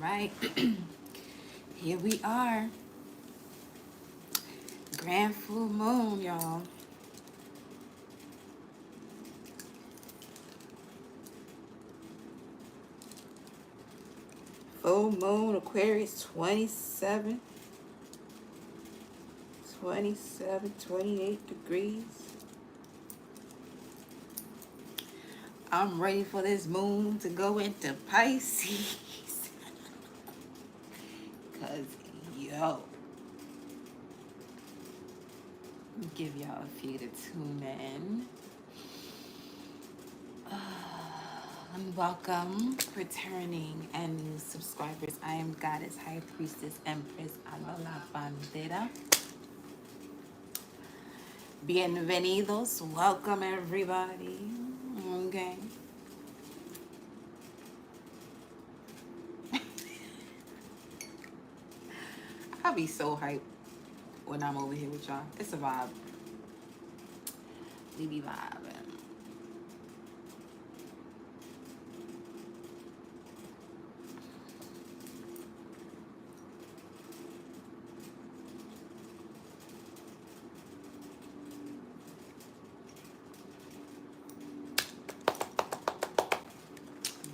right. Here we are. Grand full moon, y'all. Full moon, Aquarius 27, 27, 28 degrees. I'm ready for this moon to go into Pisces. Cause yo, give y'all a few to tune in. And welcome, returning and new subscribers. I am Goddess High Priestess Empress Alola Bandera. Bienvenidos. Welcome everybody. Okay. I'll be so hyped when I'm over here with y'all. It's a vibe. We be vibing.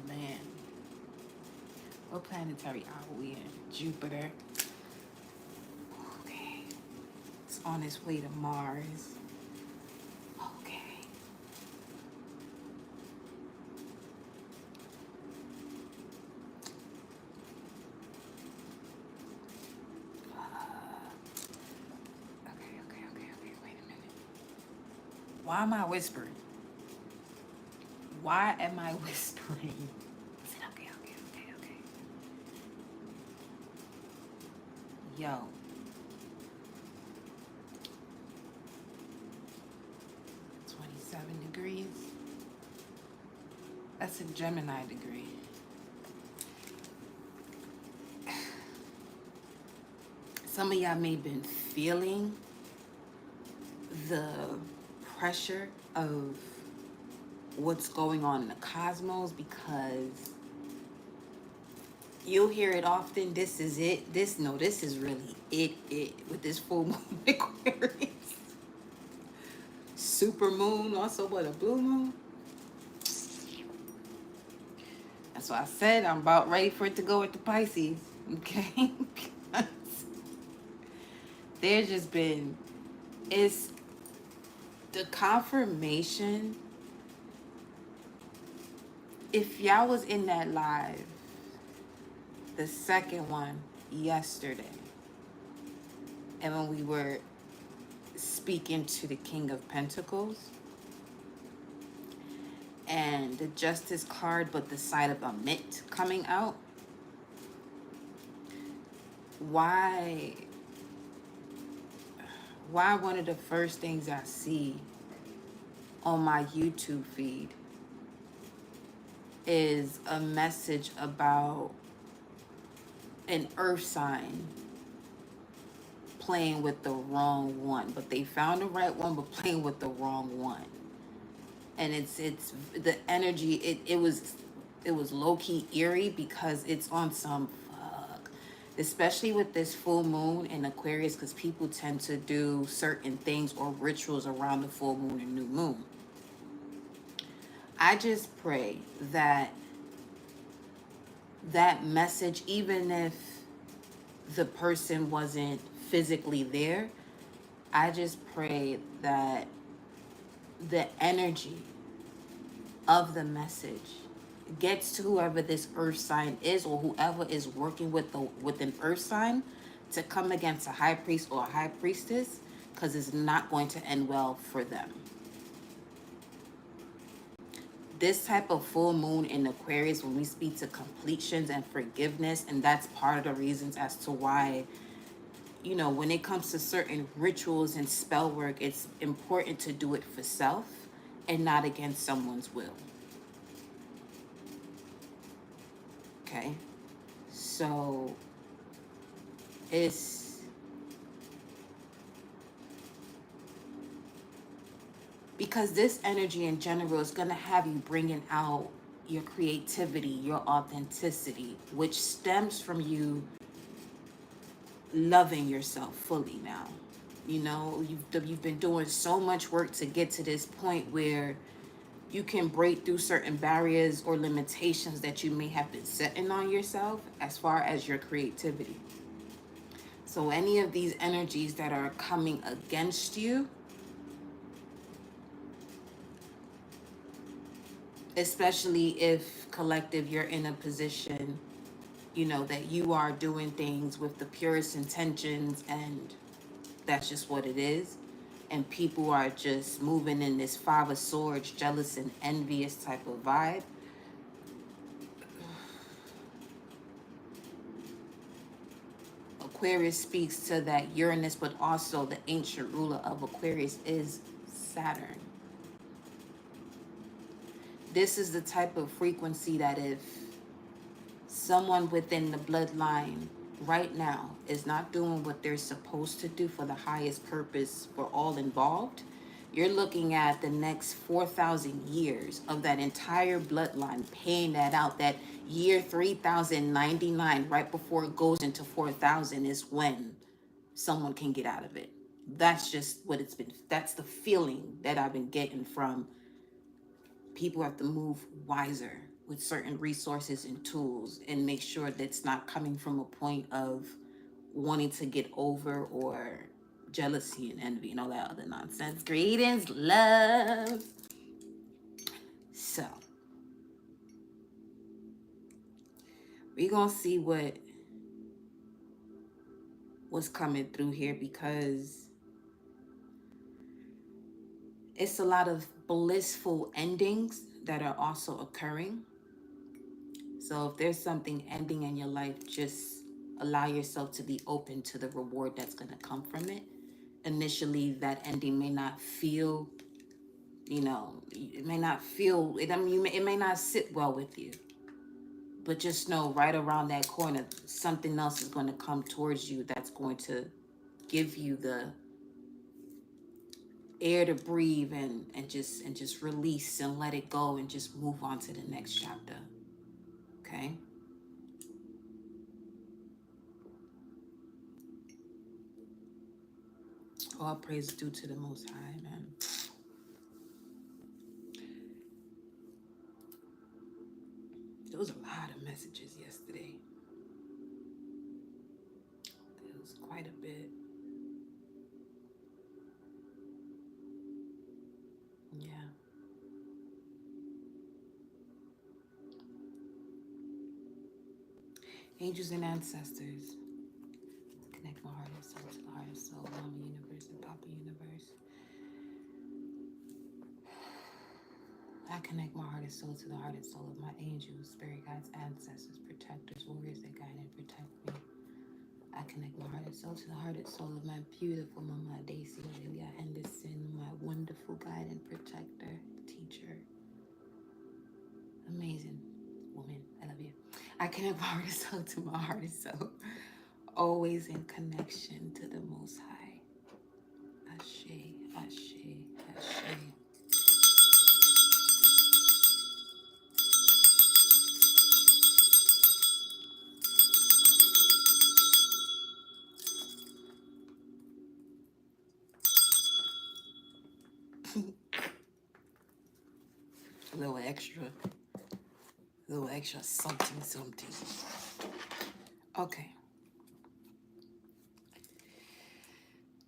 Man. What planetary hour we in? Jupiter. Okay. It's on its way to Mars. Okay. Okay. Wait a minute. Why am I whispering? Why am I whispering? I said, okay. Yo. Degrees. That's a Gemini degree. Some of y'all may have been feeling the pressure of what's going on in the cosmos because you'll hear it often. This is it. This is really it with this full moon Aquarius. Super moon, also what, a blue moon? That's why I said I'm about ready for it to go into Pisces. Okay? There's just been, it's the confirmation. If y'all was in that live, the second one yesterday, and when we were speaking to the King of Pentacles and the Justice card, but the side of a mitt coming out, why one of the first things I see on my YouTube feed is a message about an earth sign playing with the wrong one, but they found the right one but playing with the wrong one. And it's the energy, it was low-key eerie because it's on some fuck, especially with this full moon in Aquarius, because people tend to do certain things or rituals around the full moon and new moon. I just pray that that message, even if the person wasn't physically there, I just pray that the energy of the message gets to whoever this earth sign is, or whoever is working with an earth sign, to come against a high priest or a high priestess, because it's not going to end well for them. This type of full moon in Aquarius, when we speak to completions and forgiveness, and that's part of the reasons as to why, you know, when it comes to certain rituals and spell work, it's important to do it for self and not against someone's will. Okay? So it's because this energy in general is going to have you bringing out your creativity, your authenticity, which stems from you loving yourself fully now. You know, you've been doing so much work to get to this point where you can break through certain barriers or limitations that you may have been setting on yourself as far as your creativity. So any of these energies that are coming against you, especially if collective you're in a position, you know, that you are doing things with the purest intentions and that's just what it is, and people are just moving in this Five of Swords, jealous and envious type of vibe, Aquarius speaks to that Uranus, but also the ancient ruler of Aquarius is Saturn. This is the type of frequency that if someone within the bloodline right now is not doing what they're supposed to do for the highest purpose for all involved, you're looking at the next 4,000 years of that entire bloodline paying that out. That year 3099, right before it goes into 4,000, is when someone can get out of it. That's just what it's been. That's the feeling that I've been getting from people. Have to move wiser with certain resources and tools and make sure that it's not coming from a point of wanting to get over or jealousy and envy and all that other nonsense. Greetings, love. So we're gonna see what's coming through here, because it's a lot of blissful endings that are also occurring. So if there's something ending in your life, just allow yourself to be open to the reward that's going to come from it. Initially, that ending may not feel, you know, it may not feel, it, I mean, it may not sit well with you. But just know right around that corner, something else is going to come towards you that's going to give you the air to breathe and just release and let it go and just move on to the next chapter. Okay? All praise due to the Most High, man. There was a lot of messages yesterday. It was quite a bit. Yeah. Angels and ancestors. Connect my heart and soul to the heart and soul, Mama Universe and Papa Universe. I connect my heart and soul to the heart and soul of my angels, spirit guides, ancestors, protectors, warriors that guide and protect me. I connect my heart and soul to the heart and soul of my beautiful Mama Daisy Aurelia Henderson, my wonderful guide and protector, teacher. Amazing woman. I love you. I connect my heart and soul to my heart and soul. Always in connection to the Most High. Ashe, Ashe, Ashe. A little extra something. Okay.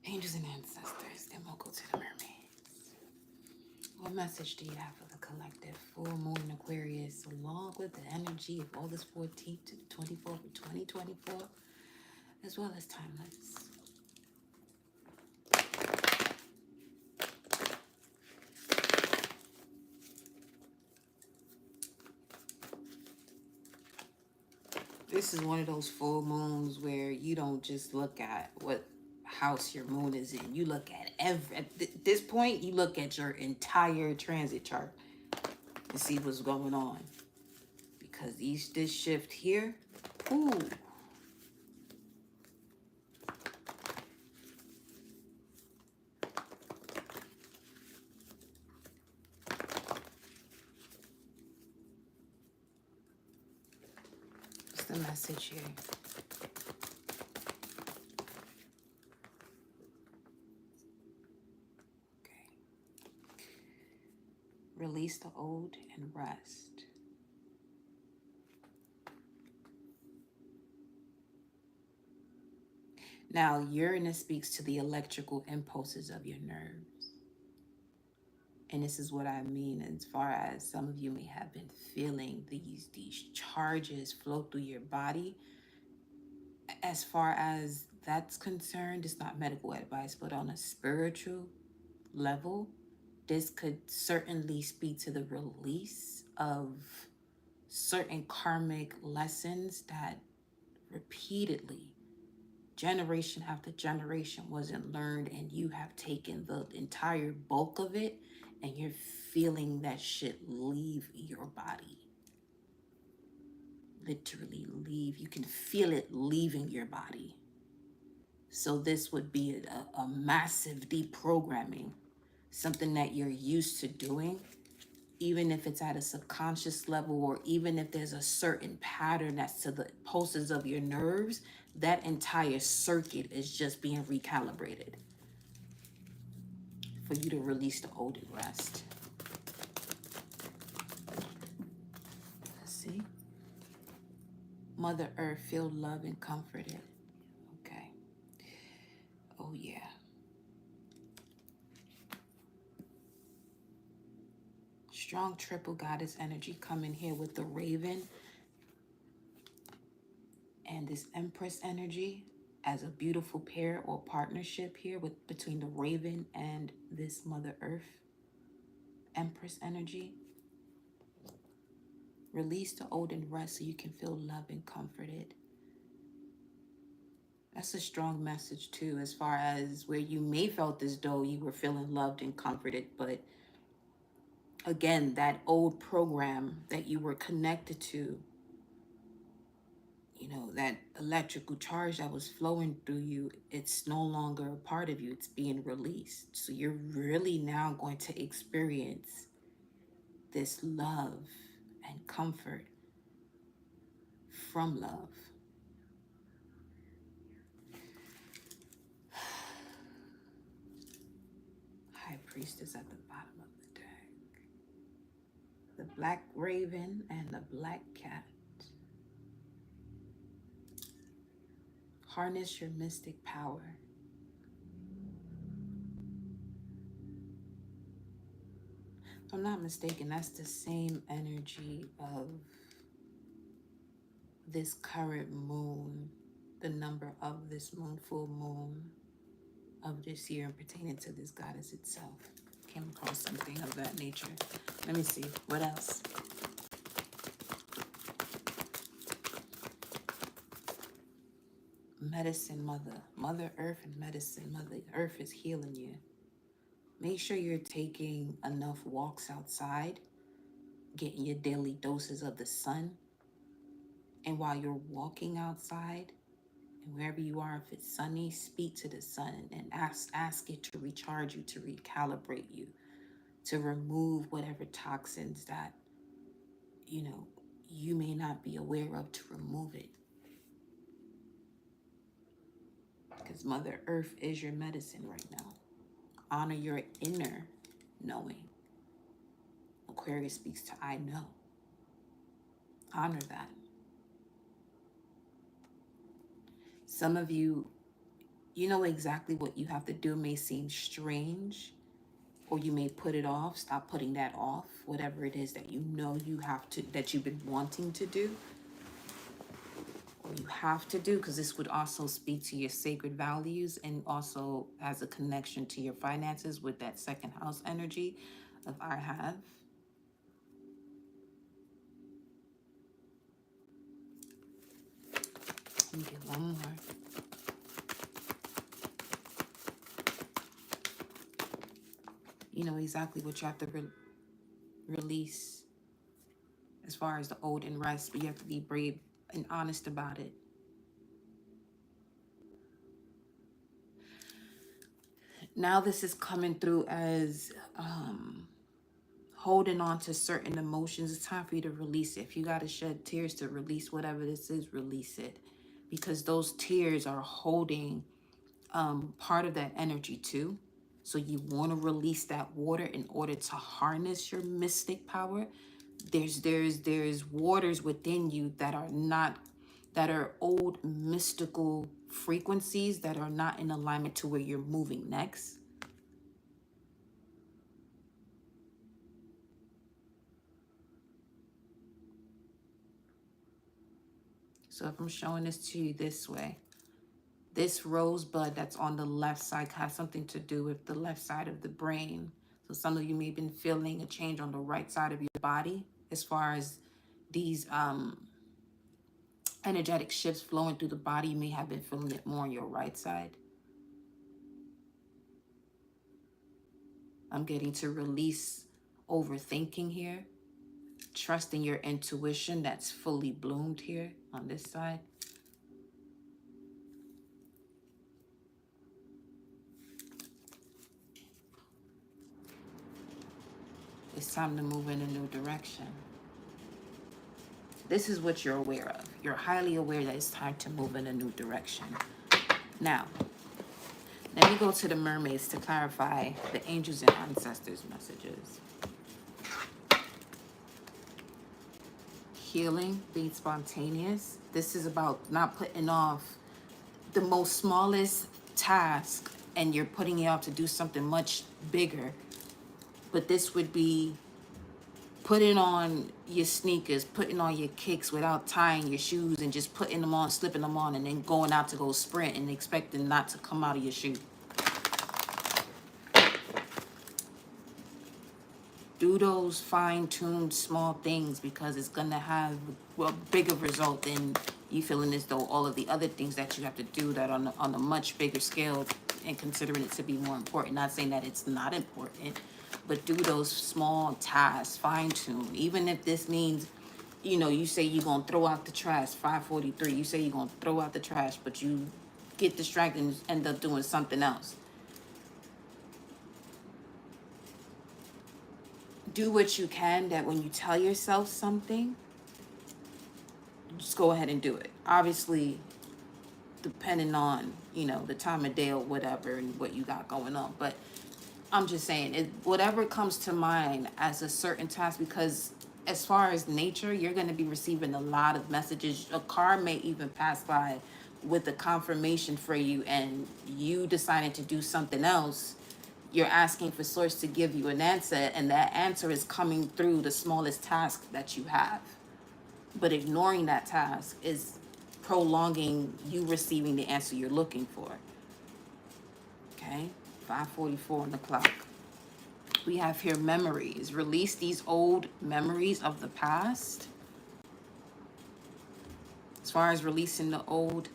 Angels and ancestors. Then we'll go to the mermaids. What message do you have for the collective? Full moon Aquarius, along with the energy of August 14th to the 24th of 2024, as well as timeless. This is one of those full moons where you don't just look at what house your moon is in. You look at at this point, you look at your entire transit chart to see what's going on. Because this shift here, ooh. the message here? Okay. Release the old and rest. Now, Uranus speaks to the electrical impulses of your nerves. And this is what I mean as far as some of you may have been feeling these charges flow through your body. As far as that's concerned, it's not medical advice, but on a spiritual level, this could certainly speak to the release of certain karmic lessons that repeatedly, generation after generation, wasn't learned, and you have taken the entire bulk of it and you're feeling that shit leave your body. Literally leave. You can feel it leaving your body. So this would be a massive deprogramming, something that you're used to doing, even if it's at a subconscious level, or even if there's a certain pattern that's to the pulses of your nerves, that entire circuit is just being recalibrated for you to release the old and rest. Let's see. Mother Earth, feel love and comforted. Okay. Oh, yeah. Strong triple goddess energy coming here with the raven and this empress energy as a beautiful pair or partnership here with between the raven and this Mother Earth empress energy. Release the old and rest so you can feel loved and comforted. That's a strong message too, as far as where you may felt as though you were feeling loved and comforted, but again, that old program that you were connected to, you know, that electrical charge that was flowing through you, it's no longer a part of you. It's being released. So you're really now going to experience this love and comfort from love. High Priestess at the bottom of the deck. The Black Raven and the Black Cat. Harness your mystic power. If I'm not mistaken, that's the same energy of this current moon, the number of this moon, full moon of this year, and pertaining to this goddess itself. Came across something of that nature. Let me see. What else? Medicine Mother. Mother Earth and Medicine Mother. Earth is healing you. Make sure you're taking enough walks outside, getting your daily doses of the sun. And while you're walking outside, and wherever you are, if it's sunny, speak to the sun and ask it to recharge you, to recalibrate you, to remove whatever toxins that, you know, you may not be aware of, to remove it. Because Mother Earth is your medicine right now. Honor your inner knowing. Aquarius speaks to I know. Honor that. Some of you, you know exactly what you have to do. It may seem strange, or you may put it off. Stop putting that off. Whatever it is that you know you have to, that you've been wanting to do, or you have to do, because this would also speak to your sacred values and also as a connection to your finances with that second house energy of I have. Let me get one more. You know exactly what you have to release as far as the old and rest, but you have to be brave and honest about it. Now this is coming through as holding on to certain emotions. It's time for you to release it. If you got to shed tears to release whatever this is, release it. Because those tears are holding part of that energy too. So you want to release that water in order to harness your mystic power. There's waters within you that are not, that are old mystical frequencies that are not in alignment to where you're moving next. So if I'm showing this to you this way, this rosebud that's on the left side has something to do with the left side of the brain. So some of you may have been feeling a change on the right side of your body as far as these energetic shifts flowing through the body. You may have been feeling it more on your right side. I'm getting to release overthinking here, trusting your intuition that's fully bloomed here on this side. It's time to move in a new direction. This is what you're aware of. You're highly aware that it's time to move in a new direction. Now, let me go to the mermaids to clarify the angels and ancestors messages. Healing, being spontaneous. This is about not putting off the most smallest task and you're putting it off to do something much bigger. But this would be putting on your sneakers, putting on your kicks without tying your shoes and just putting them on, slipping them on, and then going out to go sprint and expecting not to come out of your shoe. Do those fine-tuned small things because it's going to have a bigger result than you feeling as though all of the other things that you have to do that on a much bigger scale and considering it to be more important. Not saying that it's not important, but do those small tasks, fine-tune. Even if this means, you know, you say you're going to throw out the trash, 5:43, you say you're going to throw out the trash, but you get distracted and end up doing something else. Do what you can, that when you tell yourself something, just go ahead and do it. Obviously, depending on, you know, the time of day or whatever and what you got going on. But I'm just saying, whatever comes to mind as a certain task, because as far as nature, you're going to be receiving a lot of messages. A car may even pass by with a confirmation for you and you decided to do something else. You're asking for source to give you an answer, and that answer is coming through the smallest task that you have. But ignoring that task is prolonging you receiving the answer you're looking for. Okay, 5:44 on the clock. We have here memories. Release these old memories of the past. As far as releasing the old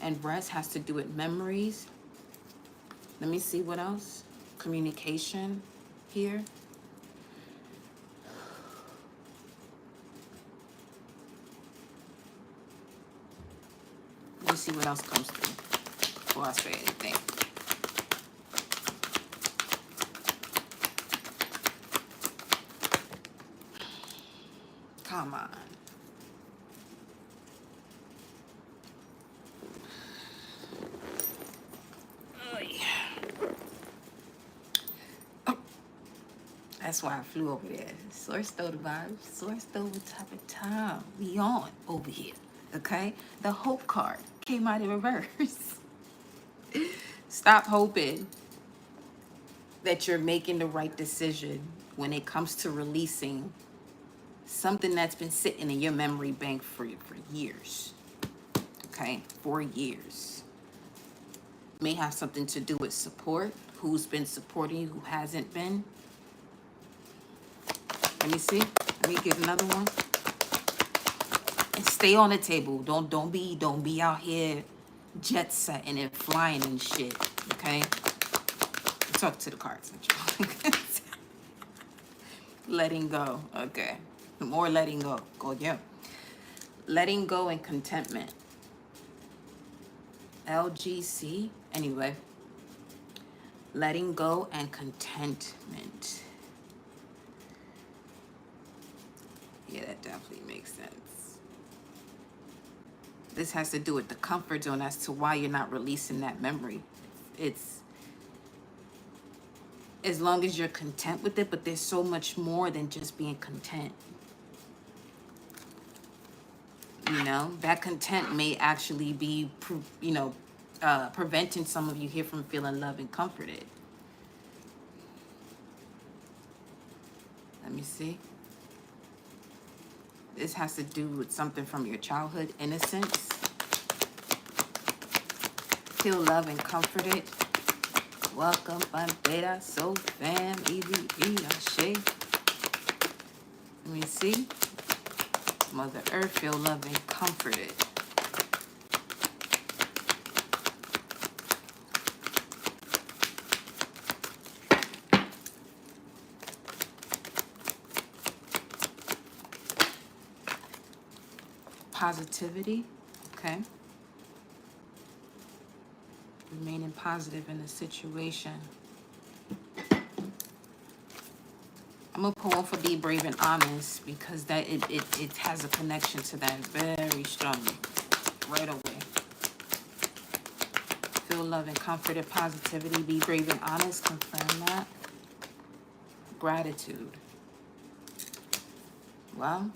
and rest has to do with memories. Let me see what else. Communication here. Let me see what else comes through before I say anything. Come on. That's why I flew over there. Source stole the vibe. Source stole the type of time we on over here. Okay? The hope card came out in reverse. Stop hoping that you're making the right decision when it comes to releasing something that's been sitting in your memory bank for years. Okay? For years. May have something to do with support. Who's been supporting you, who hasn't been. Let me see. Let me get another one. And stay on the table. Don't be out here jet setting and flying and shit. Okay? Talk to the cards. Letting go. Okay. More letting go. Go yeah. Letting go and contentment. LGC. Anyway. Letting go and contentment. actually makes sense. This has to do with the comfort zone as to why you're not releasing that memory. It's as long as you're content with it, but there's so much more than just being content. You know, that content may actually be, preventing some of you here from feeling loved and comforted. Let me see. This has to do with something from your childhood, innocence. Feel loved and comforted. Welcome, Bandera, So Fam, EVE, Ashe. Let me see. Mother Earth, feel loved and comforted. Positivity, okay. Remaining positive in the situation. I'm gonna pull one for Be Brave and Honest because that it has a connection to that very strongly. Right away. Feel love and comforted, positivity, be brave and honest, confirm that. Gratitude. Well,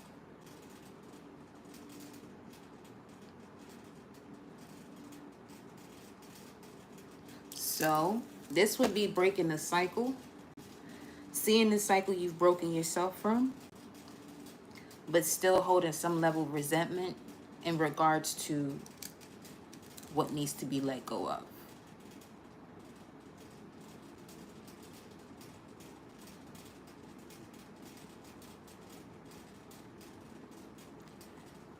so this would be breaking the cycle. Seeing the cycle you've broken yourself from, but still holding some level of resentment in regards to what needs to be let go of.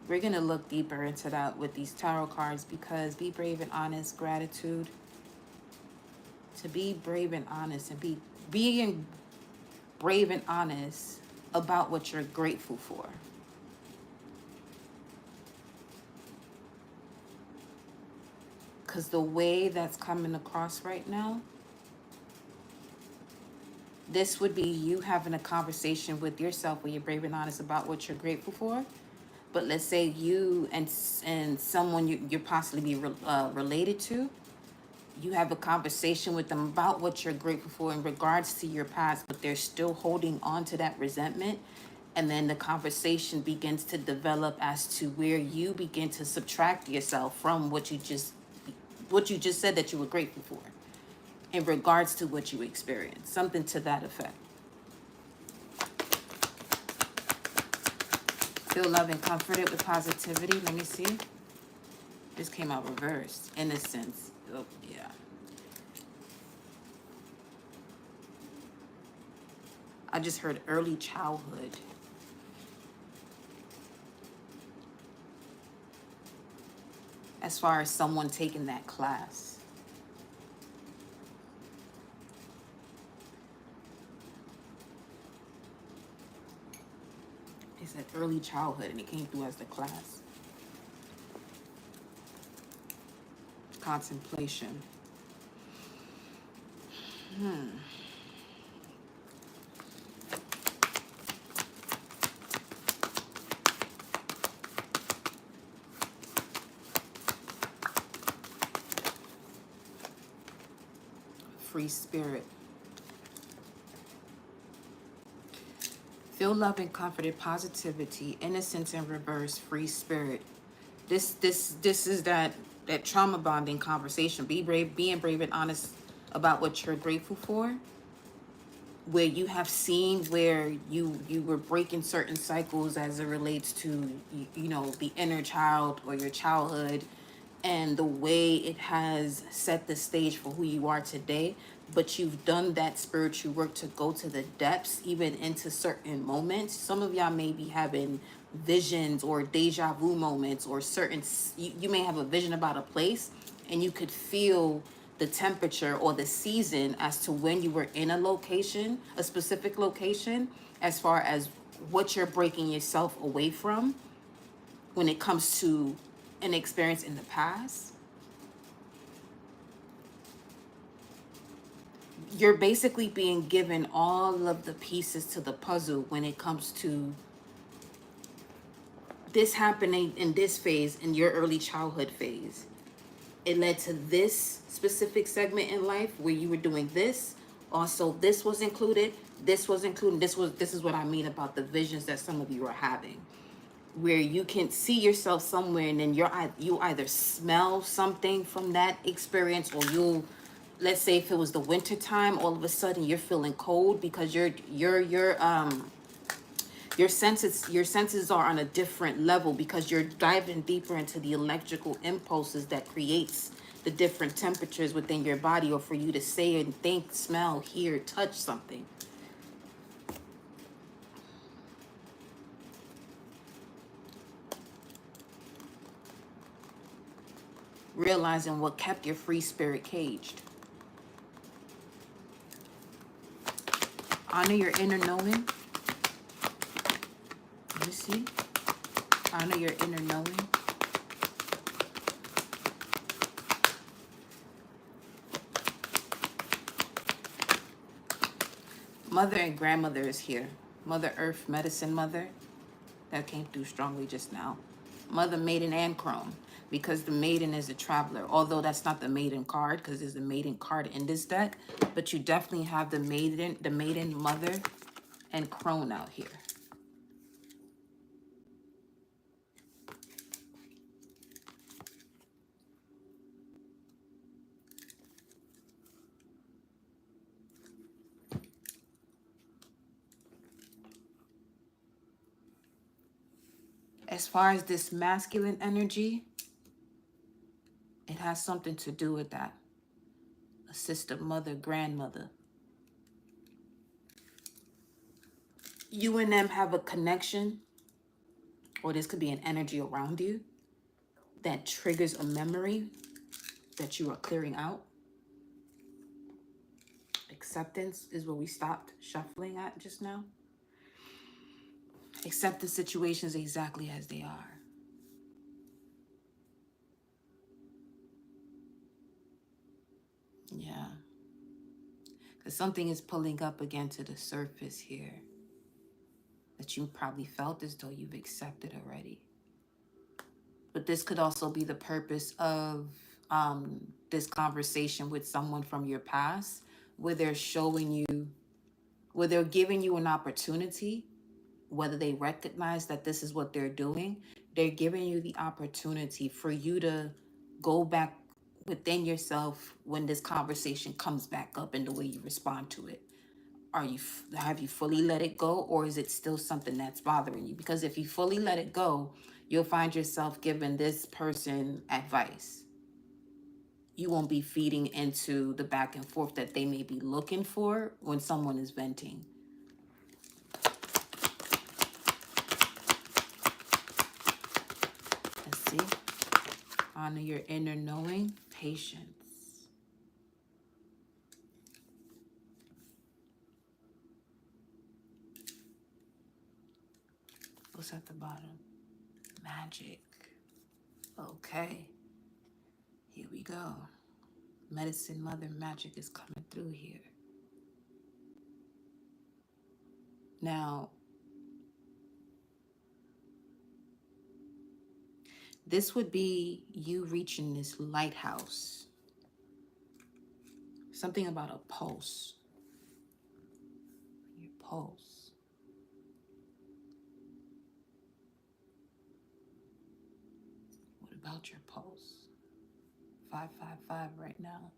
We're going to look deeper into that with these tarot cards because be brave and honest, gratitude. To be brave and honest and being brave and honest about what you're grateful for. Because the way that's coming across right now, this would be you having a conversation with yourself where you're brave and honest about what you're grateful for. But let's say you and someone you're possibly related to, you have a conversation with them about what you're grateful for in regards to your past, but they're still holding on to that resentment. And then the conversation begins to develop as to where you begin to subtract yourself from what you just said that you were grateful for in regards to what you experienced. Something to that effect. Feel love and comforted with positivity. Let me see. This came out reversed. Innocence. Oh, yeah. I just heard early childhood. As far as someone taking that class. It said early childhood and it came through as the class. Contemplation. Free spirit. Feel love and comforted, positivity, innocence in reverse, free spirit. This is that trauma bonding conversation. Being brave and honest about what you're grateful for. Where you have seen where you were breaking certain cycles as it relates to the inner child or your childhood, and the way it has set the stage for who you are today. But you've done that spiritual work to go to the depths, even into certain moments. Some of y'all may be having visions or deja vu moments, or you may have a vision about a place and you could feel the temperature or the season as to when you were in a specific location, as far as what you're breaking yourself away from when it comes to an experience in the past. You're basically being given all of the pieces to the puzzle when it comes to this happening in this phase, in your early childhood phase, it led to this specific segment in life where you were doing this. Also, this was included. This was included. This is what I mean about the visions that some of you are having, where you can see yourself somewhere, and then you either smell something from that experience, or you'll, let's say if it was the winter time, all of a sudden you're feeling cold because your senses are on a different level because you're diving deeper into the electrical impulses that creates the different temperatures within your body, or for you to say and think, smell, hear, touch something. Realizing what kept your free spirit caged. Honor your inner knowing. Let me see. Honor your inner knowing. Mother and grandmother is here. Mother Earth, Medicine Mother. That came through strongly just now. Mother, Maiden, and Chrome. Because the Maiden is a traveler. Although that's not the Maiden card, because there's a Maiden card in this deck. But you definitely have the Maiden, Mother, and Crone out here. As far as this masculine energy, it has something to do with that. A sister, mother, grandmother. You and them have a connection, or this could be an energy around you that triggers a memory that you are clearing out. Acceptance is where we stopped shuffling at just now. Accept the situations exactly as they are. Yeah. Because something is pulling up again to the surface here that you probably felt as though you've accepted already. But this could also be the purpose of this conversation with someone from your past, where they're showing you, where they're giving you an opportunity, whether they recognize that this is what they're doing, they're giving you the opportunity for you to go back within yourself when this conversation comes back up and the way you respond to it. Have you fully let it go, or is it still something that's bothering you? Because if you fully let it go, you'll find yourself giving this person advice. You won't be feeding into the back and forth that they may be looking for when someone is venting. Let's see. Honor your inner knowing. Patience. What's at the bottom? Magic. Okay. Here we go. Medicine Mother magic is coming through here. Now, this would be you reaching this lighthouse. Something about a pulse. Your pulse. What about your pulse? 555 right now.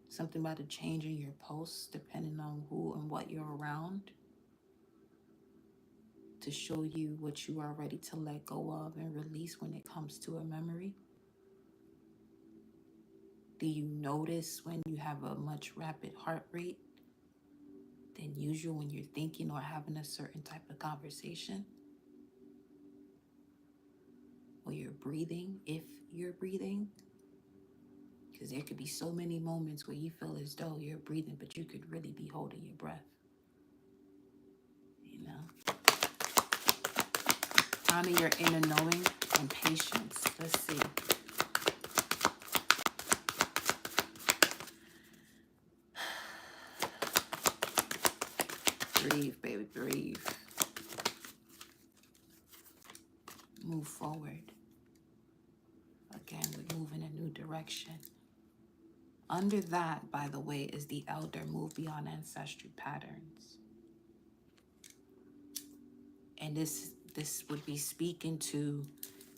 Something about a change in your pulse depending on who and what you're around, to show you what you are ready to let go of and release when it comes to a memory. Do you notice when you have a much rapid heart rate than usual when you're thinking or having a certain type of conversation? Or you're breathing, if you're breathing? Because there could be so many moments where you feel as though you're breathing, but you could really be holding your breath. You know? Honor your inner knowing and patience. Let's see. Breathe, baby, breathe. move forward. Again, we're moving a new direction. Under that, by the way, is the elder, move beyond ancestry patterns. And this would be speaking to,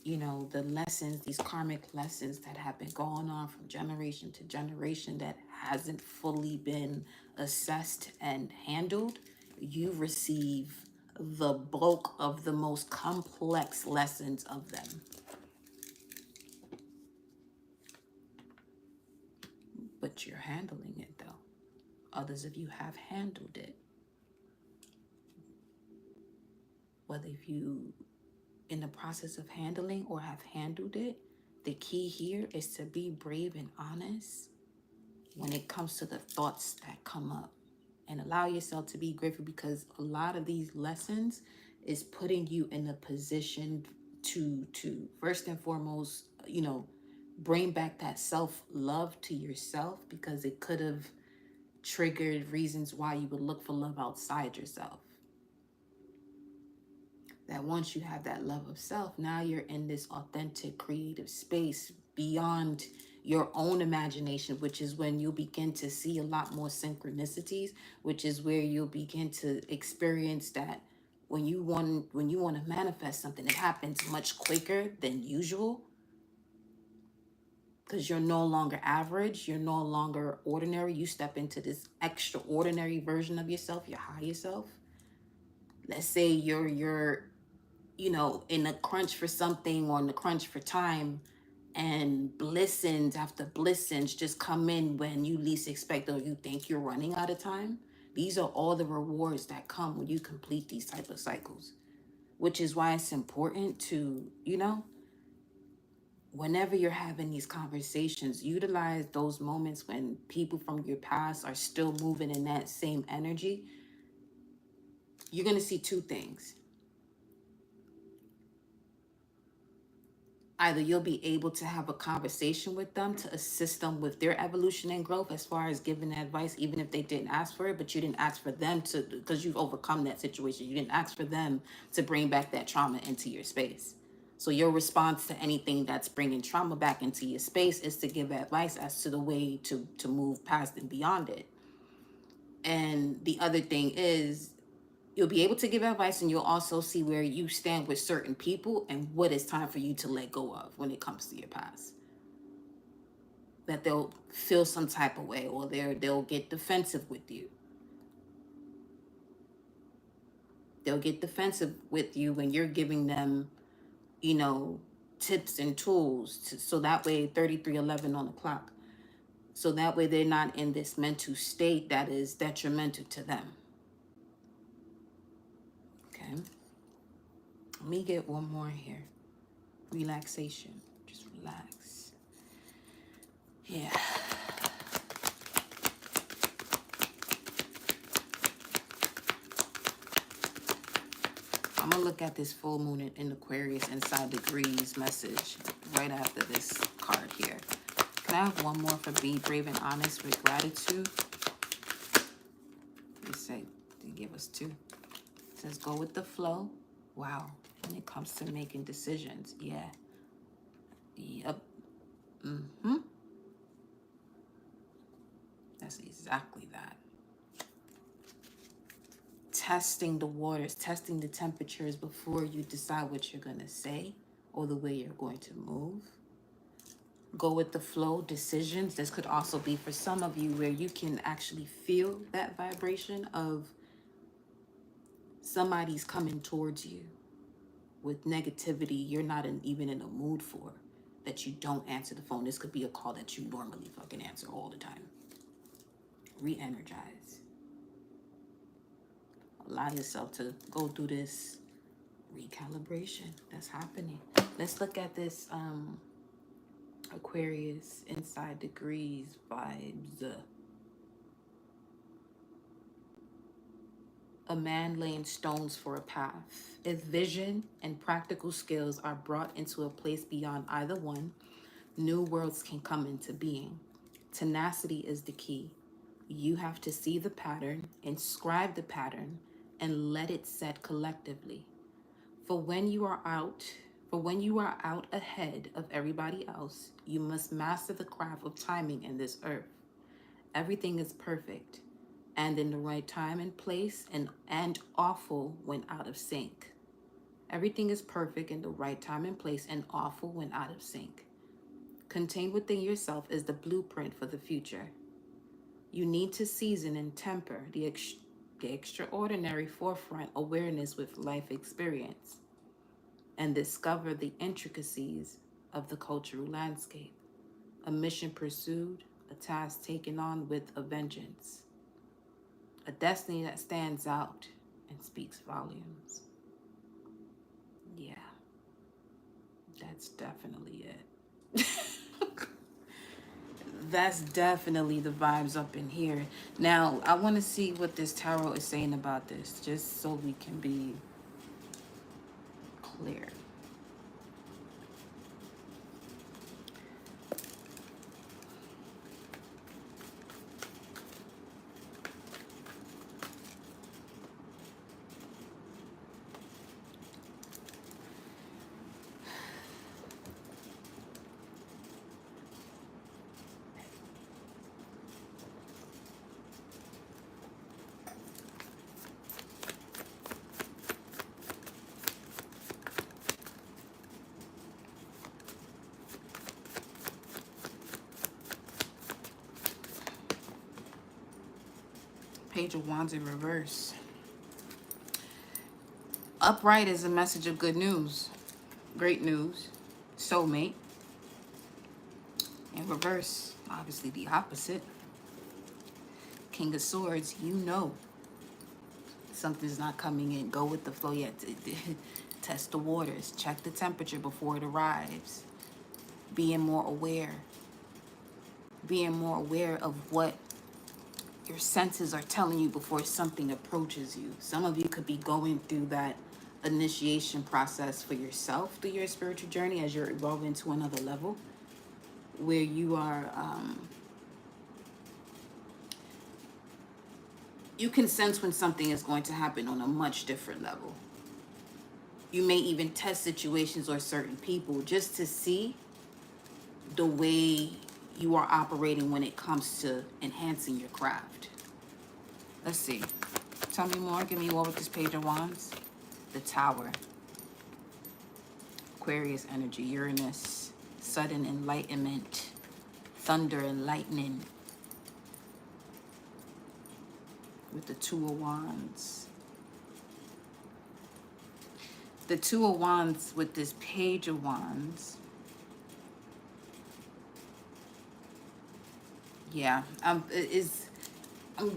you know, the lessons, these karmic lessons that have been going on from generation to generation that hasn't fully been assessed and handled. You receive the bulk of the most complex lessons of them. But you're handling it though. Others of you have handled it. Whether if you in the process of handling or have handled it, the key here is to be brave and honest when it comes to the thoughts that come up, and allow yourself to be grateful, because a lot of these lessons is putting you in a position to first and foremost, you know, bring back that self-love to yourself, because it could have triggered reasons why you would look for love outside yourself. That once you have that love of self, now you're in this authentic creative space beyond your own imagination, which is when you'll begin to see a lot more synchronicities, which is where you'll begin to experience that when you want to manifest something, it happens much quicker than usual, because you're no longer average, you're no longer ordinary. You step into this extraordinary version of yourself, your higher self. Let's say you're you know, in a crunch for something or in a crunch for time, and blessings after blessings just come in when you least expect, or you think you're running out of time. These are all the rewards that come when you complete these type of cycles, which is why it's important to, you know, whenever you're having these conversations, utilize those moments when people from your past are still moving in that same energy. You're going to see two things. Either you'll be able to have a conversation with them to assist them with their evolution and growth, as far as giving advice, even if they didn't ask for it, but you didn't ask for them to, because you've overcome that situation. You didn't ask for them to bring back that trauma into your space. So your response to anything that's bringing trauma back into your space is to give advice as to the way to move past and beyond it. And the other thing is, you'll be able to give advice, and you'll also see where you stand with certain people and what it's time for you to let go of when it comes to your past. That they'll feel some type of way, or they'll get defensive with you. They'll get defensive with you when you're giving them, you know, tips and tools so that way 3311 on the clock. So that way they're not in this mental state that is detrimental to them. Okay. Let me get one more here. Relaxation. Just relax. Yeah. I'm going to look at this full moon in Aquarius inside degrees message right after this card here. Can I have one more for be brave and honest with gratitude? They say they give us two. It says go with the flow. Wow. When it comes to making decisions. Yeah. Yep. Mm-hmm. That's exactly that. Testing the waters, testing the temperatures before you decide what you're going to say or the way you're going to move. Go with the flow, decisions. This could also be for some of you where you can actually feel that vibration of somebody's coming towards you with negativity you're not even in a mood for, that you don't answer the phone. This could be a call that you normally fucking answer all the time. Re-energize. Allow yourself to go through this recalibration that's happening. Let's look at this Aquarius inside degrees vibes. A man laying stones for a path. If vision and practical skills are brought into a place beyond either one, new worlds can come into being. Tenacity is the key. You have to see the pattern, inscribe the pattern, and let it set collectively. For when you are out For when you are out ahead of everybody else, you must master the craft of timing in this earth. Everything is perfect and in the right time and place, and awful when out of sync. Everything is perfect in the right time and place and awful when out of sync. Contained within yourself is the blueprint for the future. You need to season and temper the extraordinary forefront awareness with life experience and discover the intricacies of the cultural landscape. A mission pursued, a task taken on with a vengeance, a destiny that stands out and speaks volumes. Yeah, that's definitely it. That's definitely the vibes up in here. Now, I want to see what this tarot is saying about this, just so we can be clear. Page of Wands in reverse. Upright is a message of good news, great news, soulmate. In reverse, obviously the opposite. King of Swords, you know something's not coming in. Go with the flow yet. Test the waters. Check the temperature before it arrives. Being more aware. Being more aware of what your senses are telling you before something approaches you. Some of you could be going through that initiation process for yourself through your spiritual journey as you're evolving to another level where you are you can sense when something is going to happen on a much different level. You may even test situations or certain people just to see the way you are operating when it comes to enhancing your craft. Let's see. Tell me more. Give me more with this Page of Wands. The Tower. Aquarius energy. Uranus. Sudden enlightenment. Thunder and lightning. With the Two of Wands. The Two of Wands with this Page of Wands. Yeah, I'm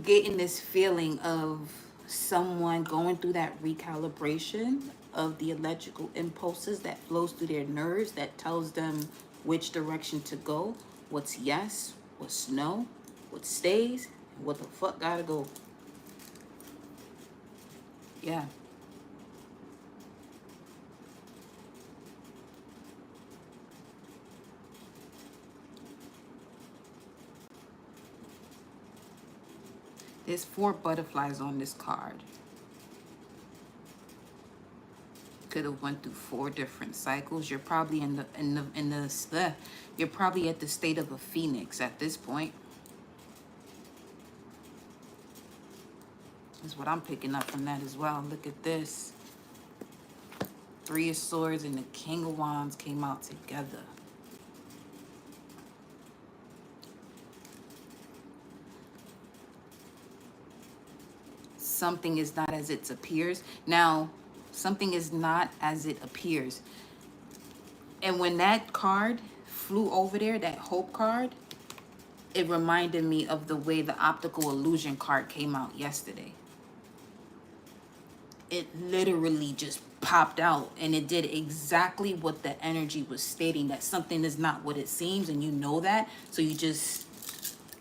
getting this feeling of someone going through that recalibration of the electrical impulses that flows through their nerves that tells them which direction to go, what's yes, what's no, what stays, and what the fuck gotta go. Yeah. There's 4 butterflies on this card. Could have went through 4 different cycles. You're probably you're probably at the state of a phoenix at this point. Is what I'm picking up from that as well. Look at this. 3 of Swords and the King of Wands came out together. Something is not as it appears. Now, something is not as it appears. And when that card flew over there, that hope card, it reminded me of the way the optical illusion card came out yesterday. It literally just popped out and it did exactly what the energy was stating, that something is not what it seems, and you know that, so you just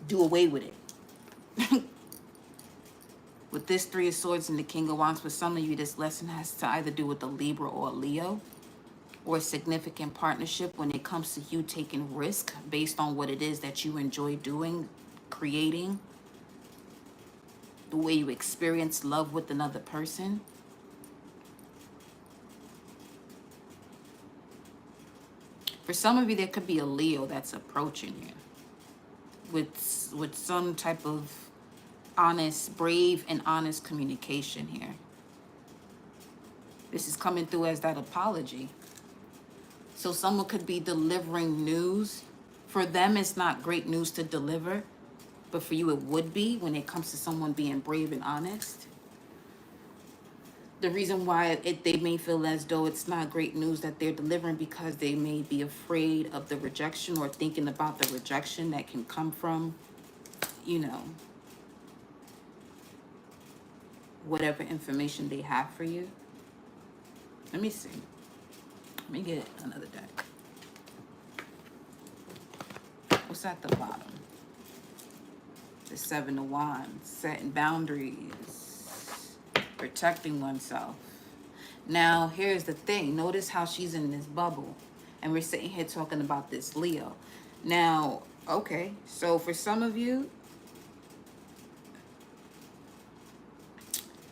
do away with it. With this 3 of Swords and the King of Wands, for some of you, this lesson has to either do with a Libra or a Leo, or a significant partnership when it comes to you taking risk based on what it is that you enjoy doing, creating, the way you experience love with another person. For some of you, there could be a Leo that's approaching you with some type of honest, brave and honest communication here. This is coming through as that apology. So someone could be delivering news. For them, it's not great news to deliver, but for you, it would be when it comes to someone being brave and honest. The reason why they may feel as though it's not great news that they're delivering, because they may be afraid of the rejection or thinking about the rejection that can come from, you know, whatever information they have for you. Let me see. Let me get another deck. What's at the bottom? The Seven of Wands, setting boundaries, protecting oneself. Now, here's the thing. Notice how she's in this bubble. And we're sitting here talking about this Leo. Now, okay, so for some of you,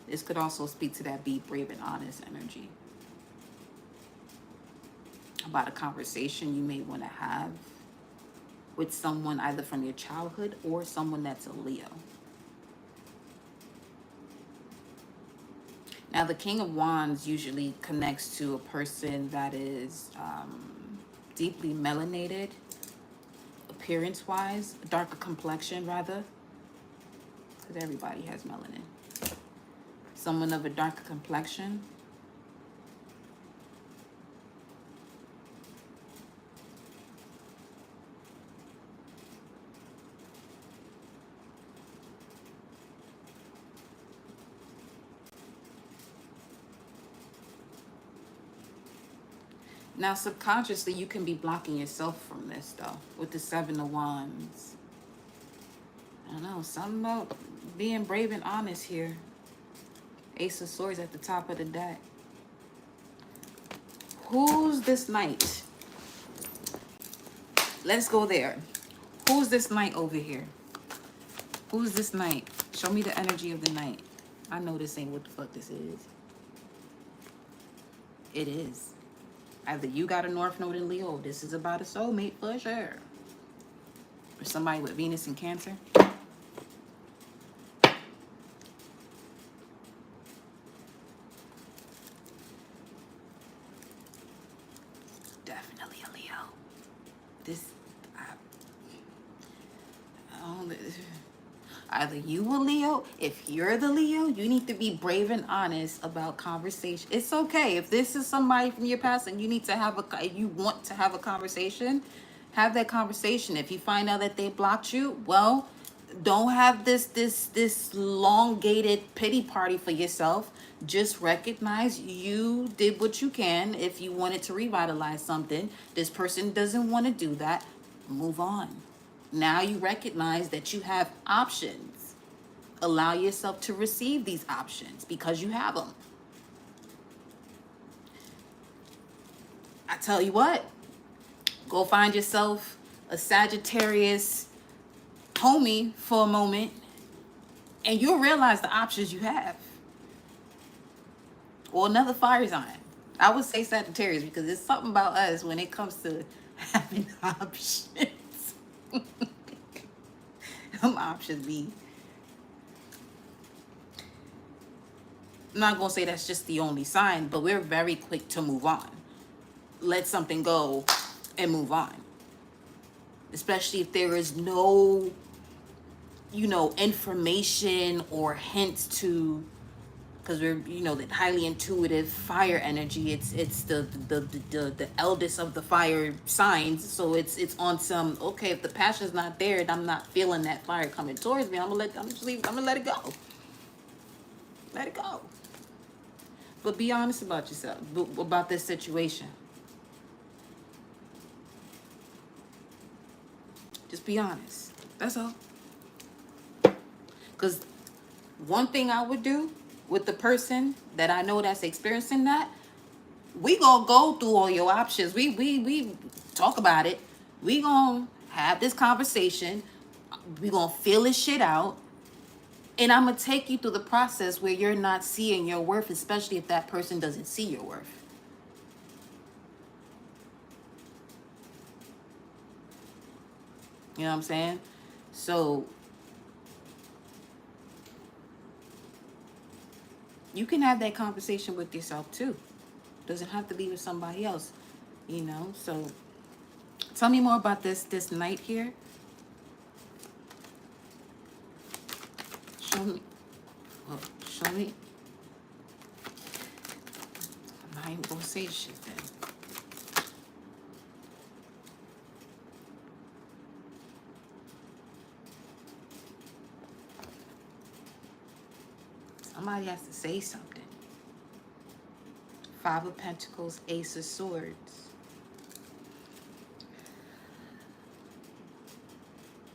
this could also speak to that be brave and honest energy. About a conversation you may want to have with someone either from your childhood or someone that's a Leo. Now, the King of Wands usually connects to a person that is deeply melanated, appearance-wise, a darker complexion, rather, because everybody has melanin. Someone of a darker complexion. Now, subconsciously, you can be blocking yourself from this, though, with the Seven of Wands. I don't know, something about being brave and honest here. Ace of Swords at the top of the deck. Who's this knight? Let's go there. Who's this knight over here? Who's this knight? Show me the energy of the knight. I know this ain't what the fuck this is. It is. Either you got a North Node in Leo, this is about a soulmate for sure. Or somebody with Venus in Cancer. Definitely a Leo. This, either you a Leo. If you're the Leo, you need to be brave and honest about conversation. It's okay if this is somebody from your past and you need to have you want to have a conversation, have that conversation. If you find out that they blocked you, well, don't have this elongated pity party for yourself. Just recognize you did what you can. If you wanted to revitalize something, this person doesn't want to do that. Move on. Now you recognize that you have options. Allow yourself to receive these options because you have them. I tell you what, go find yourself a Sagittarius homie for a moment and you'll realize the options you have. Or another fire sign. I would say Sagittarius because it's something about us when it comes to having options. Them options be. I'm not going to say that's just the only sign, but we're very quick to move on. Let something go and move on. Especially if there is no, information or hints to, because we're, the highly intuitive fire energy. It's the eldest of the fire signs. So it's on some, okay, if the passion's not there and I'm not feeling that fire coming towards me, I'm gonna let it go. Let it go. But be honest about yourself, about this situation. Just be honest. That's all. Because one thing I would do with the person that I know that's experiencing that, we gonna go through all your options. We talk about it. We gonna have this conversation. We gonna feel this shit out. And I'm gonna take you through the process where you're not seeing your worth, especially if that person doesn't see your worth. You know what I'm saying? So you can have that conversation with yourself too. Doesn't have to be with somebody else, you know? So tell me more about this night here. Show me. Well, show me. I'm not even gonna say shit then. Somebody has to say something. Five of Pentacles, Ace of Swords.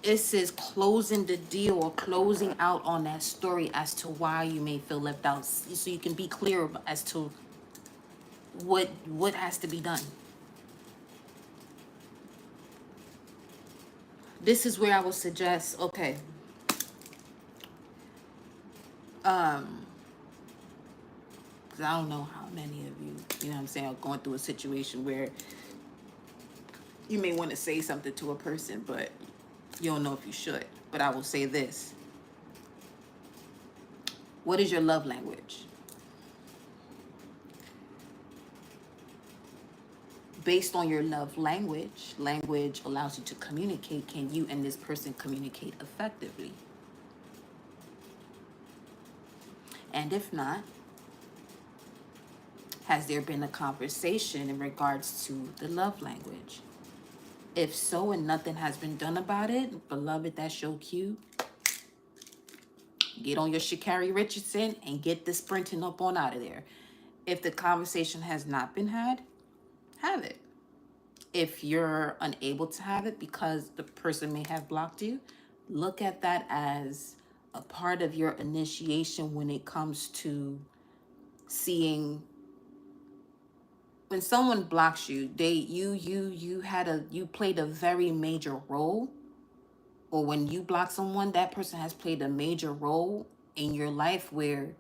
It says closing the deal or closing out on that story as to why you may feel left out, so you can be clear as to what has to be done. This is where I would suggest, okay, because I don't know how many of you, you know what I'm saying, are going through a situation where you may want to say something to a person, but you don't know if you should. But I will say this. What is your love language? Based on your love language, language allows you to communicate. Can you and this person communicate effectively? And if not, has there been a conversation in regards to the love language? If so and nothing has been done about it, beloved, that's your cue. Get on your Sha'Carri Richardson and get the sprinting up on out of there. If the conversation has not been had, have it. If you're unable to have it because the person may have blocked you, look at that as a part of your initiation when it comes to seeing. When someone blocks you, you played a very major role. Or when you block someone, that person has played a major role in your life where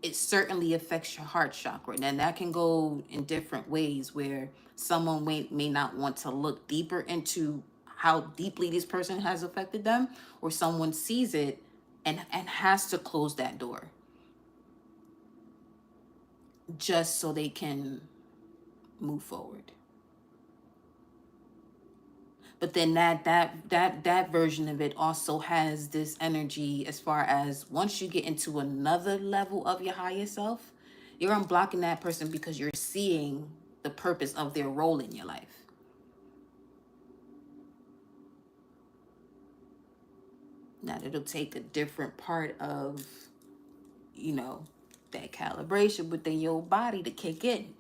it certainly affects your heart chakra. And that can go in different ways, where someone may not want to look deeper into how deeply this person has affected them, or someone sees it and has to close that door just so they can move forward. But then that version of it also has this energy, as far as once you get into another level of your higher self, you're unblocking that person because you're seeing the purpose of their role in your life. Now it'll take a different part of, you know, that calibration within your body to kick in.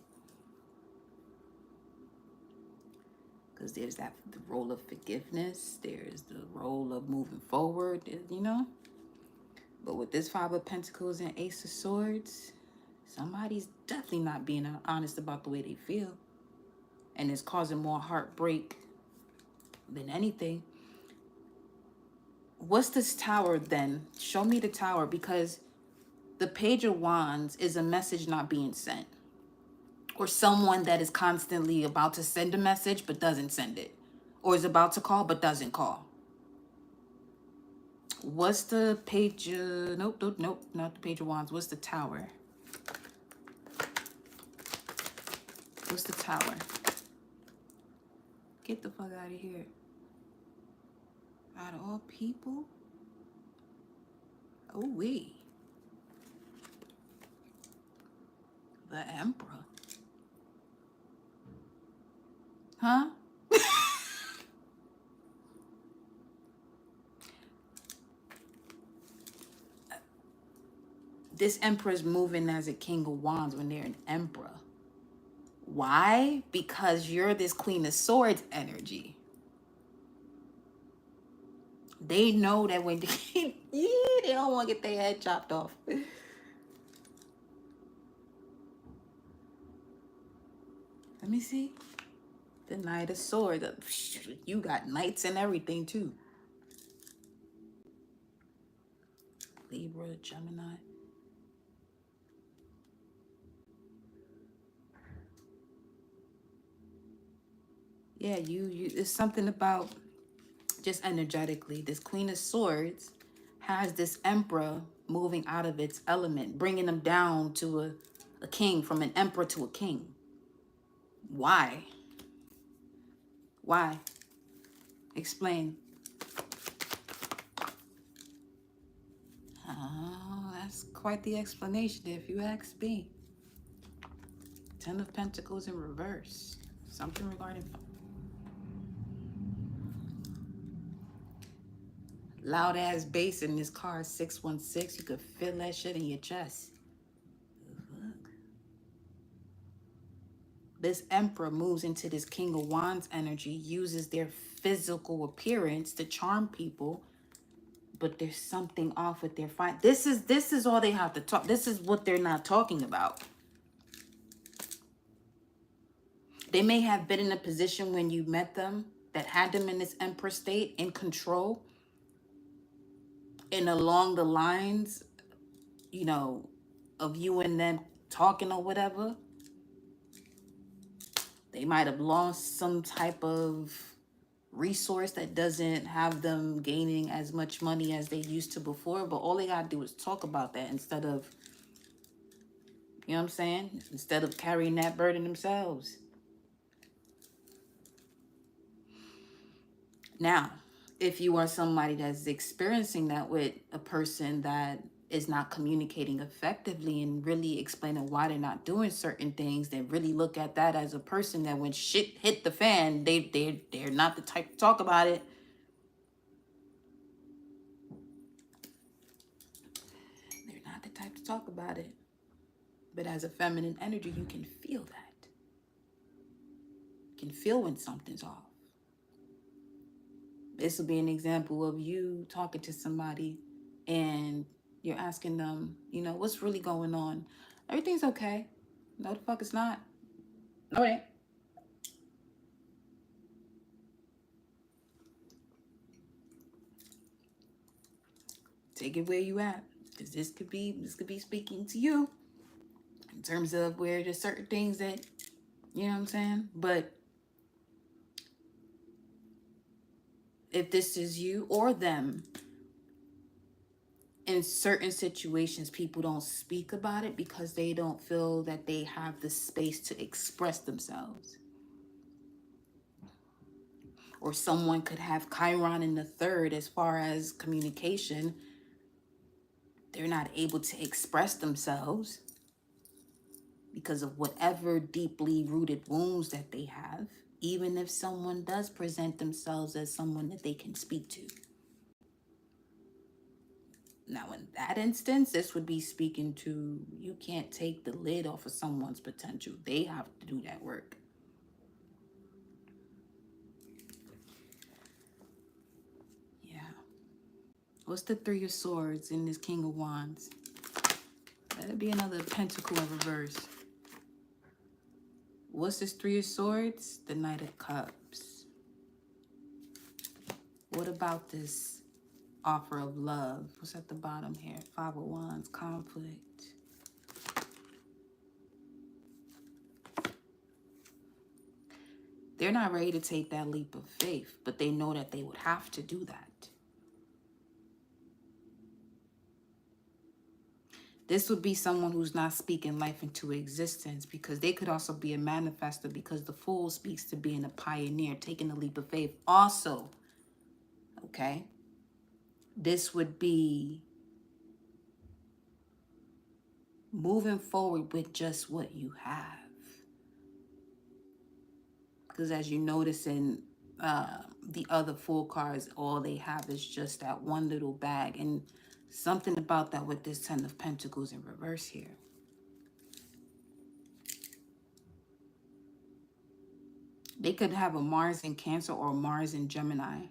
Because there's the role of forgiveness, there's the role of moving forward, you know. But with this Five of Pentacles and Ace of Swords, somebody's definitely not being honest about the way they feel. And it's causing more heartbreak than anything. What's this Tower then? Show me the Tower, because the Page of Wands is a message not being sent. Or someone that is constantly about to send a message but doesn't send it. Or is about to call but doesn't call. What's the Page of... Nope, not the Page of Wands. What's the Tower? What's the Tower? Get the fuck out of here. Out of all people? Oh, wait. The Emperor. Huh? This Emperor's moving as a King of Wands when they're an Emperor. Why? Because you're this Queen of Swords energy. They know that when they don't want to get their head chopped off. Let me see. The Knight of Swords. You got knights and everything too. Libra, Gemini. Yeah, you it's something about just energetically, this Queen of Swords has this Emperor moving out of its element, bringing them down to a king, from an emperor to a king. Why? Why? Explain. Oh, that's quite the explanation if you ask me. Ten of Pentacles in reverse. Something regarding loud ass bass in this car, 616. You could feel that shit in your chest. Look. This Emperor moves into this King of Wands energy, uses their physical appearance to charm people, but there's something off with their fight. This is all they have to talk. This is what they're not talking about. They may have been in a position when you met them that had them in this Emperor state, in control, and along the lines, you know, of you and them talking or whatever. They might have lost some type of resource that doesn't have them gaining as much money as they used to before, but all they gotta do is talk about that instead of, you know what I'm saying, instead of carrying that burden themselves. Now, if you are somebody that's experiencing that with a person that is not communicating effectively and really explaining why they're not doing certain things, then really look at that as a person that when shit hit the fan, they're not the type to talk about it. They're not the type to talk about it. But as a feminine energy, you can feel that. You can feel when something's off. This will be an example of you talking to somebody and you're asking them, you know, what's really going on? Everything's okay. No, the fuck it's not. No, it ain't. Take it where you at. Because this could be speaking to you in terms of where there's certain things that, you know what I'm saying? But if this is you or them, in certain situations, people don't speak about it because they don't feel that they have the space to express themselves. Or someone could have Chiron in the third as far as communication. They're not able to express themselves because of whatever deeply rooted wounds that they have, even if someone does present themselves as someone that they can speak to. Now, in that instance, this would be speaking to, you can't take the lid off of someone's potential. They have to do that work. Yeah. What's the Three of Swords in this King of Wands? That'd be another pentacle in reverse. What's this Three of Swords? The Knight of Cups. What about this offer of love? What's at the bottom here? Five of Wands, conflict. They're not ready to take that leap of faith, but they know that they would have to do that. This would be someone who's not speaking life into existence, because they could also be a manifester, because the Fool speaks to being a pioneer, taking a leap of faith also. Okay? This would be moving forward with just what you have. Because as you notice in the other Fool cards, all they have is just that one little bag. And something about that with this Ten of Pentacles in reverse here. They could have a Mars in Cancer or Mars in Gemini.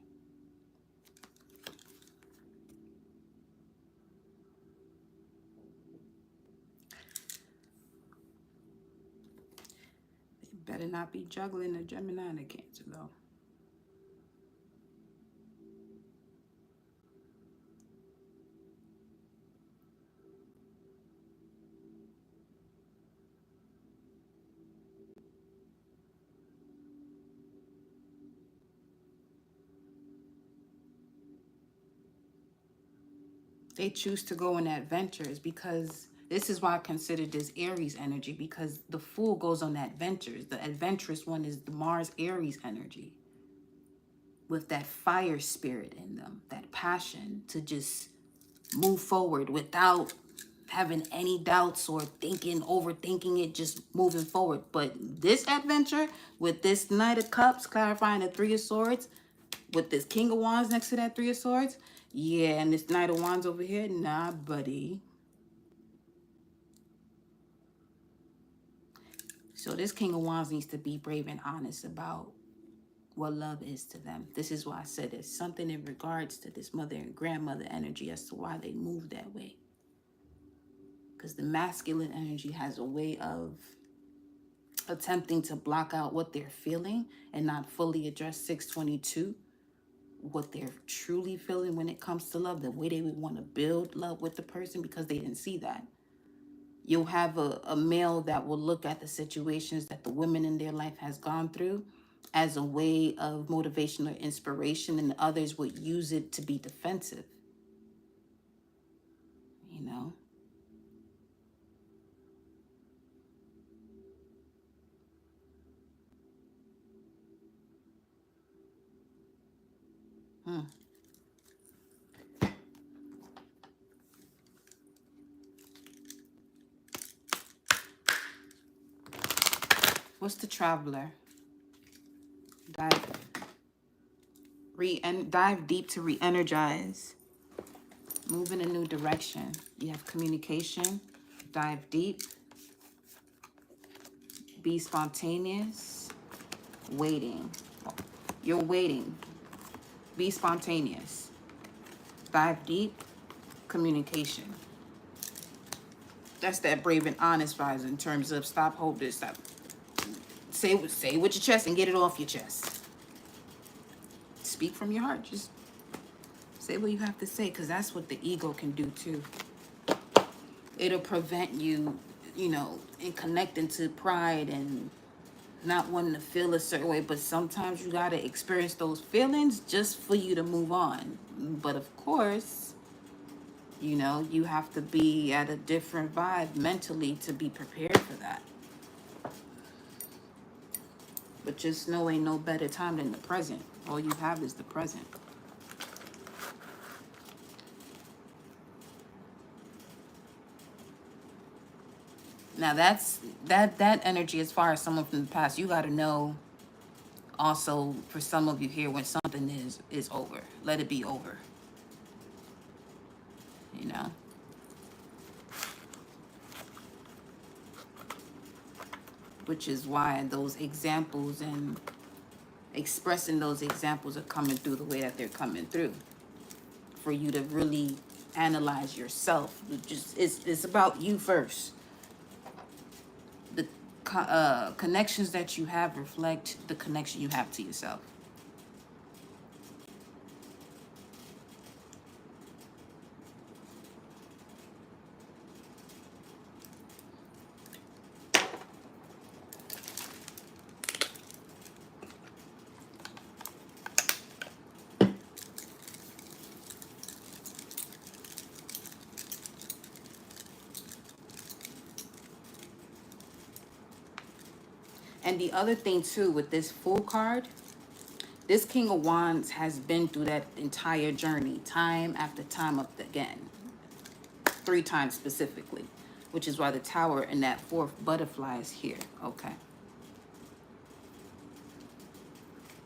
They better not be juggling a Gemini and a Cancer, though. They choose to go in adventures because this is why I consider this Aries energy, because the Fool goes on adventures. The adventurous one is the Mars Aries energy with that fire spirit in them, that passion to just move forward without having any doubts or overthinking it, just moving forward. But this adventure with this Knight of Cups clarifying the Three of Swords, with this King of Wands next to that Three of Swords, yeah, and this Knight of Wands over here, nah, buddy. So this King of Wands needs to be brave and honest about what love is to them. This is why I said there's something in regards to this mother and grandmother energy as to why they move that way. Because the masculine energy has a way of attempting to block out what they're feeling and not fully address 622, what they're truly feeling when it comes to love, the way they would want to build love with the person, because they didn't see that. You'll have a male that will look at the situations that the women in their life has gone through as a way of motivation or inspiration, and others would use it to be defensive. You know? What's the Traveler? Dive deep to re-energize. Move in a new direction. You have communication. Dive deep. Be spontaneous. Waiting. You're waiting. Be spontaneous. Dive deep. Communication. That's that brave and honest vibes in terms of stop, hold this, stop. Say with your chest and get it off your chest. Speak from your heart. Just say what you have to say, because that's what the ego can do too. It'll prevent you, in connecting to pride and not wanting to feel a certain way. But sometimes you got to experience those feelings just for you to move on. But of course, you have to be at a different vibe mentally to be prepared for that. But just know ain't no better time than the present. All you have is the present. Now that's that energy as far as someone from the past. You got to know also, for some of you here, when something is over. Let it be over. Which is why those examples and expressing those examples are coming through the way that they're coming through. For you to really analyze yourself. It's about you first. The connections that you have reflect the connection you have to yourself. And the other thing too with this Fool card, this King of Wands has been through that entire journey time after time up again. 3 times specifically, which is why the Tower and that 4th butterfly is here. Okay.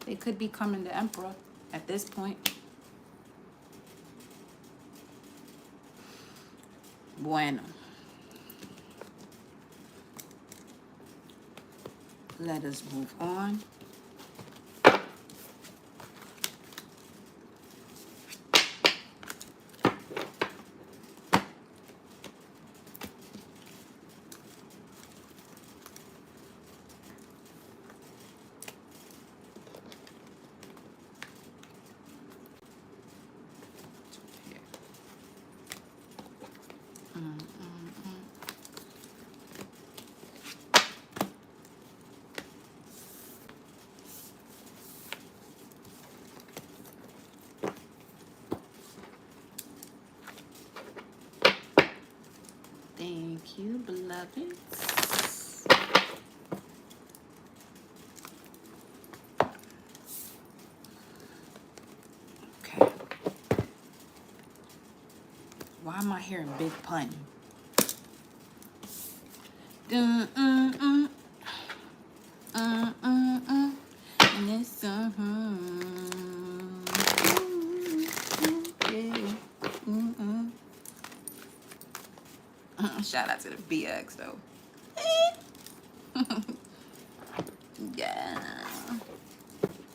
They could be coming to Emperor at this point. Bueno. Let us move on. Thank you, beloved. Okay. Why am I hearing big pun? Dun, And it's shout out to the BX though. Yeah.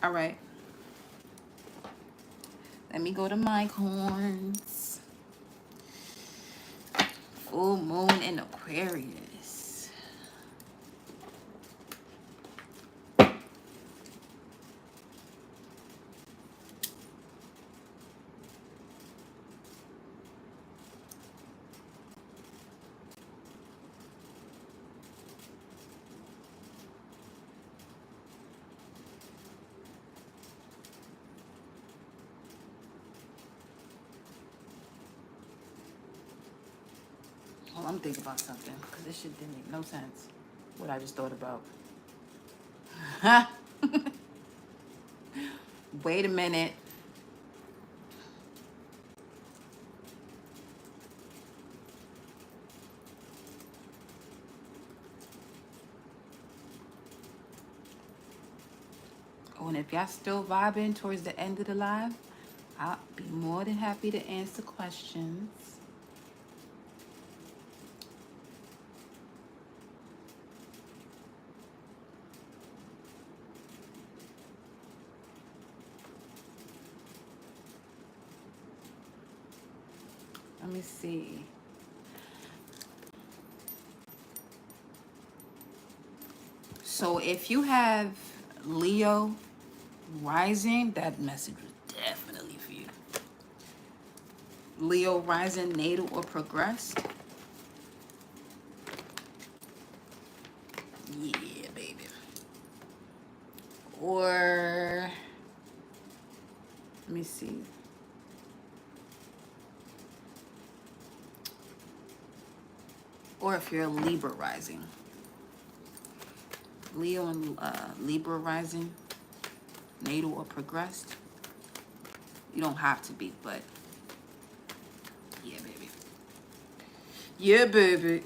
All right. Let me go to my horns. Full moon in Aquarius. Oh, I'm thinking about something because this shit didn't make no sense. What I just thought about. Wait a minute. Oh, and if y'all still vibing towards the end of the live, I'll be more than happy to answer questions. Let me see. So if you have Leo rising, that message was definitely for you. Leo rising, natal or progressed. Yeah, baby. Or let me see. Or if you're a Libra rising. Leo and Libra rising, natal or progressed. You don't have to be, but yeah, baby. Yeah, baby.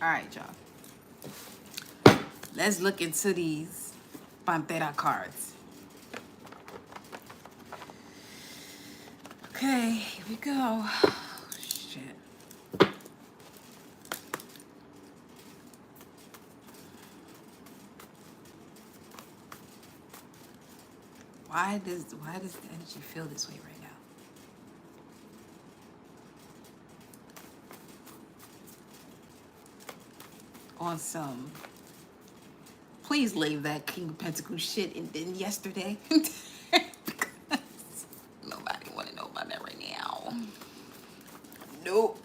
All right, y'all. Let's look into these Pantera cards. Okay, here we go. Oh, shit. Why does the energy feel this way right now? On some, please leave that King of Pentacles shit and then yesterday. Because nobody want to know about that right now. Nope.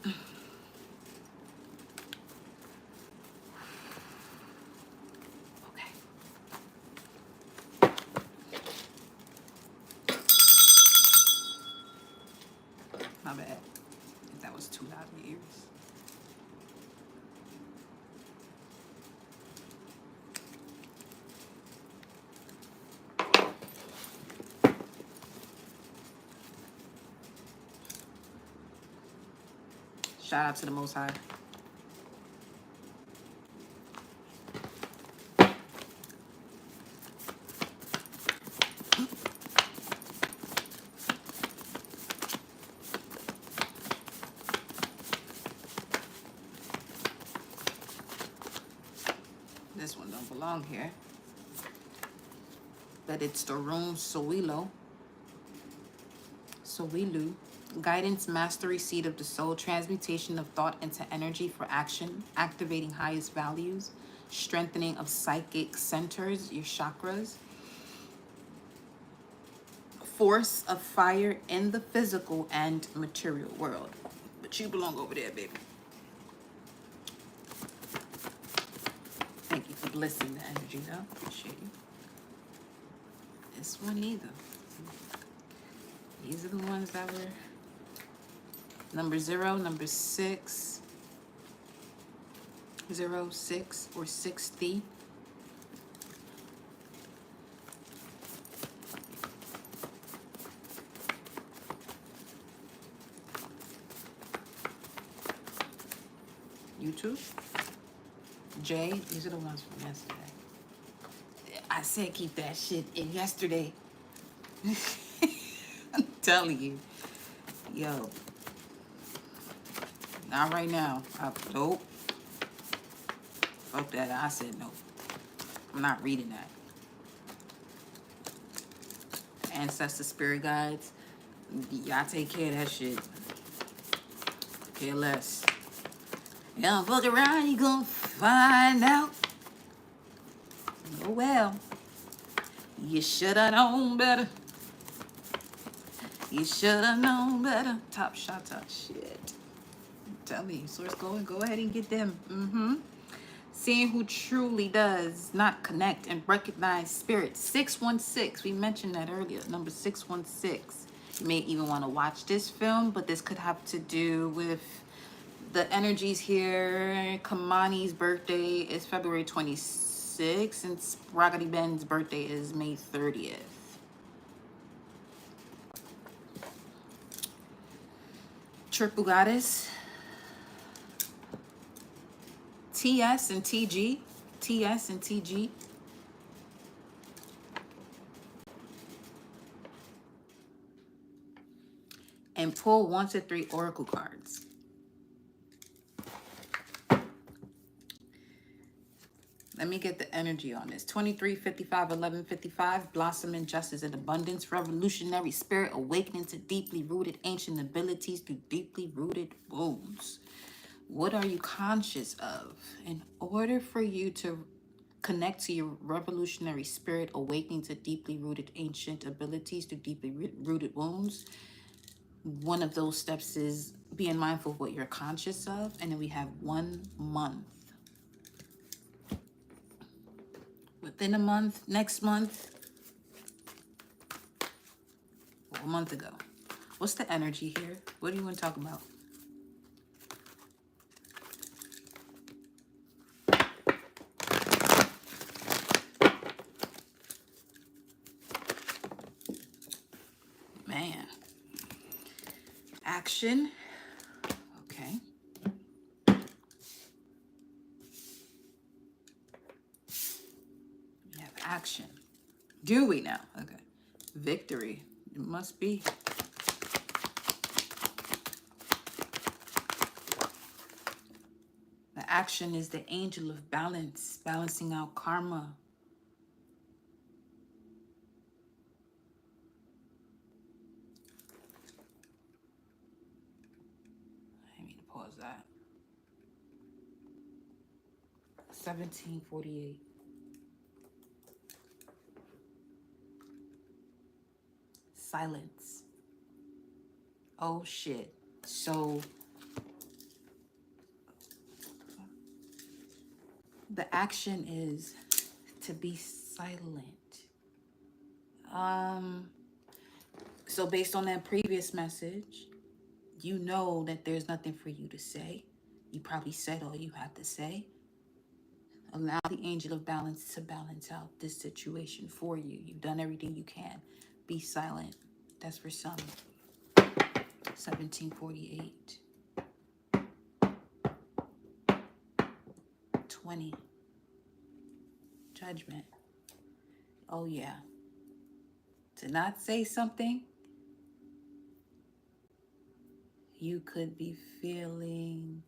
Okay. My bad. If that was too loud in your ears. Shout out to the Most High. This one don't belong here. But it's the room Sowilu. Guidance, mastery, seed of the soul, transmutation of thought into energy for action, activating highest values, strengthening of psychic centers, your chakras, force of fire in the physical and material world. But you belong over there, baby. Thank you for listen to energy though. Appreciate you. This one either. These are the ones that were number 0, number 6, 0, 6, or 60. YouTube. J, these are the ones from yesterday. I said keep that shit in yesterday. I'm telling you. Yo. Not right now. Nope. Fuck that. I said no. I'm not reading that. Ancestor spirit guides. Y'all take care of that shit. Care less. Yeah, fuck around, you gonna find out. Oh well. You shoulda known better. You shoulda known better. Top shot, top shit. Tell me, source go ahead and get them. Seeing who truly does not connect and recognize spirit. 616. We mentioned that earlier. Number 616. You may even want to watch this film, but this could have to do with the energies here. Kamani's birthday is February 26th, and Raggedy Ben's birthday is May 30th. Triple Goddess. TS and TG. TS and TG. And pull 1 to 3 oracle cards. Let me get the energy on this. 23, 55, 11, 55. Blossom in justice and abundance. Revolutionary spirit awakening to deeply rooted ancient abilities through deeply rooted wounds. What are you conscious of? In order for you to connect to your revolutionary spirit awakening to deeply rooted ancient abilities through deeply rooted wounds, one of those steps is being mindful of what you're conscious of. And then we have 1 month. Within a month, next month, or a month ago. What's the energy here? What do you want to talk about? Man. Action. Okay. We have action. Do we now? Okay. Victory. It must be. The action is the angel of balance, balancing out karma. I need to pause that. 1748. Silence. Oh shit. So the action is to be silent. So based on that previous message, you know that there's nothing for you to say. You probably said all you had to say. Allow the angel of balance to balance out this situation for you. You've done everything you can. Be silent. That's for some. 1748. 20. Judgment. Oh yeah. To not say something, you could be feeling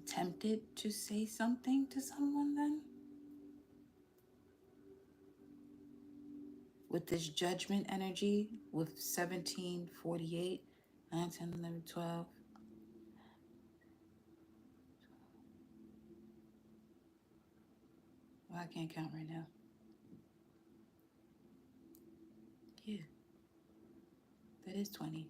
tempted to say something to someone then. With this judgment energy, with 1748, 9, 10, 11, 12. Well, I can't count right now. Yeah. That is 20.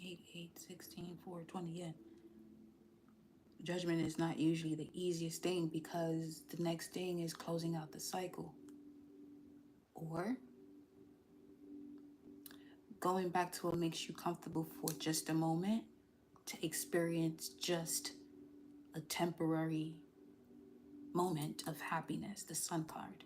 8, 8, 16, 4, 20, yeah. Judgment is not usually the easiest thing because the next thing is closing out the cycle. Or going back to what makes you comfortable for just a moment to experience just a temporary moment of happiness, the Sun card.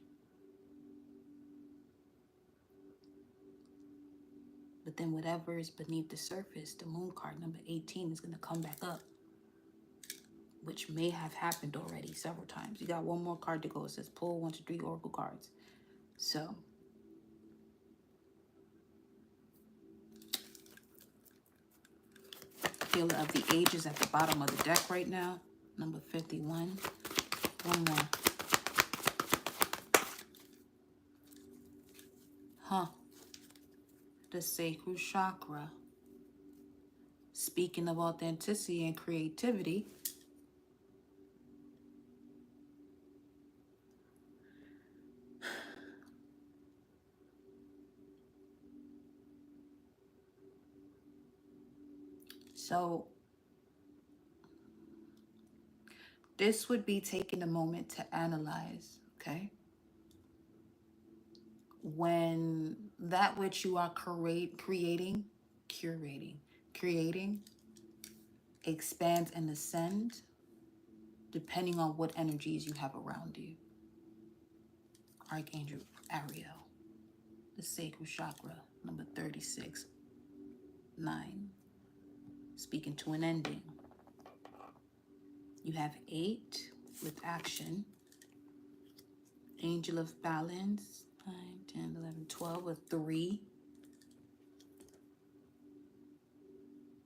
But then whatever is beneath the surface, the Moon card, number 18, is going to come back up, which may have happened already several times. You got one more card to go. It says pull 1 to 3 Oracle cards. So Healer of the Ages at the bottom of the deck right now, number 51. One more. The sacral chakra. Speaking of authenticity and creativity, so this would be taking a moment to analyze, okay? When that which you are creating expands and ascends, depending on what energies you have around you. Archangel Ariel, the sacral chakra, number 36, 9, speaking to an ending. You have 8 with action. Angel of Balance, 9, 10, 11, 12, a 3,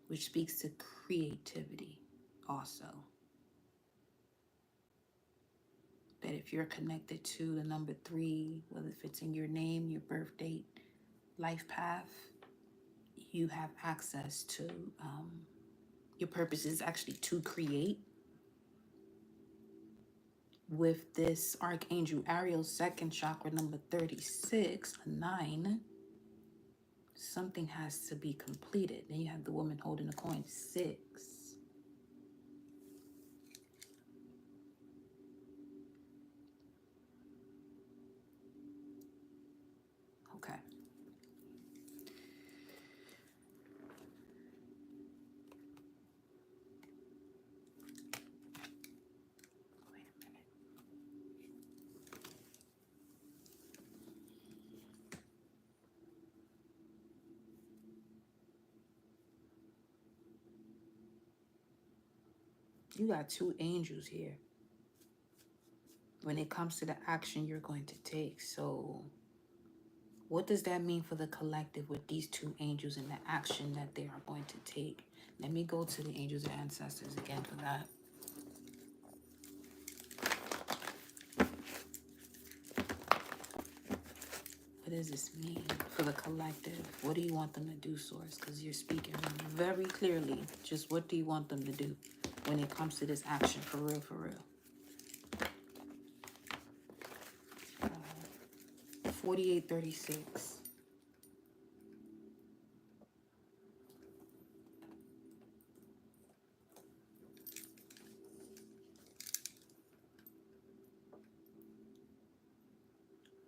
which speaks to creativity also. That if you're connected to the number 3, whether if it's in your name, your birth date, life path, you have access to, your purpose is actually to create. With this Archangel Ariel's second chakra, number 36, a 9, something has to be completed. Then you have the woman holding the coin, 6. Okay. Wait a minute. You got 2 angels here when it comes to the action you're going to take. So what does that mean for the collective with these 2 angels and the action that they are going to take? Let me go to the angels and ancestors again for that. What does this mean for the collective? What do you want them to do, Source? Because you're speaking very clearly. Just what do you want them to do when it comes to this action? For real, for real. 4836.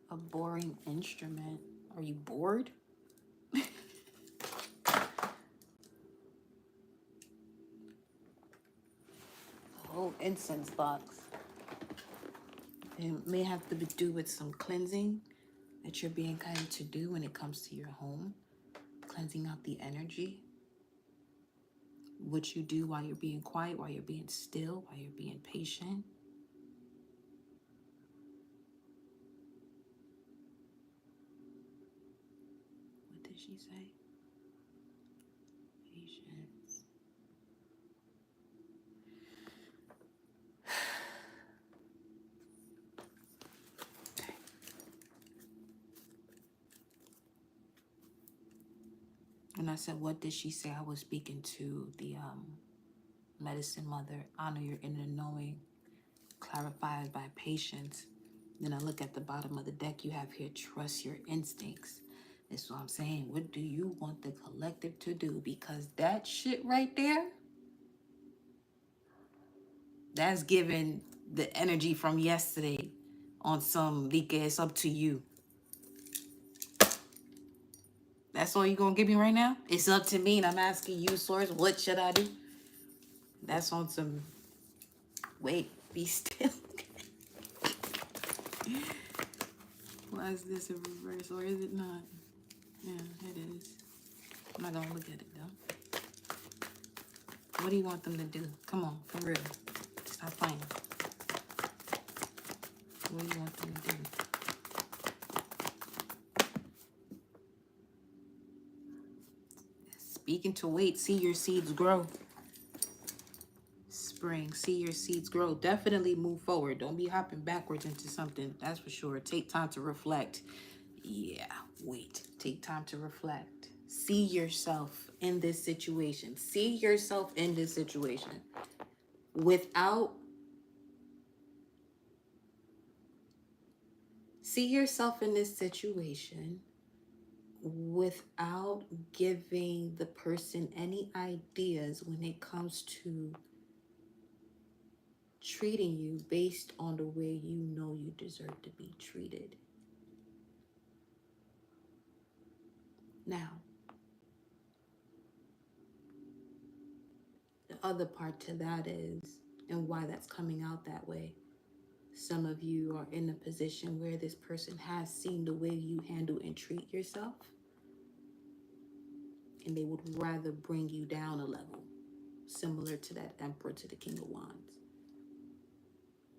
A boring instrument. Are you bored? Whole incense box. It may have to do with some cleansing that you're being guided to do when it comes to your home. Cleansing out the energy. What you do while you're being quiet, while you're being still, while you're being patient. What did she say? Patience. Okay. And I said, what did she say? I was speaking to the medicine mother. Honor your inner knowing. Clarified by patience. Then I look at the bottom of the deck you have here. Trust your instincts. That's what I'm saying. What do you want the collective to do? Because that shit right there, That's giving the energy from yesterday on some Vika. It's up to you. That's all you're going to give me right now? It's up to me, and I'm asking you, Source, what should I do? That's on some... Wait, be still. Why is this a reverse, or is it not? Yeah, it is. I'm not going to look at it, though. What do you want them to do? Come on, for real. Stop playing. What do you want them to do? Speaking to wait, see your seeds grow. Spring, see your seeds grow. Definitely move forward. Don't be hopping backwards into something. That's for sure. Take time to reflect. Yeah, wait. Take time to reflect. See yourself in this situation. See yourself in this situation. See yourself in this situation without giving the person any ideas when it comes to treating you based on the way you know you deserve to be treated. Now, the other part to that is, and why that's coming out that way, some of you are in a position where this person has seen the way you handle and treat yourself, and they would rather bring you down a level, similar to that Emperor to the King of Wands.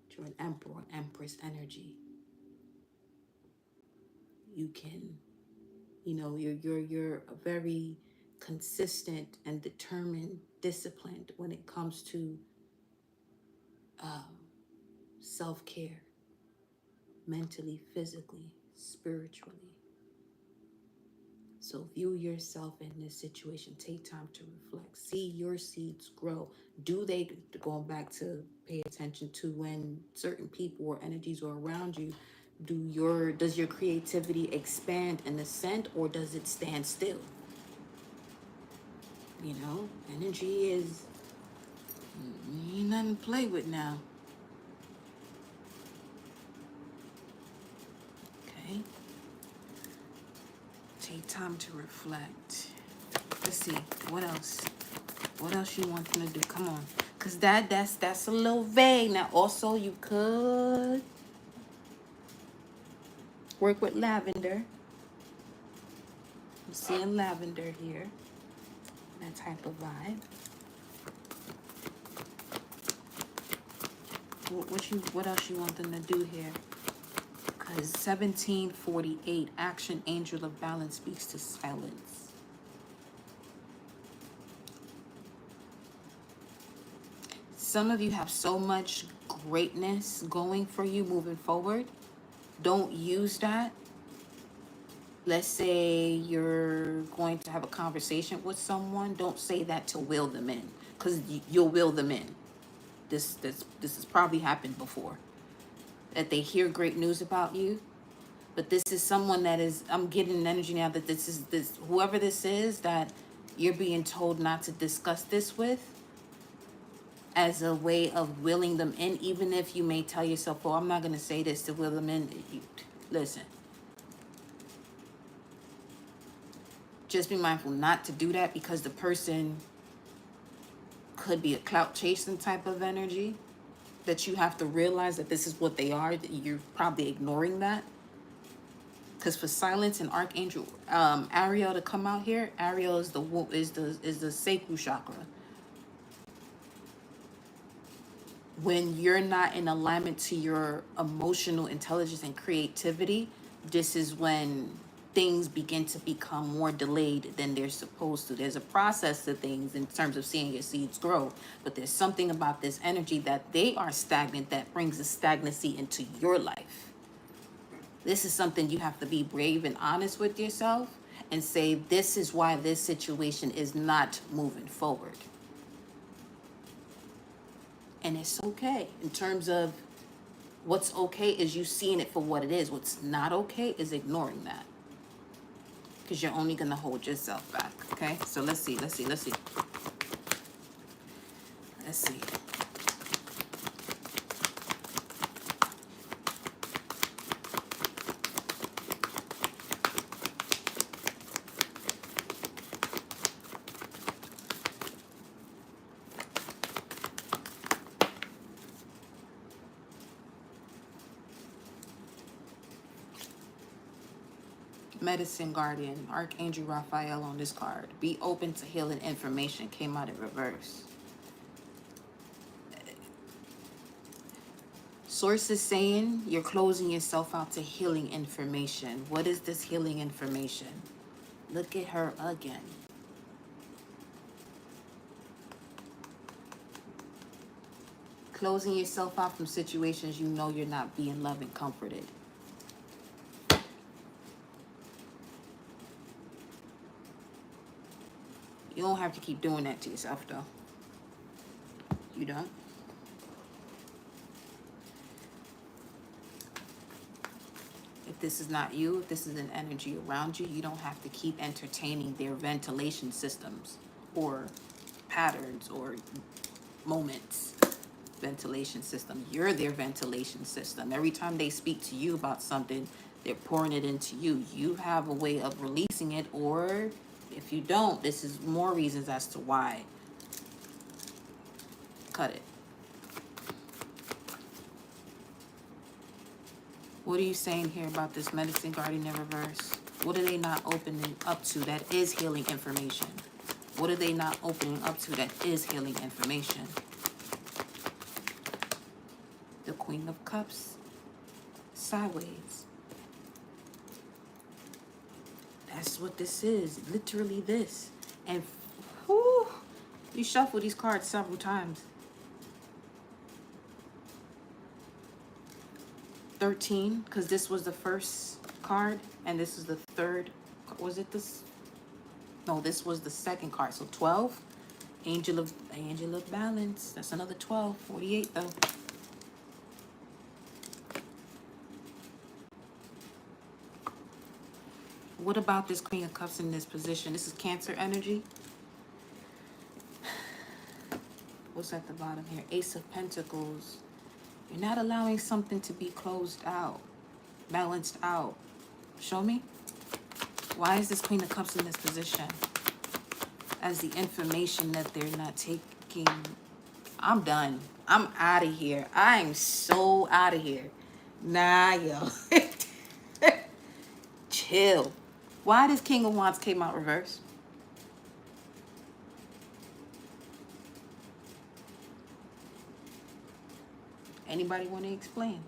You're an Emperor, Empress energy. You can, you're very consistent and determined, disciplined when it comes to self-care, mentally, physically, spiritually. So view yourself in this situation. Take time to reflect. See your seeds grow. Going back to pay attention to when certain people or energies are around you, does your creativity expand and ascend, or does it stand still? Energy is ain't nothing to play with now. Okay. Take time to reflect. Let's see. What else? What else you want them to do? Come on. Because that's a little vague. Now, also, you could work with lavender. I'm seeing lavender here. That type of vibe. What else you want them to do here? Because 1748, Action Angel of Balance speaks to silence. Some of you have so much greatness going for you moving forward. Don't use that. Let's say you're going to have a conversation with someone. Don't say that to will them in, because you'll will them in. This has probably happened before, that they hear great news about you, but this is someone that is, I'm getting an energy now that whoever this is that you're being told not to discuss this with, as a way of willing them in, even if you may tell yourself, oh, I'm not going to say this to will them in. Listen, just be mindful not to do that, because the person could be a clout chasing type of energy, that you have to realize that this is what they are, that you're probably ignoring that. Because for silence and Archangel Ariel to come out here, Ariel is the sacral chakra. When you're not in alignment to your emotional intelligence and creativity, this is when things begin to become more delayed than they're supposed to. There's a process to things in terms of seeing your seeds grow, but there's something about this energy that they are stagnant, that brings a stagnancy into your life. This is something you have to be brave and honest with yourself and say, this is why this situation is not moving forward. And it's okay. In terms of what's okay is you seeing it for what it is. What's not okay is ignoring that, because you're only going to hold yourself back. Okay, so let's see. Medicine Guardian, Archangel Raphael on this card. Be open to healing information. Came out in reverse. Source is saying you're closing yourself out to healing information. What is this healing information? Look at her again. Closing yourself out from situations you know you're not being loved and comforted. You don't have to keep doing that to yourself, though. You don't. If this is not you, if this is an energy around you, you don't have to keep entertaining their ventilation systems or patterns or moments. Ventilation system. You're their ventilation system. Every time they speak to you about something, they're pouring it into you. You have a way of releasing it, or if you don't, this is more reasons as to why. Cut it. What are you saying here about this Medicine Guardian in reverse? What are they not opening up to that is healing information? What are they not opening up to that is healing information? The Queen of Cups, sideways. That's what this is, literally this. And whew, you shuffle these cards several times. 13, because this was the first card, and this is the third. Was it this? No, this was the second card. So 12, Angel of Balance. That's another 12, 48 though. What about this Queen of Cups in this position? This is Cancer energy. What's at the bottom here? Ace of Pentacles. You're not allowing something to be closed out, balanced out. Show me. Why is this Queen of Cups in this position? As the information that they're not taking. I'm done. I'm out of here. I'm so out of here. Nah, yo. Chill. Why does King of Wands came out reverse? Anybody want to explain?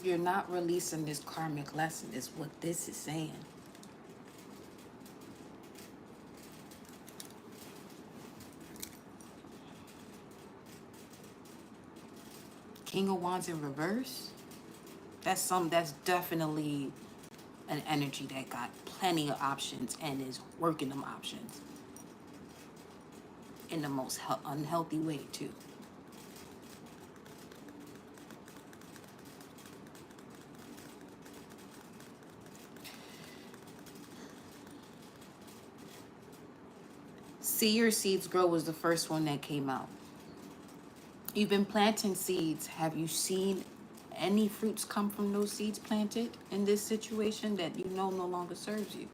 You're not releasing this karmic lesson is what this is saying. King of Wands in reverse. That's definitely an energy that got plenty of options and is working them options in the most unhealthy way too. See Your Seeds Grow was the first one that came out. You've been planting seeds. Have you seen any fruits come from those seeds planted in this situation that you know no longer serves you?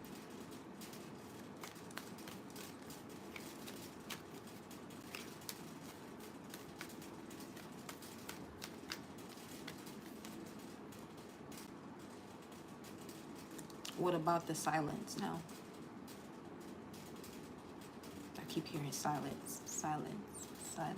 What about the silence now? I keep hearing silence, silence, silence.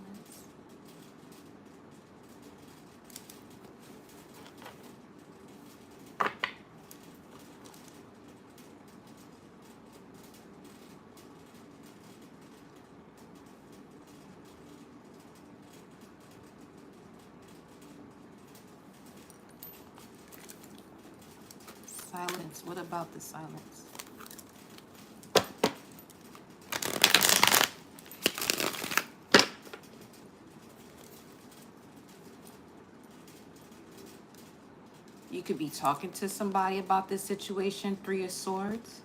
Silence. What about the silence? You could be talking to somebody about this situation. 3 of Swords.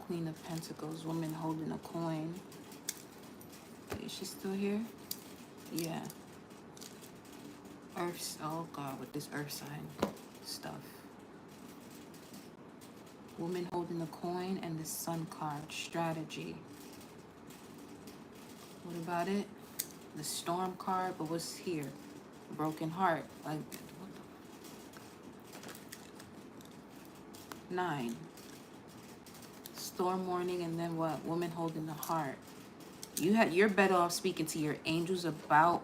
Queen of Pentacles. Woman holding a coin. Is she still here? Yeah. Earth, oh God, with this earth sign stuff. Woman holding the coin and the sun card. Strategy. What about it? The storm card, but what's here? Broken heart. Like, what the? 9. Storm warning, and then what? Woman holding the heart. You're better off speaking to your angels about,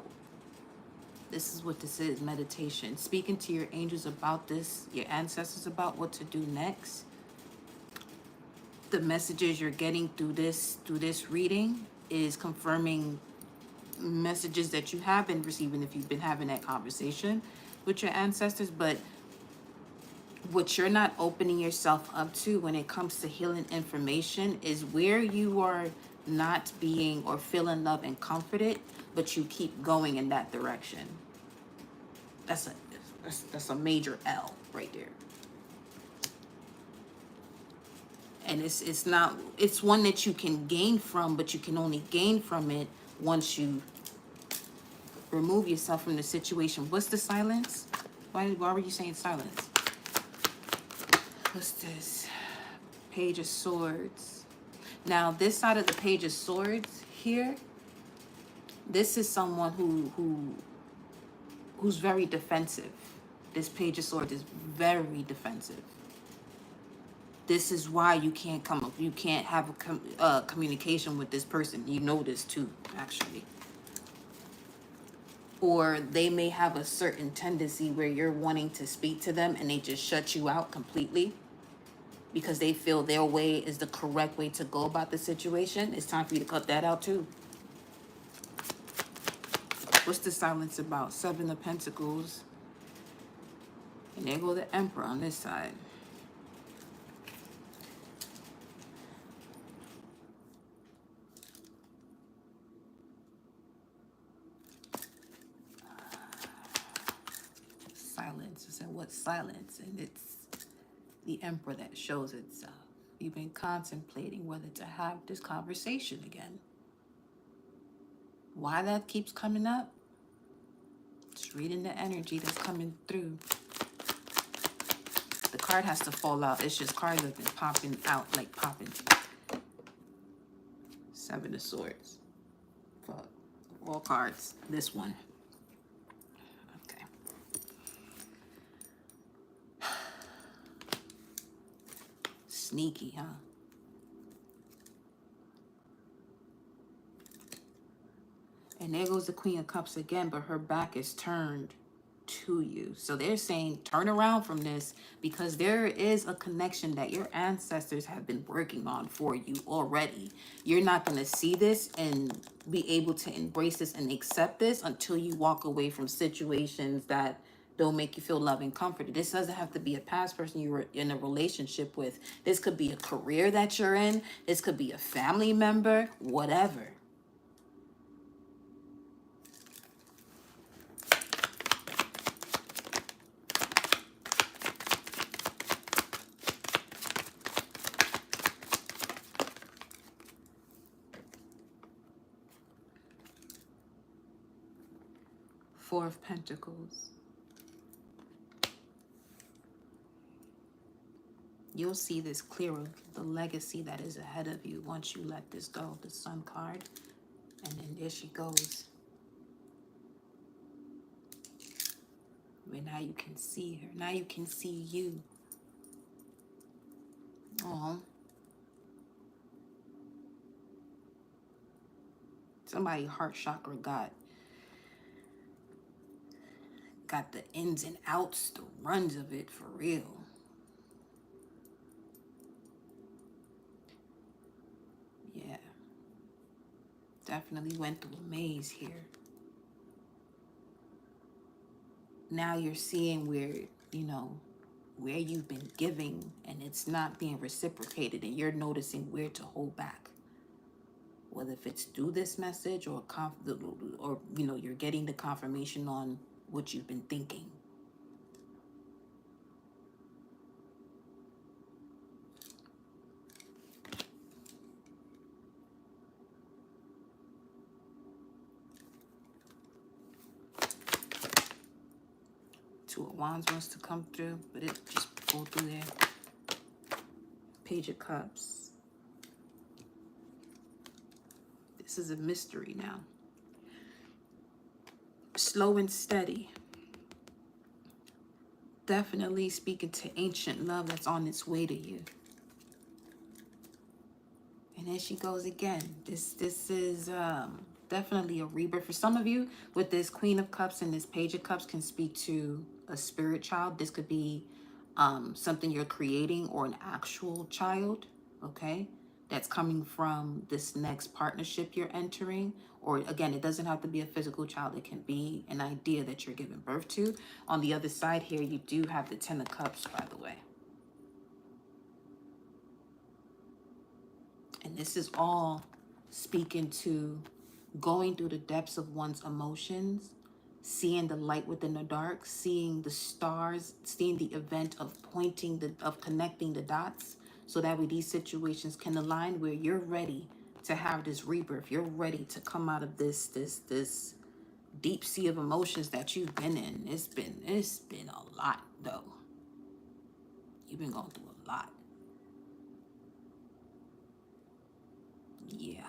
this is what this is, meditation. Speaking to your angels about this, your ancestors about what to do next. The messages you're getting through this reading is confirming messages that you have been receiving if you've been having that conversation with your ancestors. But what you're not opening yourself up to when it comes to healing information is where you are not being or feeling loved and comforted, but you keep going in that direction. That's a major L right there. And it's one that you can gain from, but you can only gain from it once you remove yourself from the situation. What's the silence? Why were you saying silence? What's this? Page of Swords. Now, this side of the Page of Swords here, this is someone who's very defensive. This Page of Swords is very defensive. This is why you can't have a communication with this person. You know this too, actually. Or they may have a certain tendency where you're wanting to speak to them and they just shut you out completely because they feel their way is the correct way to go about the situation. It's time for you to cut that out too. What's the silence about? 7 of Pentacles. And there go the Emperor on this side. Silence. I said, what silence? And it's the Emperor that shows itself. You've been contemplating whether to have this conversation again. Why that keeps coming up? Just reading the energy that's coming through. The card has to fall out. It's just cards have been popping out, like popping. 7 of Swords. Fuck. All cards. This one. Okay. Sneaky, huh? And there goes the Queen of Cups again, but her back is turned to you. So they're saying turn around from this because there is a connection that your ancestors have been working on for you already. You're not going to see this and be able to embrace this and accept this until you walk away from situations that don't make you feel loved and comforted. This doesn't have to be a past person you were in a relationship with. This could be a career that you're in. This could be a family member, whatever. Four of Pentacles. You'll see this clearer, the legacy that is ahead of you once you let this go. The Sun card. And then there she goes. But now you can see her. Now you can see you. Oh. Somebody heart chakra got the ins and outs, the runs of it for real. Yeah. Definitely went through a maze here. Now you're seeing where, you know, where you've been giving and it's not being reciprocated, and you're noticing where to hold back. Whether if it's through this message or you know, you're getting the confirmation on what you've been thinking. Two of Wands wants to come through, but it just pulled through there. Page of Cups. This is a mystery now. Slow and steady. Definitely speaking to ancient love that's on its way to you. And there she goes again. This is definitely a rebirth. For some of you, with this Queen of Cups and this Page of Cups, can speak to a spirit child. This could be something you're creating or an actual child, okay? That's coming from this next partnership you're entering. Or again, it doesn't have to be a physical child. It can be an idea that you're giving birth to. On the other side here, you do have the Ten of Cups, by the way. And this is all speaking to going through the depths of one's emotions, seeing the light within the dark, seeing the stars, seeing the event of connecting the dots, so that way these situations can align where you're ready to have this rebirth. You're ready to come out of this deep sea of emotions that you've been in. It's been a lot though. You've been going through a lot. Yeah.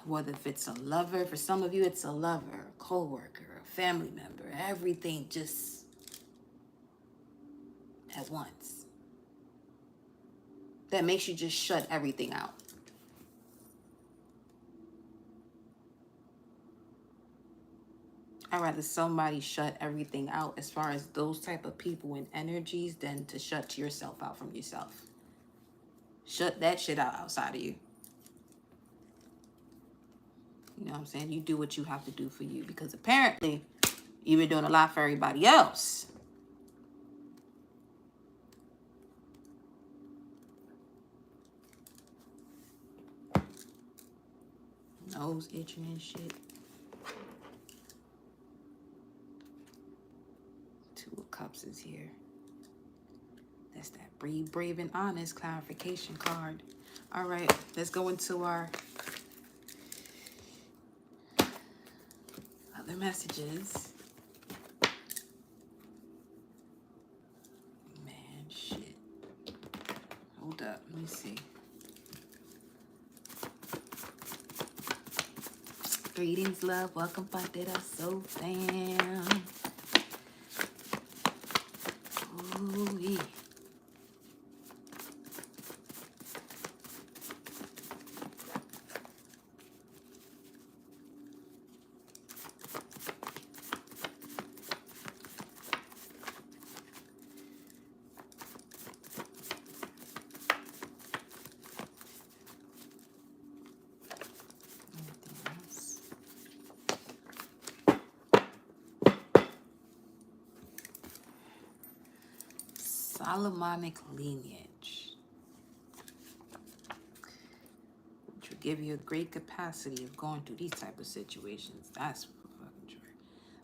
Whether if it's a lover, for some of you it's a lover, a co-worker, a family member, everything just at once. That makes you just shut everything out. I'd rather somebody shut everything out as far as those type of people and energies than to shut yourself out from yourself. Shut that shit out outside of you. You know what I'm saying? You do what you have to do for you, because apparently you've been doing a lot for everybody else. Nose itching and shit. Two of Cups is here. That's that breathe, brave, and honest clarification card. All right, let's go into our other messages. Man, shit. Hold up, let me see. Greetings, love. Welcome, Pantera. So fam. Ooh-wee. Solomonic lineage, which will give you a great capacity of going through these type of situations. That's for fucking sure.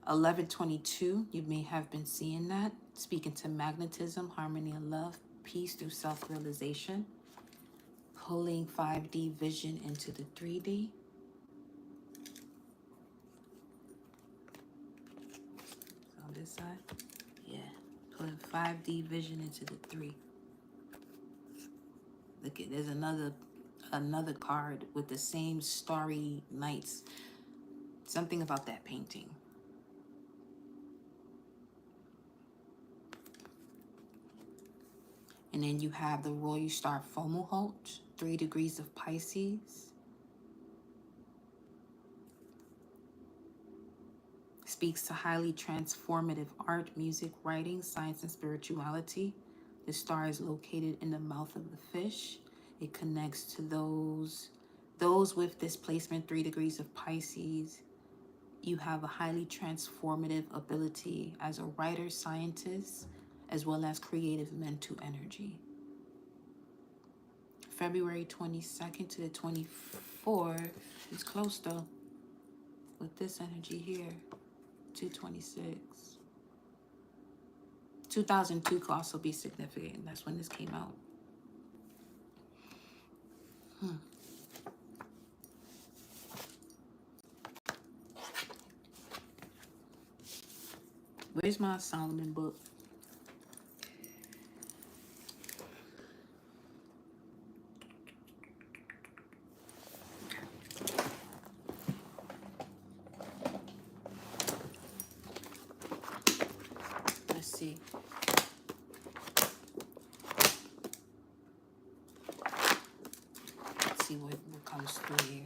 1122, you may have been seeing that. Speaking to magnetism, harmony, and love, peace through self-realization, pulling 5D vision into the 3D. On this side, yeah, pulling 5D vision into the 3. Look at, there's another card with the same starry nights. Something about that painting. And then you have the Royal Star Fomalhaut, 3 degrees of Pisces. Speaks to highly transformative art, music, writing, science, and spirituality. The star is located in the mouth of the fish. It connects to those with displacement, 3 degrees of Pisces. You have a highly transformative ability as a writer, scientist, as well as creative mental energy. February 22nd to the 24th is close though, with this energy here. 226. 2002 could also be significant. That's when this came out. Where's my Solomon book? Let's see. Let's see what comes through here.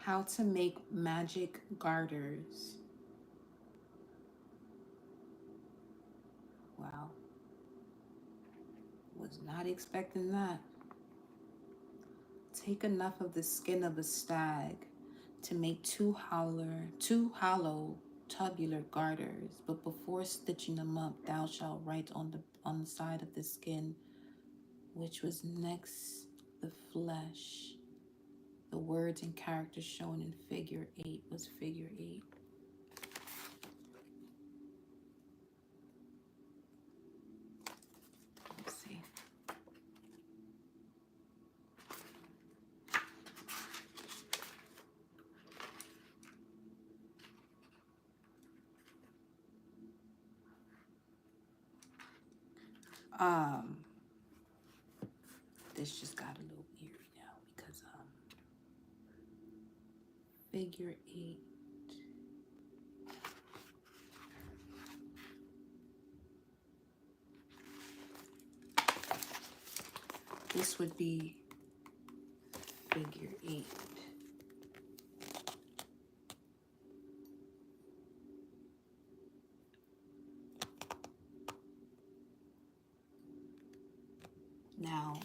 How to make magic garters. Wow. Was not expecting that. Take enough of the skin of a stag to make two hollow tubular garters, but before stitching them up, thou shalt write on the side of the skin, which was next the flesh, the words and characters shown in figure 8 was figure 8. Let's see. This just got a little eerie now because figure 8. This would be figure 8. Now,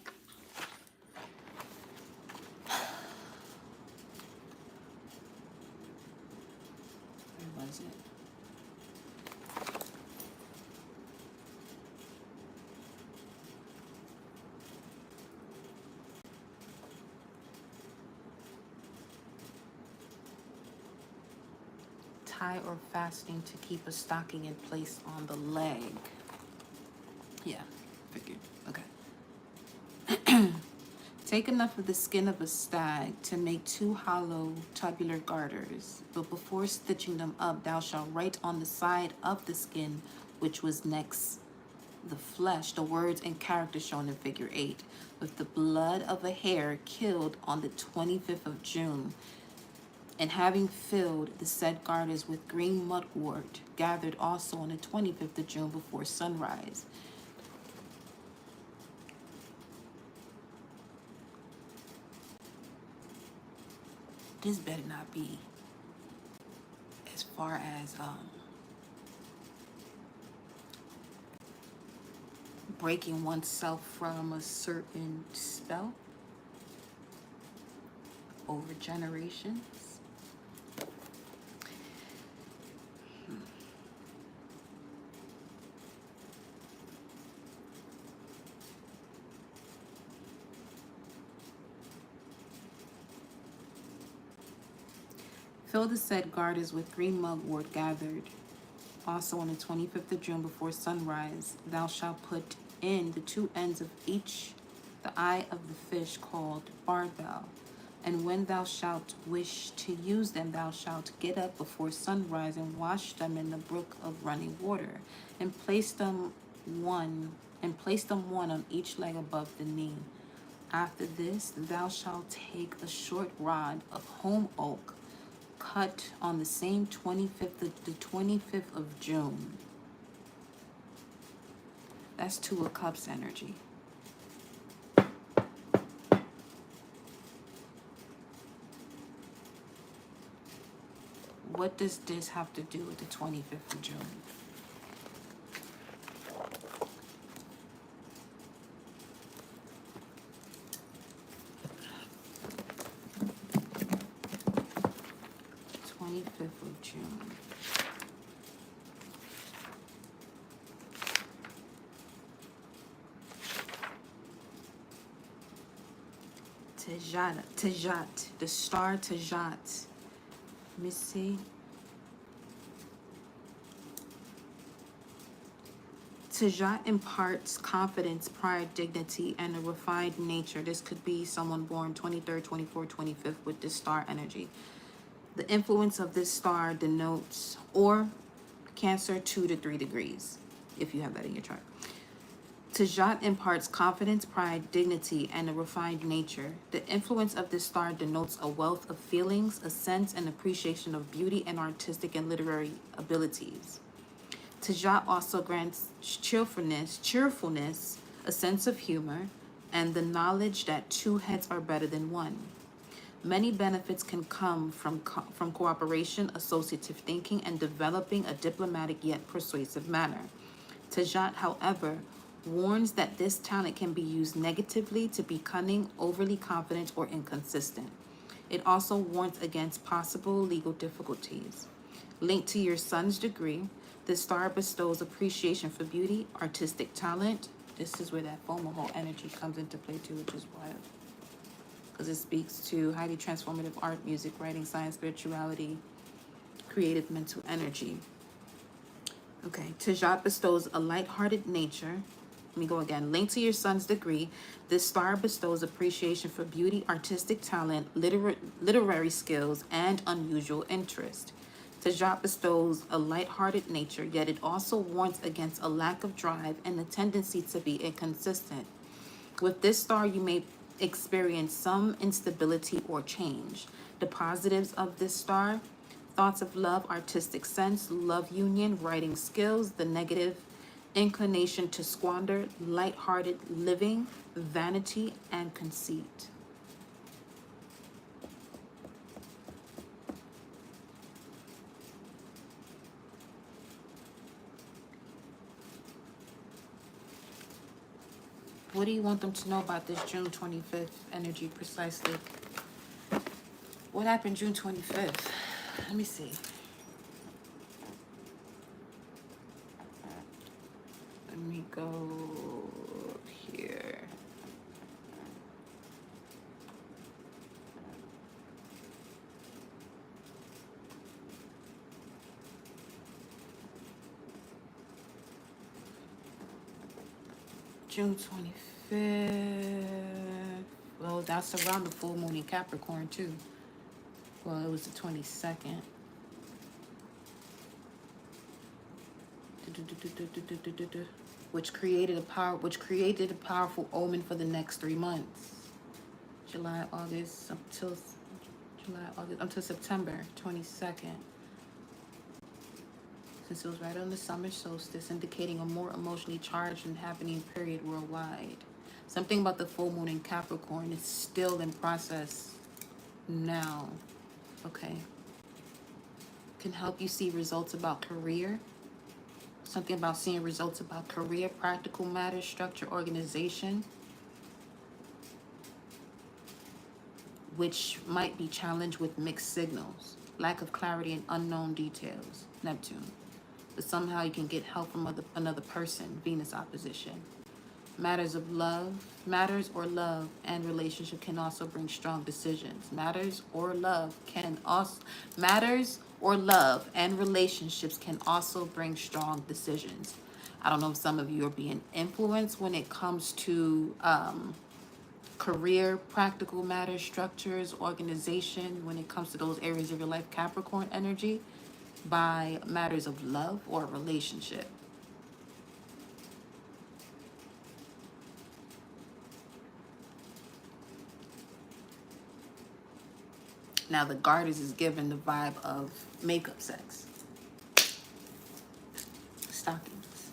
where was it? Tie or fastening to keep a stocking in place on the leg. Yeah, figured. Okay. Take enough of the skin of a stag to make two hollow tubular garters, but before stitching them up, thou shalt write on the side of the skin, which was next the flesh, the words and characters shown in figure 8, with the blood of a hare killed on the 25th of June, and having filled the said garters with green mugwort, gathered also on the 25th of June before sunrise. This better not be as far as breaking oneself from a certain spell over generations. Fill the said garters with green mugwort gathered also on the 25th of June before sunrise. Thou shalt put in the two ends of each the eye of the fish called barbel. And when thou shalt wish to use them, thou shalt get up before sunrise and wash them in the brook of running water, and place them one on each leg above the knee. After this, thou shalt take a short rod of holm oak, cut on the same 25th of June. That's Two of Cups energy. What does this have to do with the 25th of June? Of June. Tejat, the star Tejat. Let me see. Tejat imparts confidence, pride, dignity, and a refined nature. This could be someone born 23rd, 24th, 25th with this star energy. The influence of this star denotes, or Cancer 2 to 3 degrees, if you have that in your chart. Tejat imparts confidence, pride, dignity, and a refined nature. The influence of this star denotes a wealth of feelings, a sense and appreciation of beauty and artistic and literary abilities. Tejat also grants cheerfulness, a sense of humor, and the knowledge that two heads are better than one. Many benefits can come from cooperation, associative thinking, and developing a diplomatic yet persuasive manner. Tejat, however, warns that this talent can be used negatively to be cunning, overly confident, or inconsistent. It also warns against possible legal difficulties. Linked to your sun's degree, this star bestows appreciation for beauty, artistic talent. This is where that FOMO energy comes into play too, which is wild. Because it speaks to highly transformative art, music, writing, science, spirituality, creative mental energy. Okay, Tejat bestows a light-hearted nature. Let me go again. Linked to your sun's degree, this star bestows appreciation for beauty, artistic talent, literary skills, and unusual interest. Tejat bestows a light-hearted nature, yet it also warns against a lack of drive and a tendency to be inconsistent. With this star, you may experience some instability or change. The positives of this star: thoughts of love, artistic sense, love union, writing skills. The negative: inclination to squander, light-hearted living, vanity, and conceit. What do you want them to know about this June 25th energy precisely? What happened June 25th? Let me see. Let me go here. June 25th. Well, that's around the full moon in Capricorn too. Well, it was the 22nd. Which created a powerful omen for the next 3 months. Until September 22nd. Since it was right on the summer solstice, indicating a more emotionally charged and happening period worldwide. Something about the full moon in Capricorn is still in process now. Okay. Can help you see results about career. Something about seeing results about career, practical matters, structure, organization, which might be challenged with mixed signals, lack of clarity and unknown details, Neptune. But somehow you can get help from another person, Venus opposition. Matters or love and relationship can also bring strong decisions. Matters or love and relationships can also bring strong decisions. I don't know if some of you are being influenced when it comes to career, practical matters, structures, organization, when it comes to those areas of your life, Capricorn energy, by matters of love or relationship. Now the Garters is given the vibe of makeup sex. Stockings.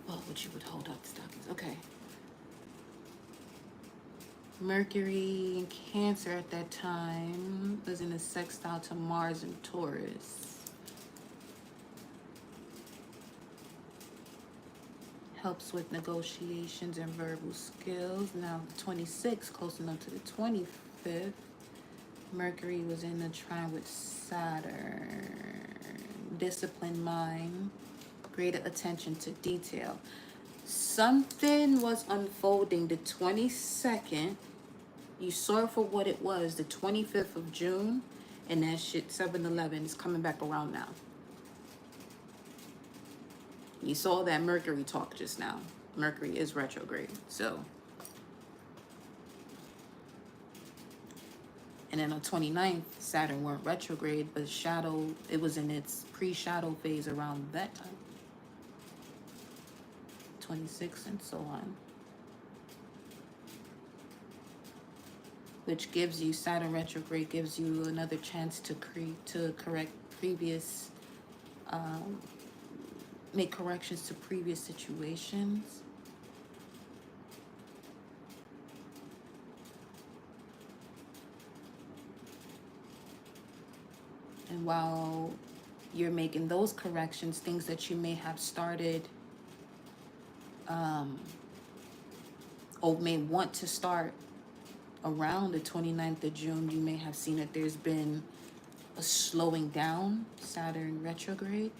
Well, what you would hold up stockings. Okay. Mercury in Cancer at that time was in a sextile to Mars and Taurus. Helps with negotiations and verbal skills. Now the 26th, close enough to the 25th. Mercury was in a trine with Saturn. Disciplined mind, greater attention to detail. Something was unfolding the 22nd You saw it for what it was, the 25th of June, and that shit 7-Eleven is coming back around now. You saw that Mercury talk just now. Mercury is retrograde, so. And then on 29th, Saturn went retrograde, but shadow, it was in its pre-shadow phase around that time. 26 and so on. Which gives you, Saturn retrograde gives you another chance to correct previous, make corrections to previous situations. And while you're making those corrections, things that you may have started or may want to start around the 29th of June, you may have seen that there's been a slowing down, Saturn retrograde.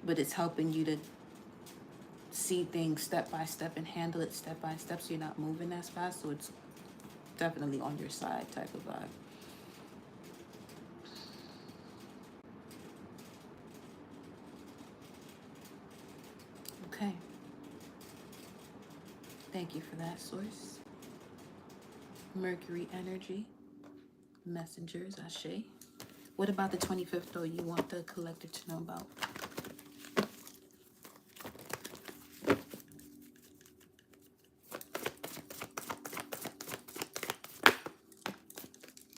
But it's helping you to see things step by step and handle it step by step, so you're not moving as fast. So it's definitely on your side type of vibe. Okay. Thank you for that, source. Mercury energy, messengers, Ashe. What about the 25th, though, you want the collective to know about?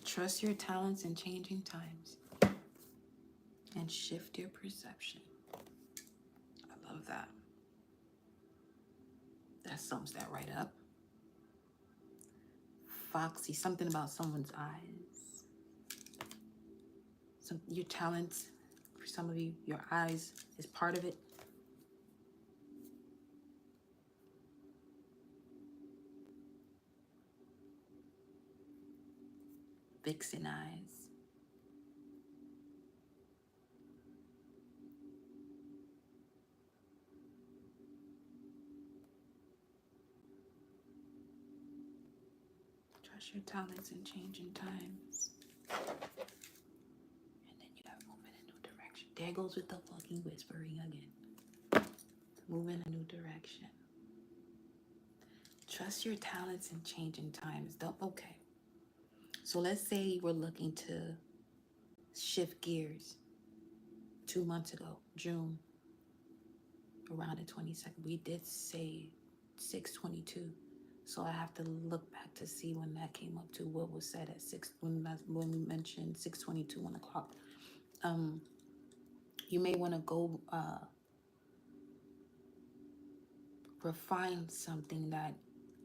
Trust your talents in changing times and shift your perception. I love that. That sums that right up. Foxy, something about someone's eyes. Your talents, for some of you, your eyes is part of it. Vixen eyes. Trust your talents in changing times. And then you gotta move in a new direction. There goes with the fucking whispering again. Move in a new direction. Trust your talents in changing times. Okay. So let's say you were looking to shift gears 2 months ago, June, around the 22nd. We did say 6/22. So I have to look back to see when that came up to what was said at 6, when we mentioned 6/22, 1 o'clock. You may want to go refine something that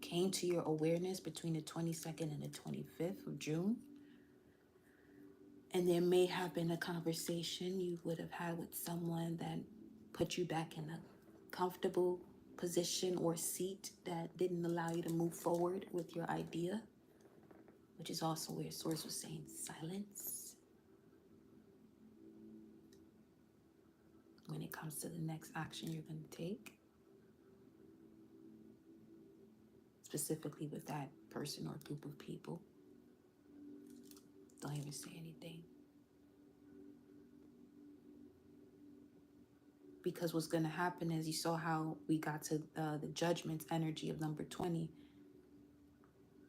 came to your awareness between the 22nd and the 25th of June. And there may have been a conversation you would have had with someone that put you back in a comfortable position or seat that didn't allow you to move forward with your idea, which is also where Source was saying silence when it comes to the next action you're going to take, specifically with that person or group of people. Don't even say anything. Because what's going to happen is, you saw how we got to the judgment's energy of number 20.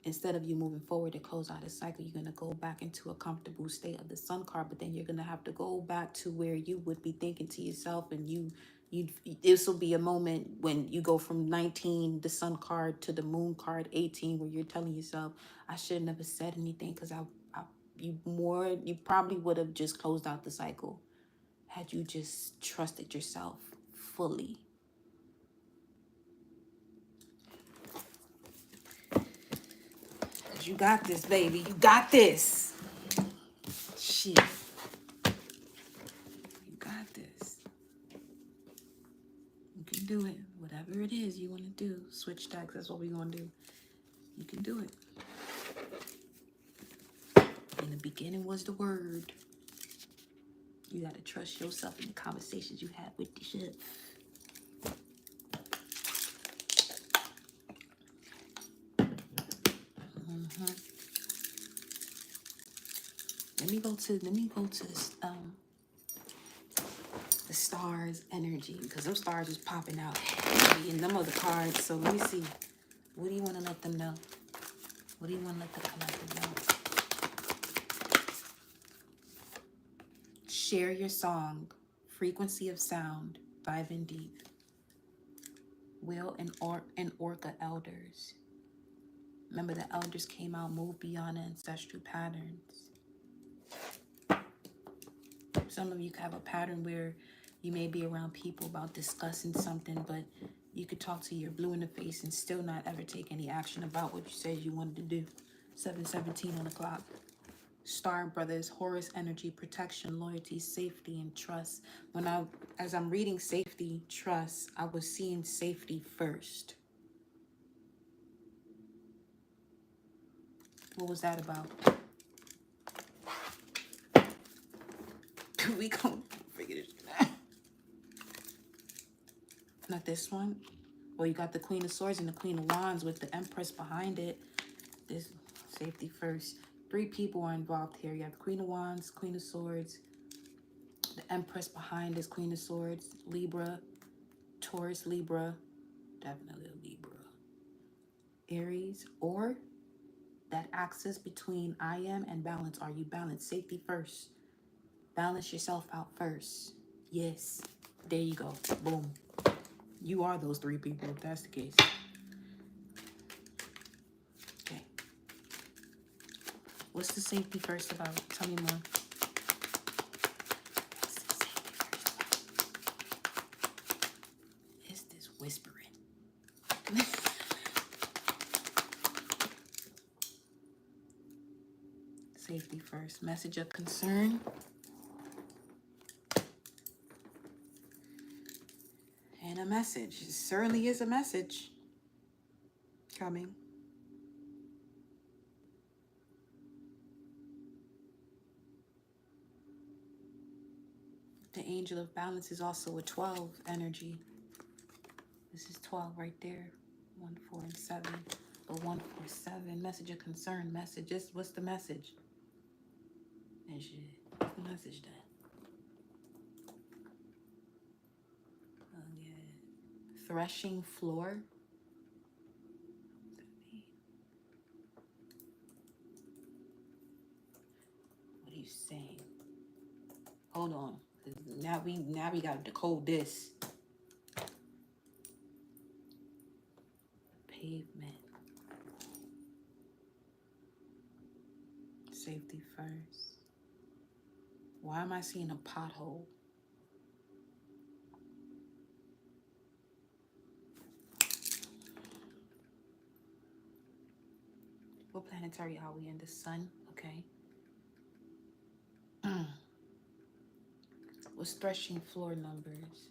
Instead of you moving forward to close out a cycle, you're going to go back into a comfortable state of the sun card, but then you're going to have to go back to where you would be thinking to yourself, and this will be a moment when you go from 19, the sun card, to the moon card 18, where you're telling yourself, I should have never said anything, because you probably would have just closed out the cycle had you just trusted yourself fully. You got this, baby. You got this. Shit. You got this. You can do it. Whatever it is you want to do. Switch stacks. That's what we're going to do. You can do it. In the beginning was the word. You got to trust yourself in the conversations you had with the shit. Let me go to the stars energy, because them stars is popping out and them other cards. So let me see. What do you want to let them know? What do you want to let the collective know? Share your song. Frequency of sound. Dive in deep. Will and Orca elders. Remember, the elders came out, moved beyond ancestral patterns. Some of you have a pattern where you may be around people about discussing something, but you could talk to your blue in the face and still not ever take any action about what you said you wanted to do. 7:17 on the clock. Star brothers, Horus energy, protection, loyalty, safety, and trust. As I'm reading safety, trust, I was seeing safety first. What was that about? We gonna figure this out. Not this one. Well, you got the Queen of Swords and the Queen of Wands with the Empress behind it. This safety first. 3 people are involved here. You have the Queen of Wands, Queen of Swords, the Empress behind this Queen of Swords, Libra, Taurus, Libra, definitely a Libra, Aries, or that axis between I am and balance. Are you balanced? Safety first. Balance yourself out first. Yes. There you go. Boom. You are those 3 people if that's the case. Okay. What's the safety first about? Tell me more. What's the safety first about? Is this whispering? Safety first. Message of concern. And a message. It certainly is a message coming. The angel of balance is also a 12 energy. This is 12 right there. 1, 4, and 7. But 1, 4, 7. Message of concern. Messages. What's the message? And shit. What's the message then? Oh yeah. Threshing floor. What does that mean? What are you saying? Hold on. Now we gotta decode this. Pavement. Safety first. Why am I seeing a pothole? What planetary are we in? The sun? Okay. What's threshing floor numbers?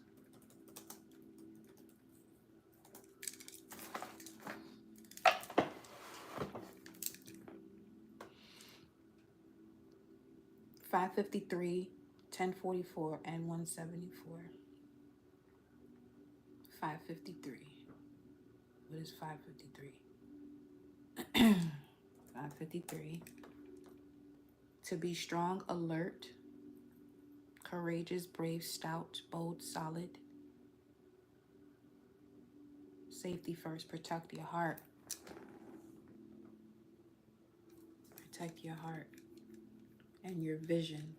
553, 1044, and 174. 553. What is 553? 553. To be strong, alert, courageous, brave, stout, bold, solid. Safety first. Protect your heart. Protect your heart and your vision.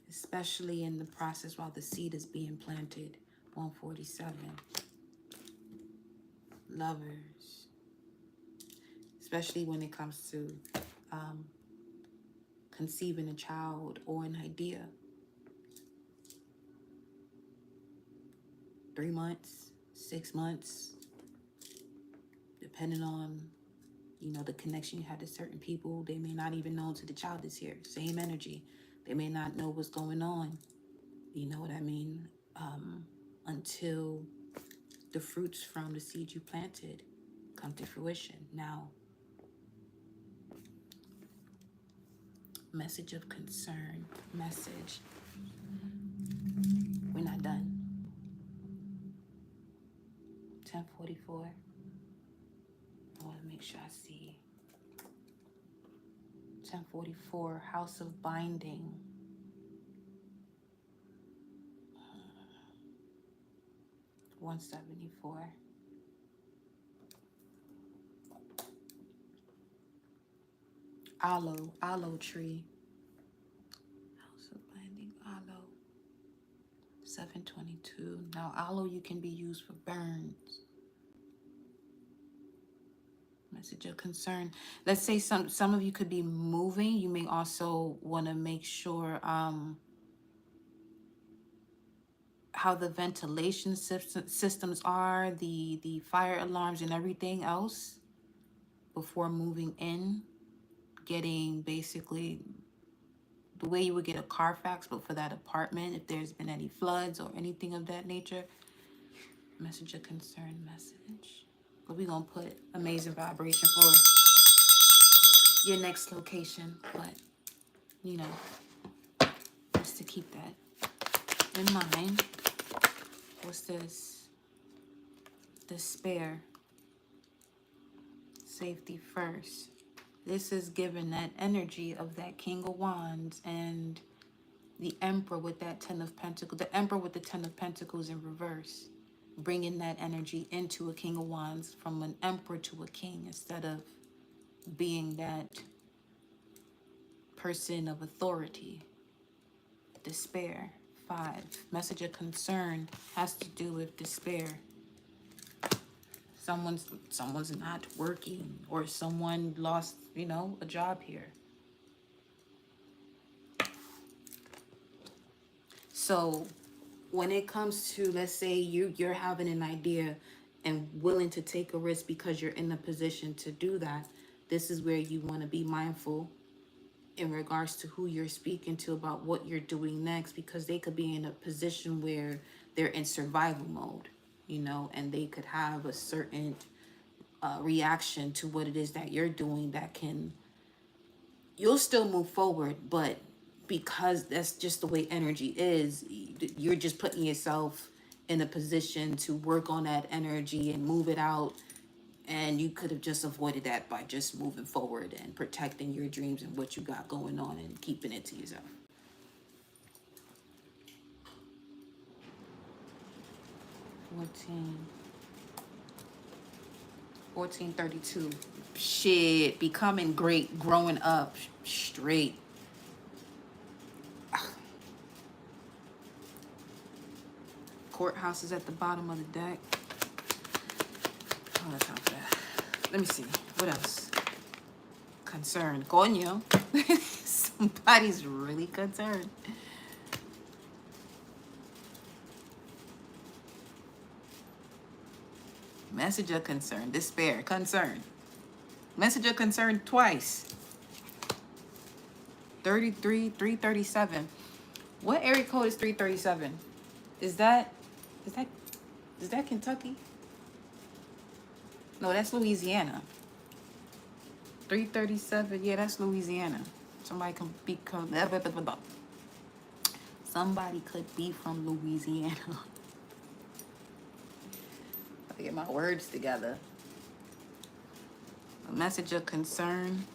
Especially in the process while the seed is being planted. 147. Lovers. Especially when it comes to conceiving a child or an idea. 3 months, 6 months, depending on, the connection you had to certain people. They may not even know until the child is here. Same energy. They may not know what's going on. You know what I mean? Until the fruits from the seed you planted come to fruition. Now, message of concern. Message. We're not done. 1044. Oh, let me make sure I see. 1044, House of Binding. 174. Aloe tree. House of Binding, aloe. 722. Now aloe you can be used for burns. Message of concern. Let's say some of you could be moving. You may also want to make sure how the ventilation systems are, the fire alarms and everything else before moving in. Getting basically the way you would get a Carfax, but for that apartment, if there's been any floods or anything of that nature. Message of concern message. But we're gonna put amazing vibration for your next location. But you know, just to keep that in mind. What's this? Despair. Safety first. This is given that energy of that King of Wands and the Emperor with that Ten of Pentacles. The Emperor with the Ten of Pentacles in reverse. Bringing that energy into a King of Wands from an Emperor to a King instead of being that person of authority. Despair. 5. Message of concern has to do with despair. Someone's not working, or someone lost, you know, a job here. So when it comes to, let's say you're having an idea and willing to take a risk because you're in the position to do that, this is where you want to be mindful in regards to who you're speaking to about what you're doing next, because they could be in a position where they're in survival mode, you know, and they could have a certain reaction to what it is that you're doing that can, you'll still move forward, but because that's just the way energy is, you're just putting yourself in a position to work on that energy and move it out. And you could have just avoided that by just moving forward and protecting your dreams and what you got going on and keeping it to yourself. Fourteen. 1432. Shit, becoming great, growing up, straight. Courthouse is at the bottom of the deck. Oh, that's not that. Let me see. What else? Concerned. Coño. Somebody's really concerned. Message of concern. Despair. Concern. Message of concern twice. 33, 337. What area code is 337? Is that Kentucky? No, that's Louisiana. 337. Yeah, that's Louisiana. Somebody could be from Louisiana. I have to get my words together. A message of concern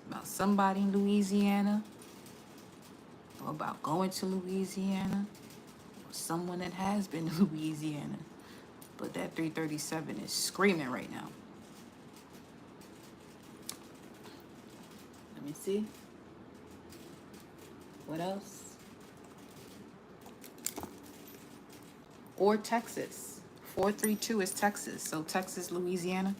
about somebody in Louisiana, or about going to Louisiana, or someone that has been to Louisiana. But that 337 is screaming right now. Let me see. What else? Or Texas. 432 is Texas. So Texas, Louisiana.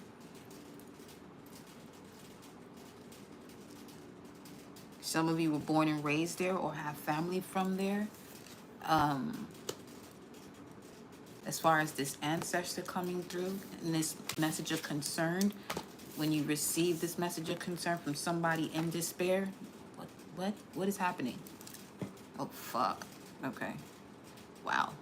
Some of you were born and raised there or have family from there. As far as this ancestor coming through and this message of concern, when you receive this message of concern from somebody in despair, what is happening? Oh, fuck. Okay. Wow.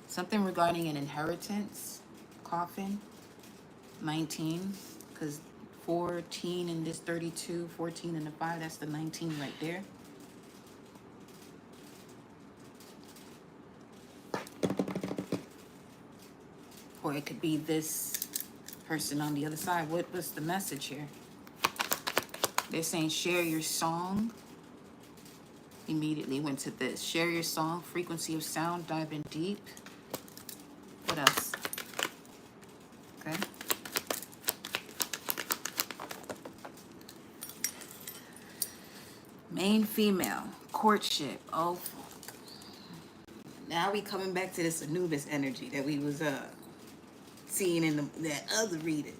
Something regarding an inheritance, coffin, 19, because 14 in this 32, 14 in the 5, that's the 19 right there. Or it could be this person on the other side. What's the message here? They're saying share your song. Immediately went to this. Share your song, frequency of sound, dive in deep. What else? Okay. Main female, courtship. Oh, now we coming back to this Anubis energy that we was seeing in that other reading.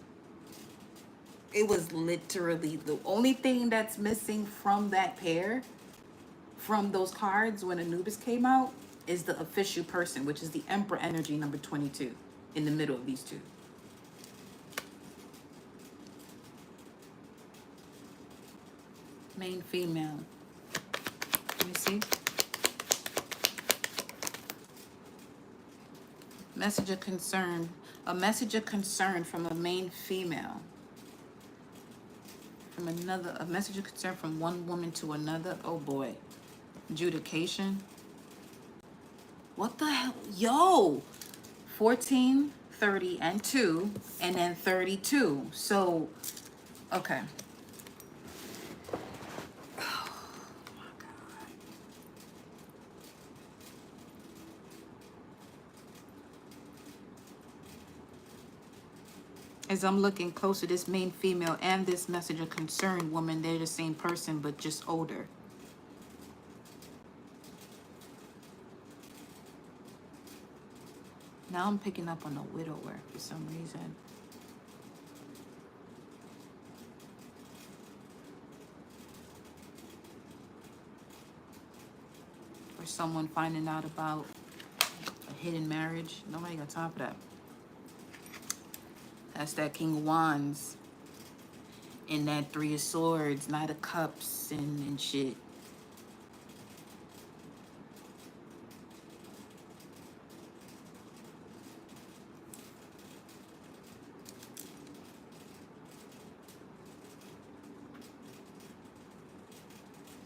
It was literally the only thing that's missing from that pair, from those cards when Anubis came out, is the official person, which is the Emperor energy number 22 in the middle of these two. Main female. Let me see. Message of concern. A message of concern from a main female. From another, a message of concern from one woman to another. Oh boy. Adjudication. What the hell? Yo! 14, 30, and 2, and then 32. So, okay. As I'm looking closer, this main female and this message of concern woman, they're the same person, but just older. Now I'm picking up on a widower for some reason. Or someone finding out about a hidden marriage. Nobody got time for that. That's that King of Wands. And that Three of Swords, Knight of Cups, and shit.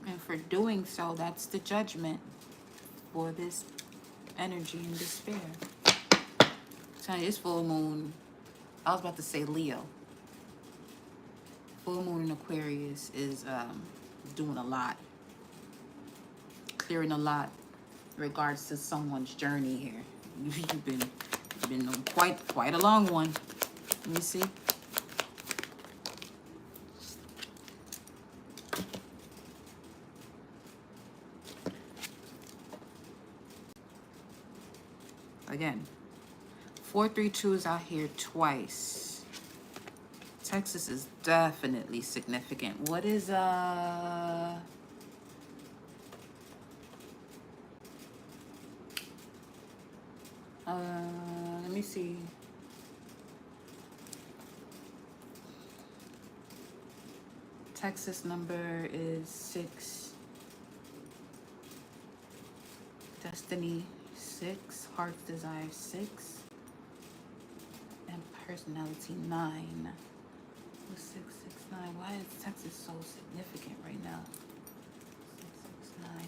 And for doing so, that's the judgment for this energy and despair. Tell you, this full moon, I was about to say Leo. Full moon in Aquarius is doing a lot. Clearing a lot in regards to someone's journey here. You've been on quite a long one. Let me see. Again, 432 is out here twice. Texas is definitely significant. What is let me see. Texas number is 6. Destiny 6. Heart's desire 6. And personality 9. 669. Why is Texas so significant right now? 669.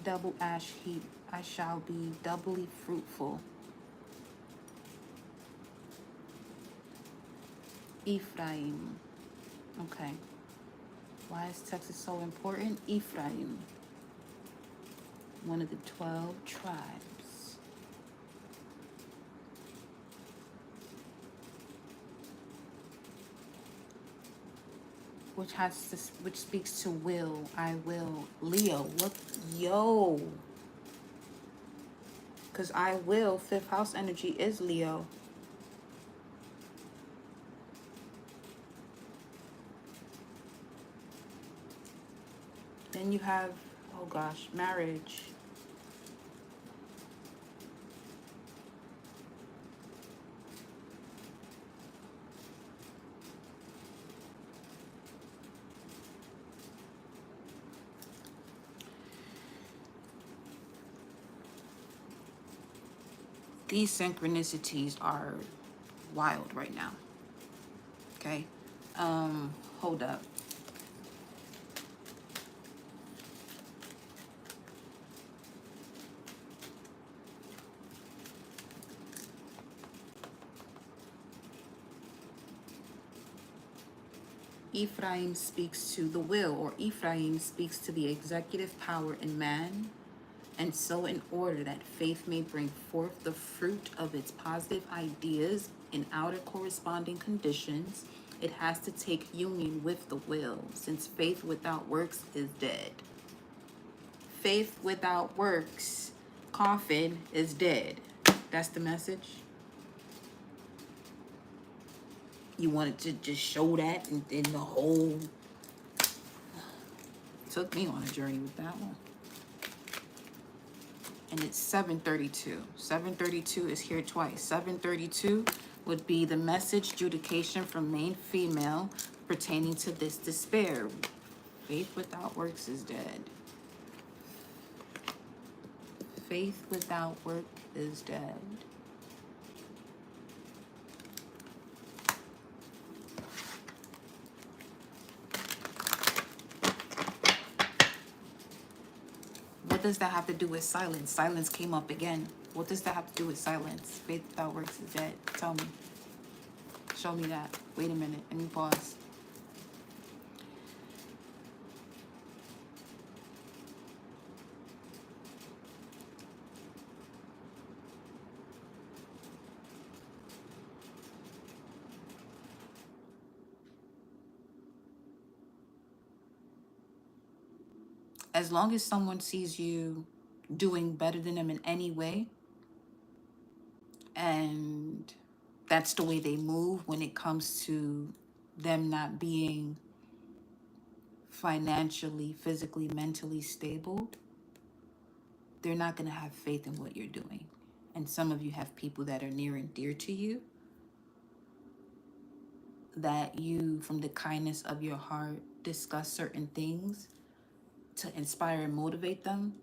Double ash heap. I shall be doubly fruitful. Ephraim. Okay. Why is Texas so important? Ephraim. One of the 12 tribes. Which speaks to will. I will. Leo. What? Yo. Because I will. 5th house energy is Leo. Then you have, oh gosh, marriage. These synchronicities are wild right now. Okay. Hold up. Ephraim speaks to the will, or Ephraim speaks to the executive power in man. And so, in order that faith may bring forth the fruit of its positive ideas in outer corresponding conditions, it has to take union with the will, since faith without works is dead. Faith without works, coffin, is dead. That's the message. You wanted to just show that, and then the whole took me on a journey with that one. And it's 732. 732 is here twice. 732 would be the message judication from main female pertaining to this despair. Faith without works is dead. Faith without work is dead. What does that have to do with silence? Silence came up again. What does that have to do with silence? Faith without works is dead. Tell me. Show me that. Wait a minute. Let me pause. As long as someone sees you doing better than them in any way, and that's the way they move when it comes to them not being financially, physically, mentally stable, they're not going to have faith in what you're doing. And some of you have people that are near and dear to you that you, from the kindness of your heart, discuss certain things to inspire and motivate them,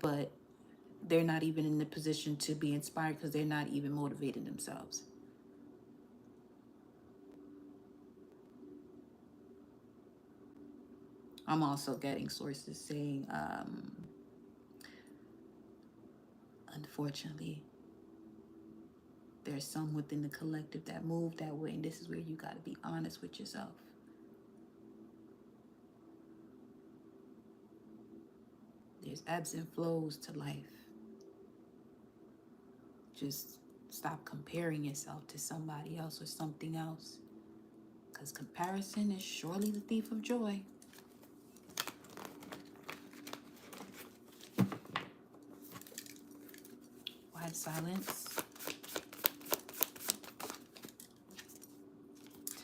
but they're not even in the position to be inspired because they're not even motivated themselves. I'm also getting sources saying, unfortunately, there's some within the collective that move that way, and this is where you got to be honest with yourself. There's ebbs and flows to life. Just stop comparing yourself to somebody else or something else, because comparison is surely the thief of joy. Why silence?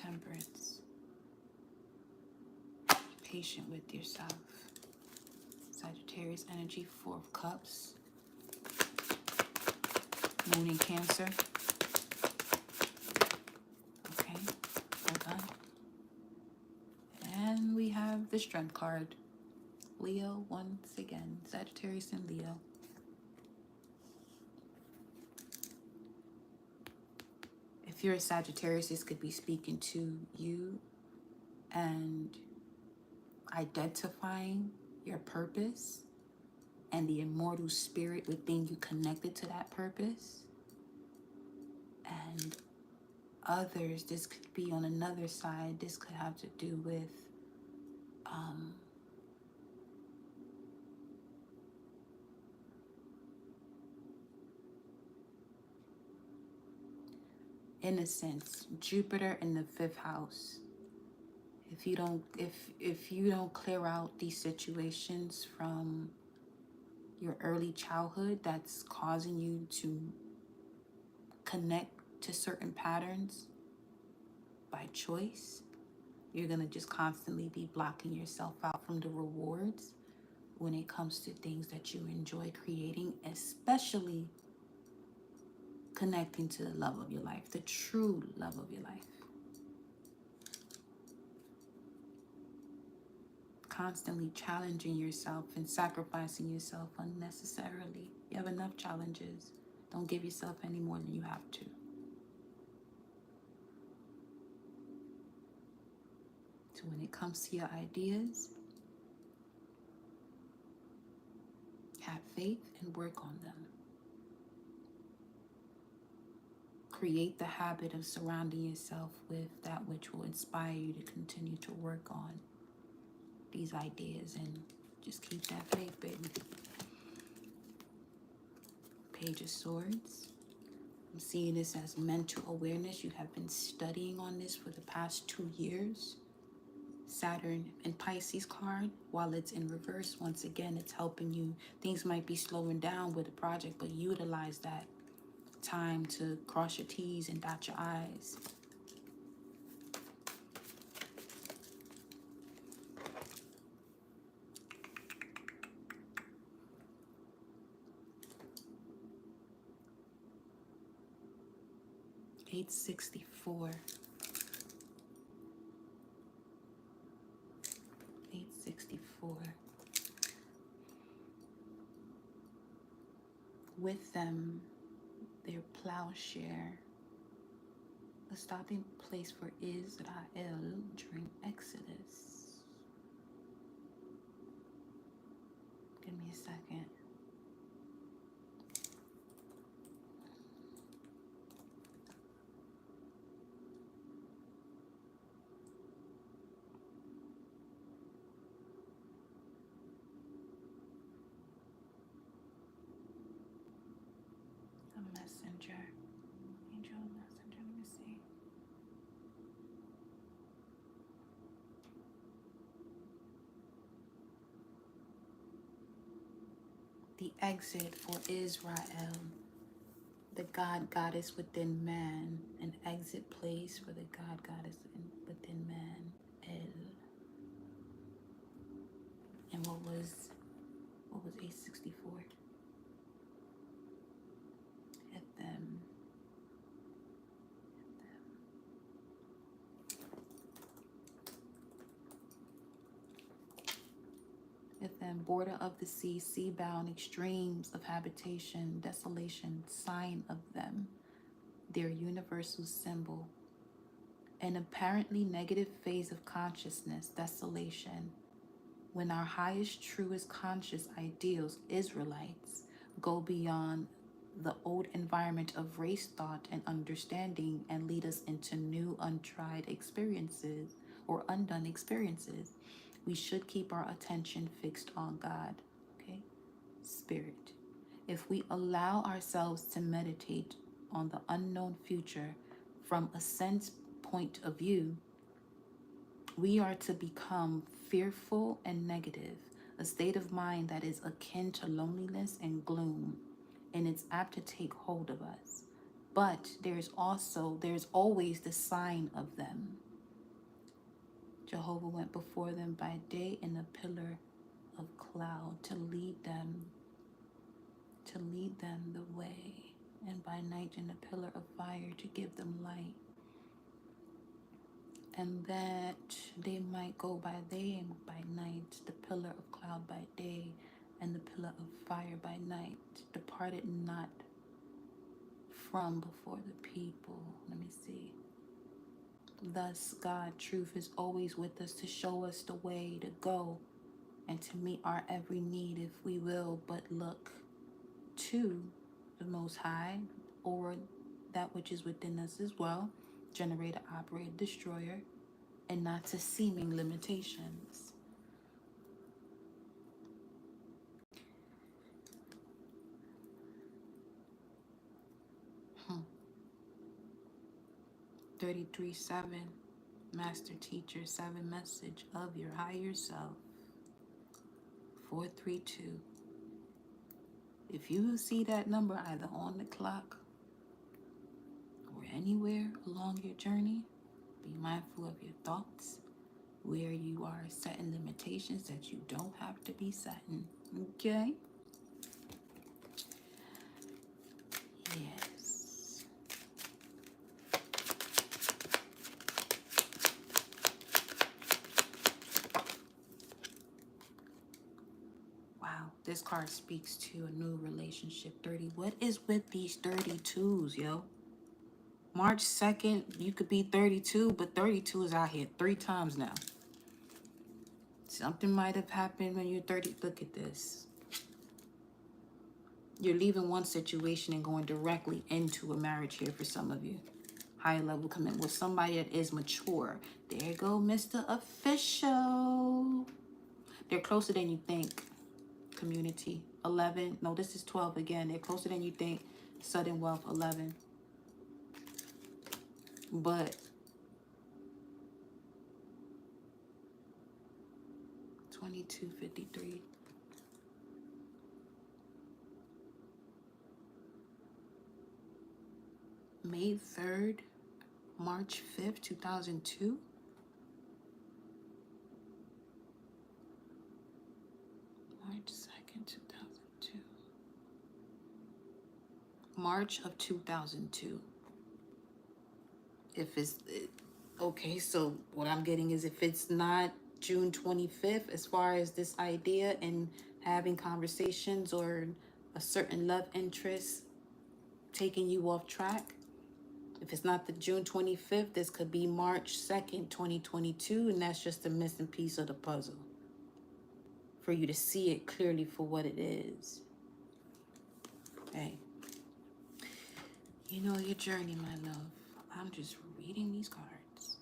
Temperance. Be patient with yourself. Sagittarius energy, 4 of Cups. Moon in Cancer. Okay, hold on. And we have the Strength card. Leo once again. Sagittarius and Leo. If you're a Sagittarius, this could be speaking to you and identifying your purpose and the immortal spirit within you connected to that purpose. And others, this could be on another side. This could have to do with innocence. Jupiter in the 5th house. If you don't clear out these situations from your early childhood that's causing you to connect to certain patterns by choice, you're going to just constantly be blocking yourself out from the rewards when it comes to things that you enjoy creating, especially connecting to the love of your life, the true love of your life. Constantly challenging yourself and sacrificing yourself unnecessarily. You have enough challenges. Don't give yourself any more than you have to. So when it comes to your ideas, have faith and work on them. Create the habit of surrounding yourself with that which will inspire you to continue to work on these ideas, and just keep that faith, baby. Page of Swords. I'm seeing this as mental awareness. You have been studying on this for the past 2 years. Saturn and Pisces card, while it's in reverse, once again, it's helping you. Things might be slowing down with the project, but utilize that time to cross your T's and dot your I's. Page 64. Page 64. With them, their plowshare, a stopping place for Israel during Exodus. Give me a second. A messenger. Angel messenger. Let me see. The exit for Israel. The God goddess within man. An exit place for the God goddess within man. El. And what was 864? At them. At them, border of the sea, sea-bound, extremes of habitation, desolation, sign of them, their universal symbol. An apparently negative phase of consciousness, desolation. When our highest, truest conscious ideals, Israelites, go beyond the old environment of race thought and understanding and lead us into new, untried experiences or undone experiences, we should keep our attention fixed on God, okay? Spirit. If we allow ourselves to meditate on the unknown future from a sense point of view, we are to become fearful and negative, a state of mind that is akin to loneliness and gloom, and it's apt to take hold of us. But there's always the sign of them. Jehovah went before them by day in a pillar of cloud to lead them the way, and by night in a pillar of fire to give them light. And that they might go by day and by night, the pillar of cloud by day and the pillar of fire by night, departed not from before the people. Let me see. Thus, God, truth is always with us to show us the way to go and to meet our every need if we will but look to the Most High, or that which is within us as well, generator, operator, destroyer, and not to seeming limitations. Hmm. 33-7, Master Teacher 7, message of your higher self. 432. If you see that number either on the clock or anywhere along your journey, be mindful of your thoughts, where you are setting limitations that you don't have to be setting. Okay? Yes. Wow, this card speaks to a new relationship. 30. What is with these 32s, yo? March 2nd, you could be 32, but 32 is out here 3 times now. Something might have happened when you're 30. Look at this. You're leaving one situation and going directly into a marriage here for some of you. Higher level commitment with somebody that is mature. There you go, Mr. Official. They're closer than you think. Community. 11. No, this is 12 again. They're closer than you think. Sudden wealth. 11. But 2253. May 3rd, March 5th, 2002. March 2nd, 2002. March of 2002. If it's okay, so what I'm getting is if it's not June 25th, as far as this idea and having conversations or a certain love interest taking you off track, if it's not the June 25th, this could be March 2nd, 2022, and that's just a missing piece of the puzzle for you to see it clearly for what it is. Hey, you know your journey, my love. I'm just reading these cards.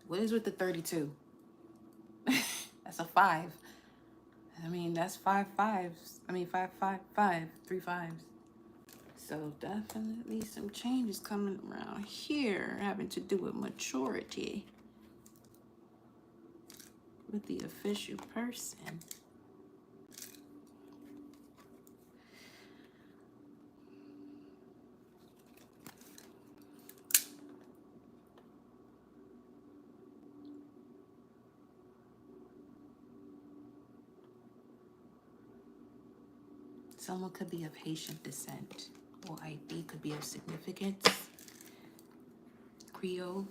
What is with the 32? That's a 5. I mean, that's 5 5s. I mean, 5 5 5, 3 5s. So definitely some changes coming around here having to do with maturity with the official person. Someone could be of Haitian descent, or ID could be of significance. Creole,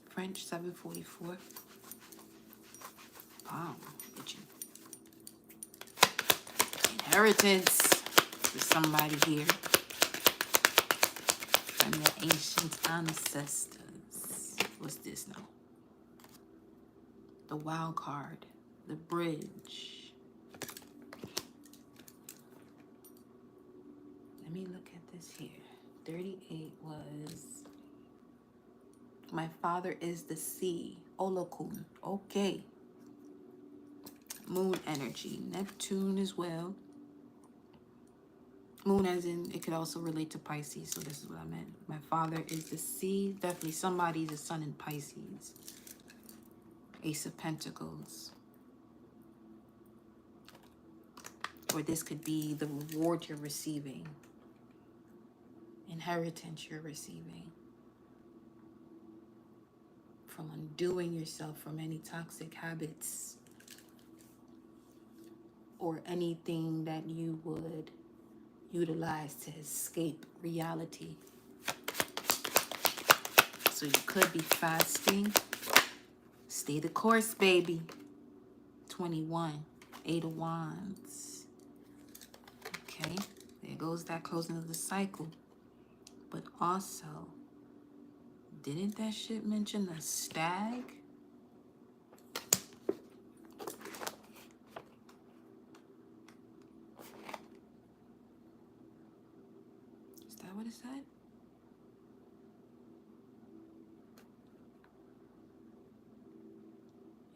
French, 744. Wow, get you. Inheritance for somebody here from your ancient ancestors. What's this now? The wild card, the bridge. Let me look at this here. 38 was, my father is the sea. Olokun. Okay. Moon energy. Neptune as well. Moon as in, it could also relate to Pisces. So this is what I meant. My father is the sea. Definitely somebody's a sun in Pisces. Ace of Pentacles. Or this could be the reward you're receiving. Inheritance you're receiving from undoing yourself from any toxic habits or anything that you would utilize to escape reality. So you could be fasting. Stay the course, baby. 21. 8 of Wands. Okay, there goes that closing of the cycle. But also, didn't that shit mention the stag? Is that what it said?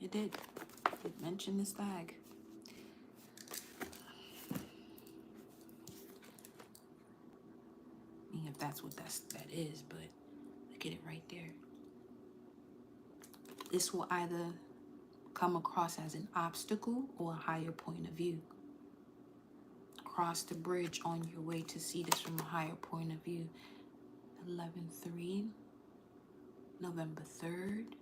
It did. It mentioned the stag. If that's what that is, but look at it right there. This will either come across as an obstacle or a higher point of view. Cross the bridge on your way to see this from a higher point of view. 11/3, November 3rd.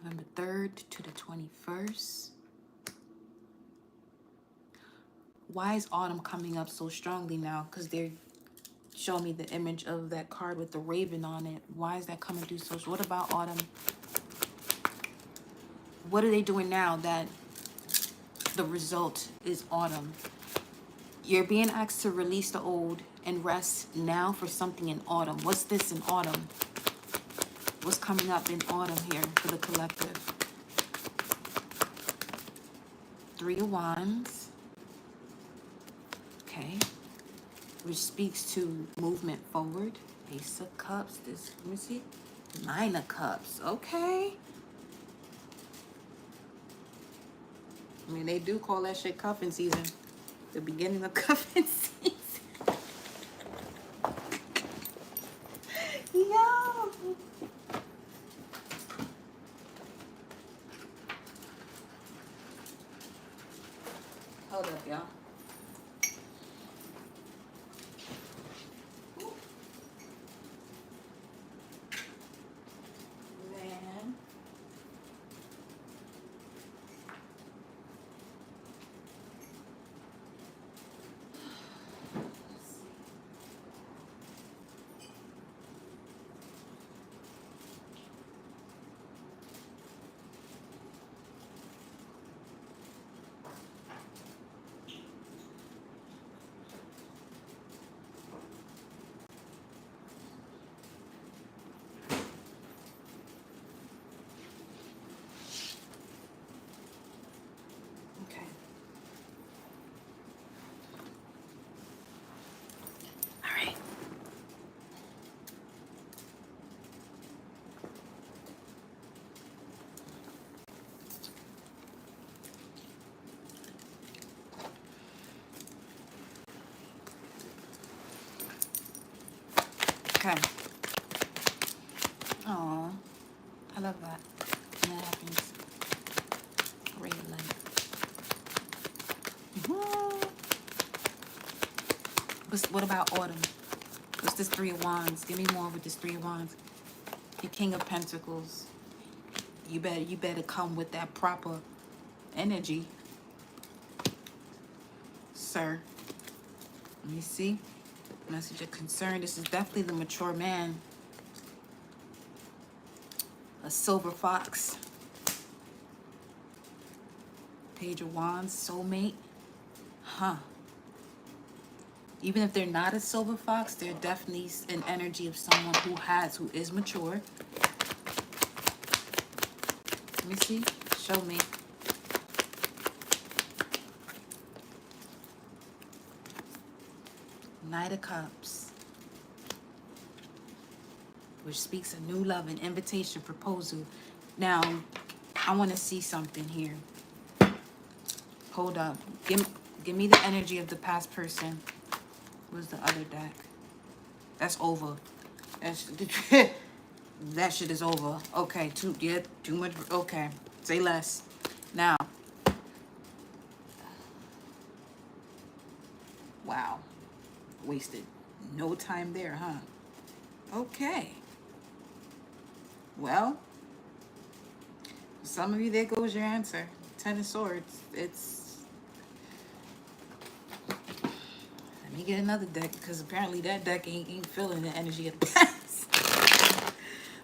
November 3rd to the 21st. Why is autumn coming up so strongly now? Because they're showing me the image of that card with the raven on it. Why is that coming through so? What about autumn? What are they doing now that the result is autumn? You're being asked to release the old and rest now for something in autumn. What's this in autumn? What's coming up in autumn here for the collective? 3 of Wands. Okay. Which speaks to movement forward. Ace of Cups. This, let me see. 9 of Cups. Okay. I mean, they do call that shit cuffing season. The beginning of cuffing season. Yo. Hold up, y'all. Man. Okay. All right. Okay. Oh, I love that. And that happens. Great light. What about autumn? What's this 3 of Wands? Give me more with this 3 of Wands. Your King of Pentacles. You better come with that proper energy, sir. Let me see. Message of concern. This is definitely the mature man. A silver fox. Page of Wands. Soulmate. Huh. Even if they're not a silver fox, they're definitely an energy of someone who is mature. Let me see. Show me. Knight of Cups. Which speaks of new love, an invitation, proposal. Now, I want to see something here. Hold up. Give me the energy of the past person. Where's the other deck? That's over. That shit is over. Okay, too much. Okay, say less. Now. Wow. Wasted no time there, huh? Okay. Well, some of you, there goes your answer. 10 of Swords. Let me get another deck, because apparently that deck ain't feeling the energy of the past.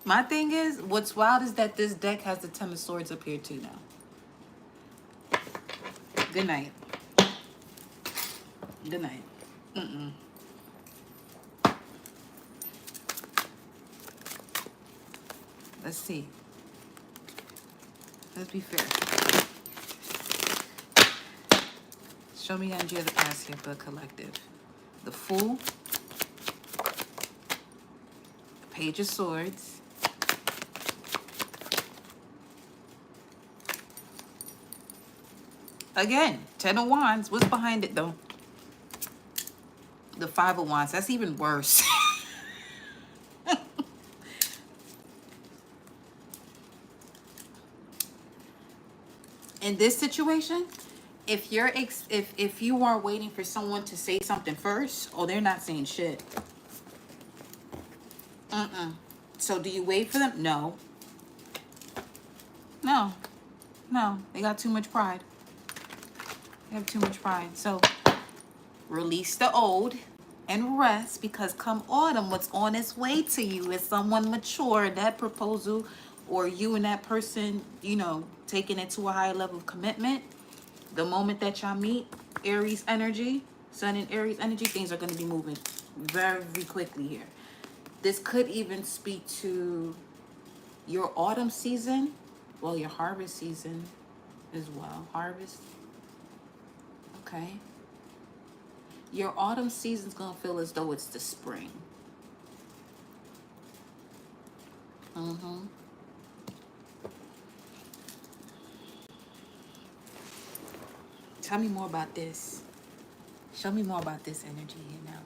My thing is, what's wild is that this deck has the 10 of Swords up here too now. Good night. Good night. Let's see. Let's be fair. Show me the energy of the past here for the collective. The Fool. The Page of Swords. Again, 10 of Wands. What's behind it, though? The 5 of Wands. That's even worse. In this situation, if you are waiting for someone to say something first, oh, they're not saying shit. So do you wait for them? No. No. No. They got too much pride. They have too much pride. So release the old and rest, because come autumn, what's on its way to you is someone mature. That proposal, or you and that person, you know, taking it to a higher level of commitment. The moment that y'all meet, Aries energy, Sun and Aries energy, things are going to be moving very quickly here. This could even speak to your autumn season, well, your harvest season as well. Harvest. Okay. Your autumn season's going to feel as though it's the spring. Tell me more about this. Show me more about this energy here now.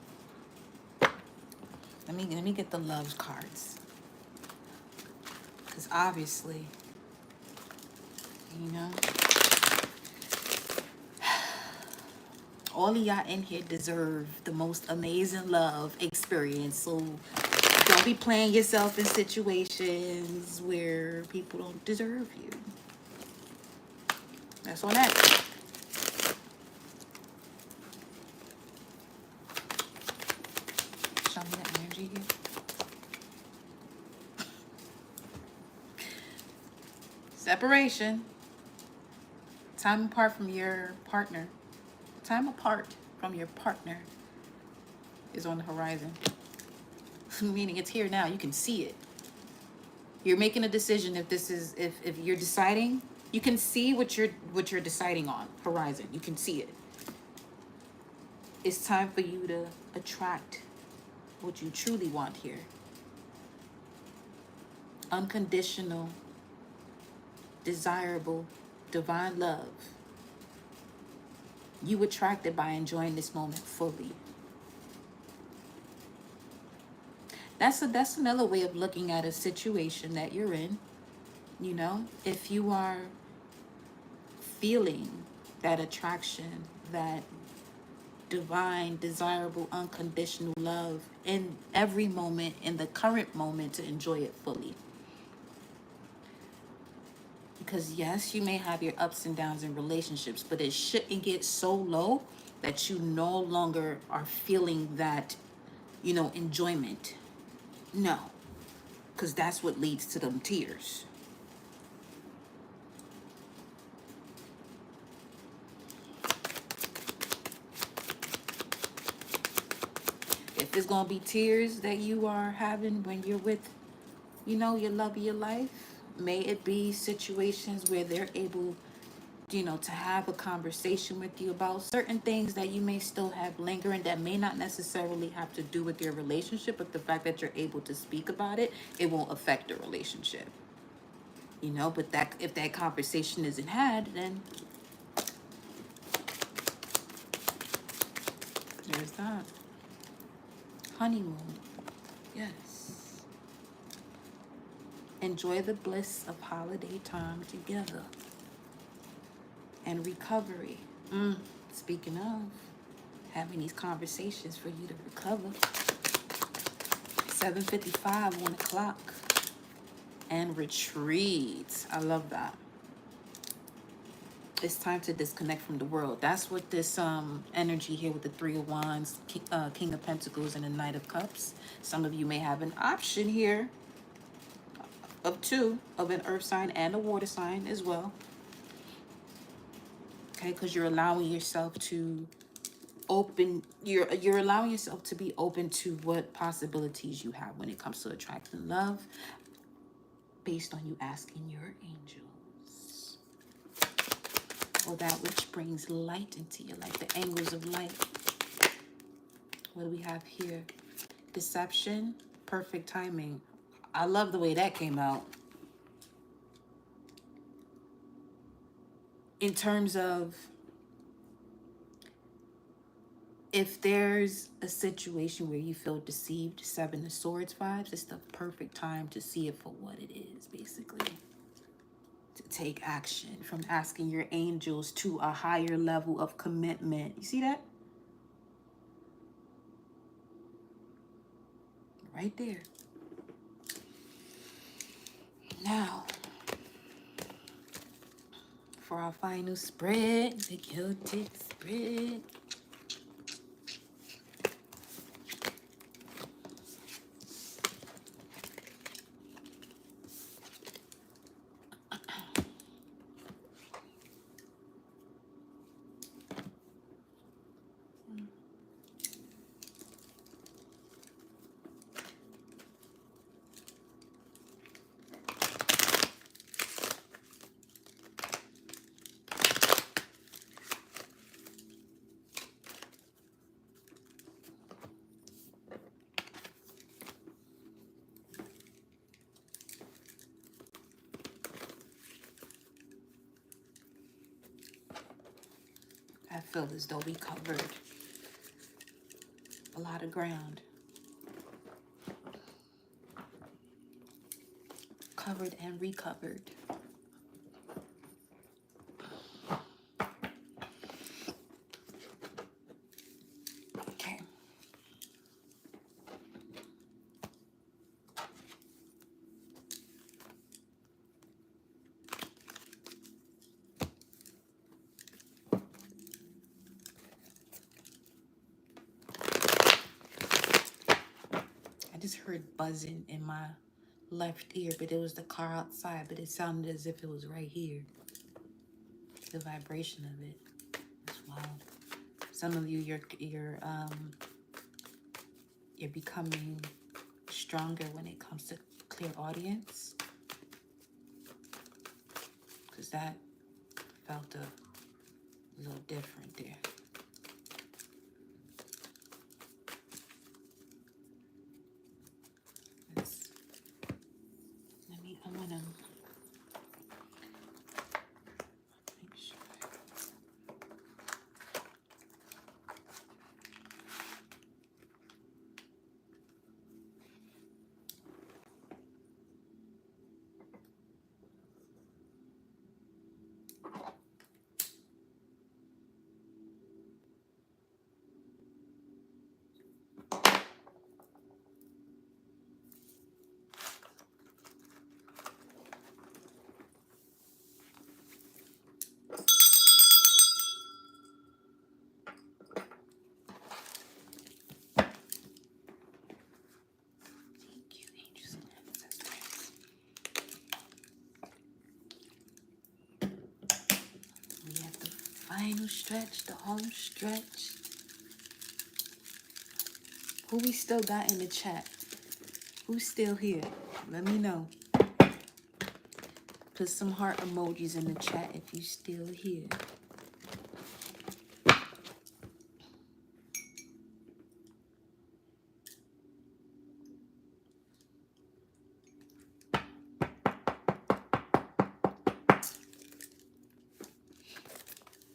Let me get the love cards. Because obviously, you know, all of y'all in here deserve the most amazing love experience. So don't be playing yourself in situations where people don't deserve you. That's on that. Show me that energy here. Separation. Time apart from your partner. Time apart from your partner is on the horizon. Meaning it's here now. You can see it. You're making a decision. If you're deciding, you can see what you're deciding on. Horizon. You can see it. It's time for you to attract what you truly want here. Unconditional, desirable, divine love. You attract it by enjoying this moment fully. That's another way of looking at a situation that you're in. You know, if you are feeling that attraction, that divine, desirable, unconditional love in every moment, in the current moment, to enjoy it fully. Because yes, you may have your ups and downs in relationships, but it shouldn't get so low that you no longer are feeling that, you know, enjoyment. No, because that's what leads to them tears. If it's going to be tears that you are having when you're with, you know, your love of your life, may it be situations where they're able, you know, to have a conversation with you about certain things that you may still have lingering that may not necessarily have to do with your relationship, but the fact that you're able to speak about it, it won't affect the relationship. You know, but that if that conversation isn't had, then there's that. Honeymoon. Yes. Enjoy the bliss of holiday time together. And recovery. Speaking of, having these conversations for you to recover. 7:55 on the clock. And retreat. I love that. It's time to disconnect from the world. That's what this energy here with the Three of Wands, King of Pentacles, and the Knight of Cups. Some of you may have an option here of two, of an earth sign and a water sign as well. Okay, because you're allowing yourself to open, you're allowing yourself to be open to what possibilities you have when it comes to attracting love, based on you asking your angels, or that which brings light into your life, the angles of light. What do we have here? Deception, perfect timing. I love the way that came out. In terms of, if there's a situation where you feel deceived, Seven of Swords vibes, it's the perfect time to see it for what it is, basically. To take action, from asking your angels to a higher level of commitment. You see that? Right there. Now, for our final spread, the Celtic spread. feel as though we covered a lot of ground. Covered and recovered. Okay. I just heard buzzing in my left ear, but it was the car outside, but it sounded as if it was right here. The vibration of it. It's wild. Some of you, you're becoming stronger when it comes to clear audience, because that felt a little different there. I want to make sure. We have the final stretch, the home stretch. Who we still got in the chat? Who's still here? Let me know. Put some heart emojis in the chat if you still here.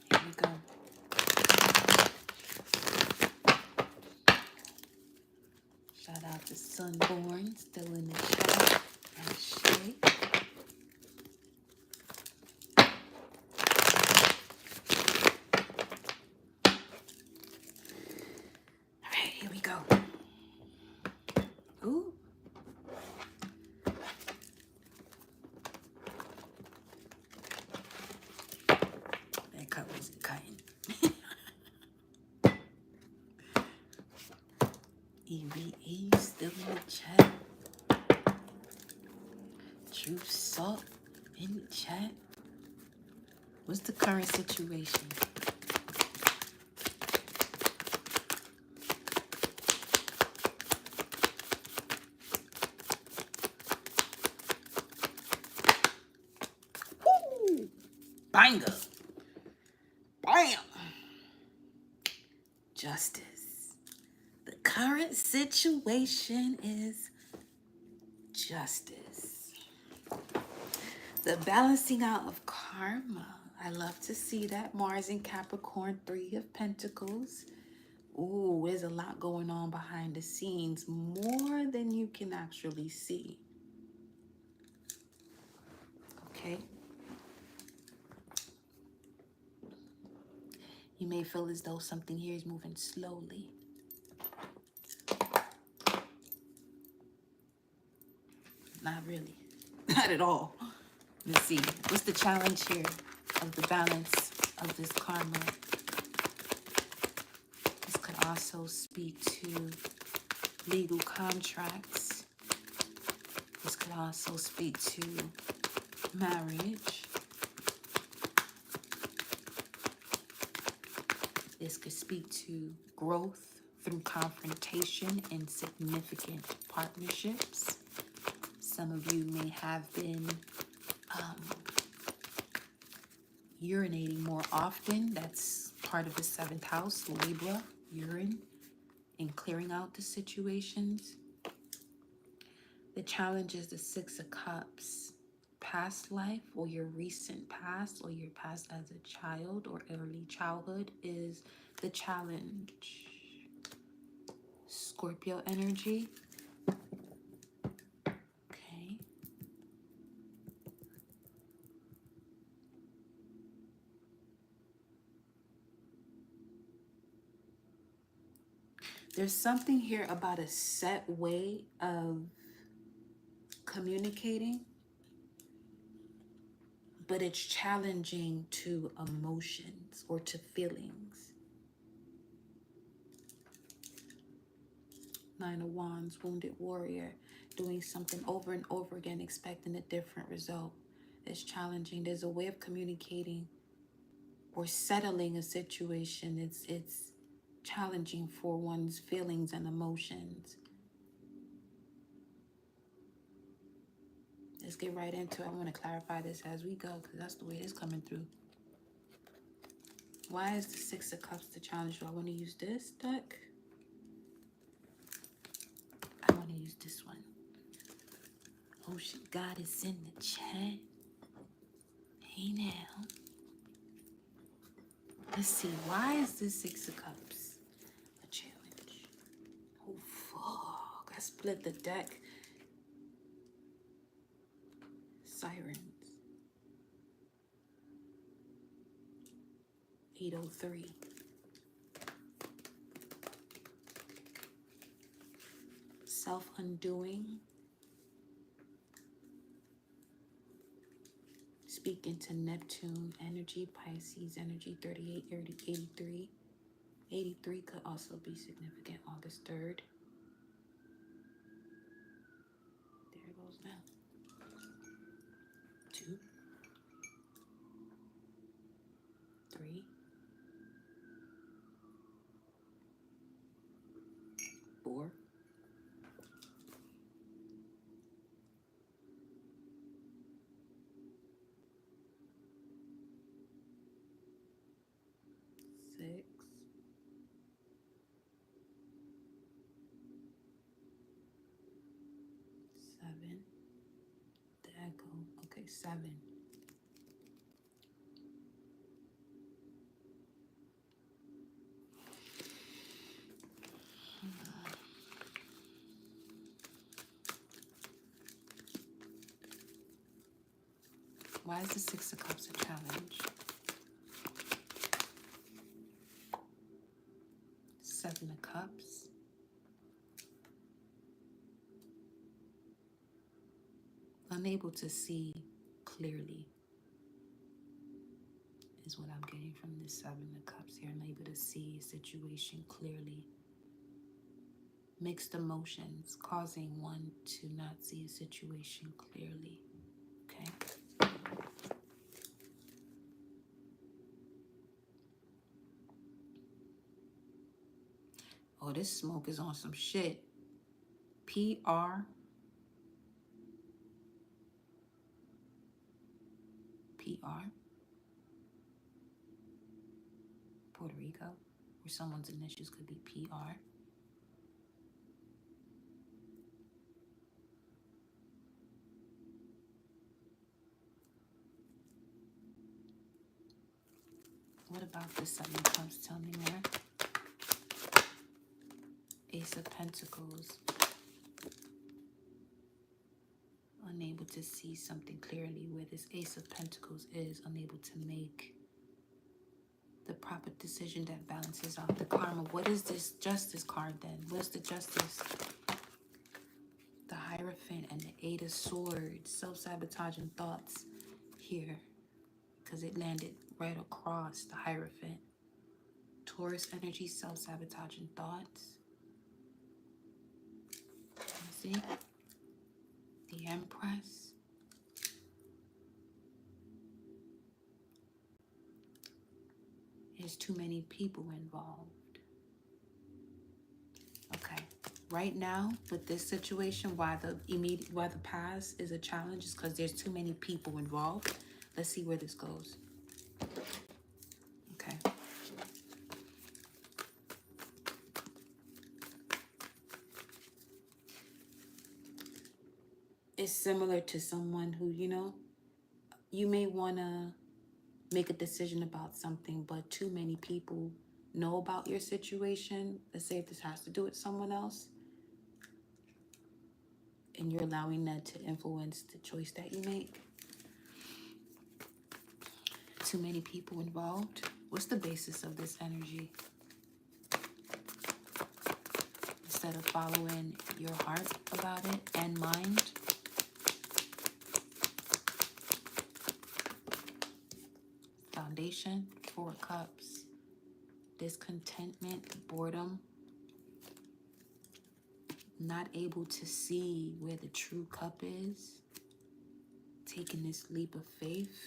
Here we go. Shout out to Sunborn, still in the chat. And Shay. Alright, here we go. Ooh. That cut wasn't cutting. EVE still in the chat. Truth Salt in the chat. What's the current situation? Woo! Banger. Bam. Justice. The current situation is justice. The balancing out of karma. I love to see that. Mars in Capricorn, 3 of Pentacles. Ooh, there's a lot going on behind the scenes, more than you can actually see. Okay. You may feel as though something here is moving slowly. Not really. Not at all. Let's see. What's the challenge here of the balance of this karma? This could also speak to legal contracts. This could also speak to marriage. This could speak to growth through confrontation in significant partnerships. Some of you may have been urinating more often. That's part of the 7th house, Libra, urine, and clearing out the situations. The challenge is the 6 of Cups, past life or your recent past or your past as a child or early childhood is the challenge. Scorpio energy. Okay. There's something here about a set way of communicating, but it's challenging to emotions or to feelings. Nine of Wands, wounded warrior, doing something over and over again, expecting a different result. It's challenging. There's a way of communicating or settling a situation. It's challenging for one's feelings and emotions. Let's get right into it. I want to clarify this as we go because that's the way it's coming through. Why is the Six of Cups the challenge? Do I want to use this deck? I want to use this one. Ocean Goddess in the chat. Hey now. Let's see. Why is the Six of Cups a challenge? Oh, fuck. I split the deck. Sirens. 803. Self-undoing. Speak into Neptune energy, Pisces energy, 38, 83. 83 could also be significant. August 3rd. There it goes now. 2, 3, 4, 6, 7. The echo. Okay, 7. Why is the Six of Cups a challenge? 7 of Cups. Unable to see clearly is what I'm getting from this 7 of Cups here. Unable to see a situation clearly. Mixed emotions causing one to not see a situation clearly. Okay. Oh, this smoke is on some shit. PR. PR. Puerto Rico. Where someone's initials could be PR. What about the 7 of Cups? Tell me more. Ace of Pentacles. Unable to see something clearly where this Ace of Pentacles is. Unable to make the proper decision that balances out the karma. What is this Justice card then? What's the Justice? The Hierophant and the 8 of Swords. Self-sabotaging thoughts here. Because it landed right across the Hierophant. Taurus energy, self-sabotaging thoughts. See? The Empress. There's too many people involved. Okay. Right now, with this situation, why the past is a challenge is because there's too many people involved. Let's see where this goes. Okay. It's similar to someone who, you know, you may want to make a decision about something, but too many people know about your situation. Let's say if this has to do with someone else, and you're allowing that to influence the choice that you make. Too many people involved. What's the basis of this energy? Instead of following your heart about it and mind. Foundation, 4 cups. Discontentment, boredom. Not able to see where the true cup is. Taking this leap of faith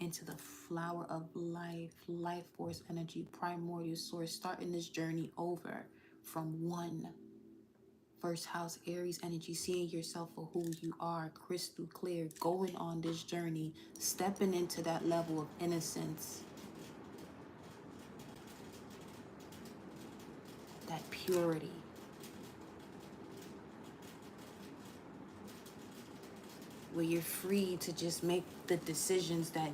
into the flower of life, life force energy, primordial source, starting this journey over from 1. First house, Aries energy, seeing yourself for who you are, crystal clear, going on this journey, stepping into that level of innocence, that purity. Where you're free to just make the decisions that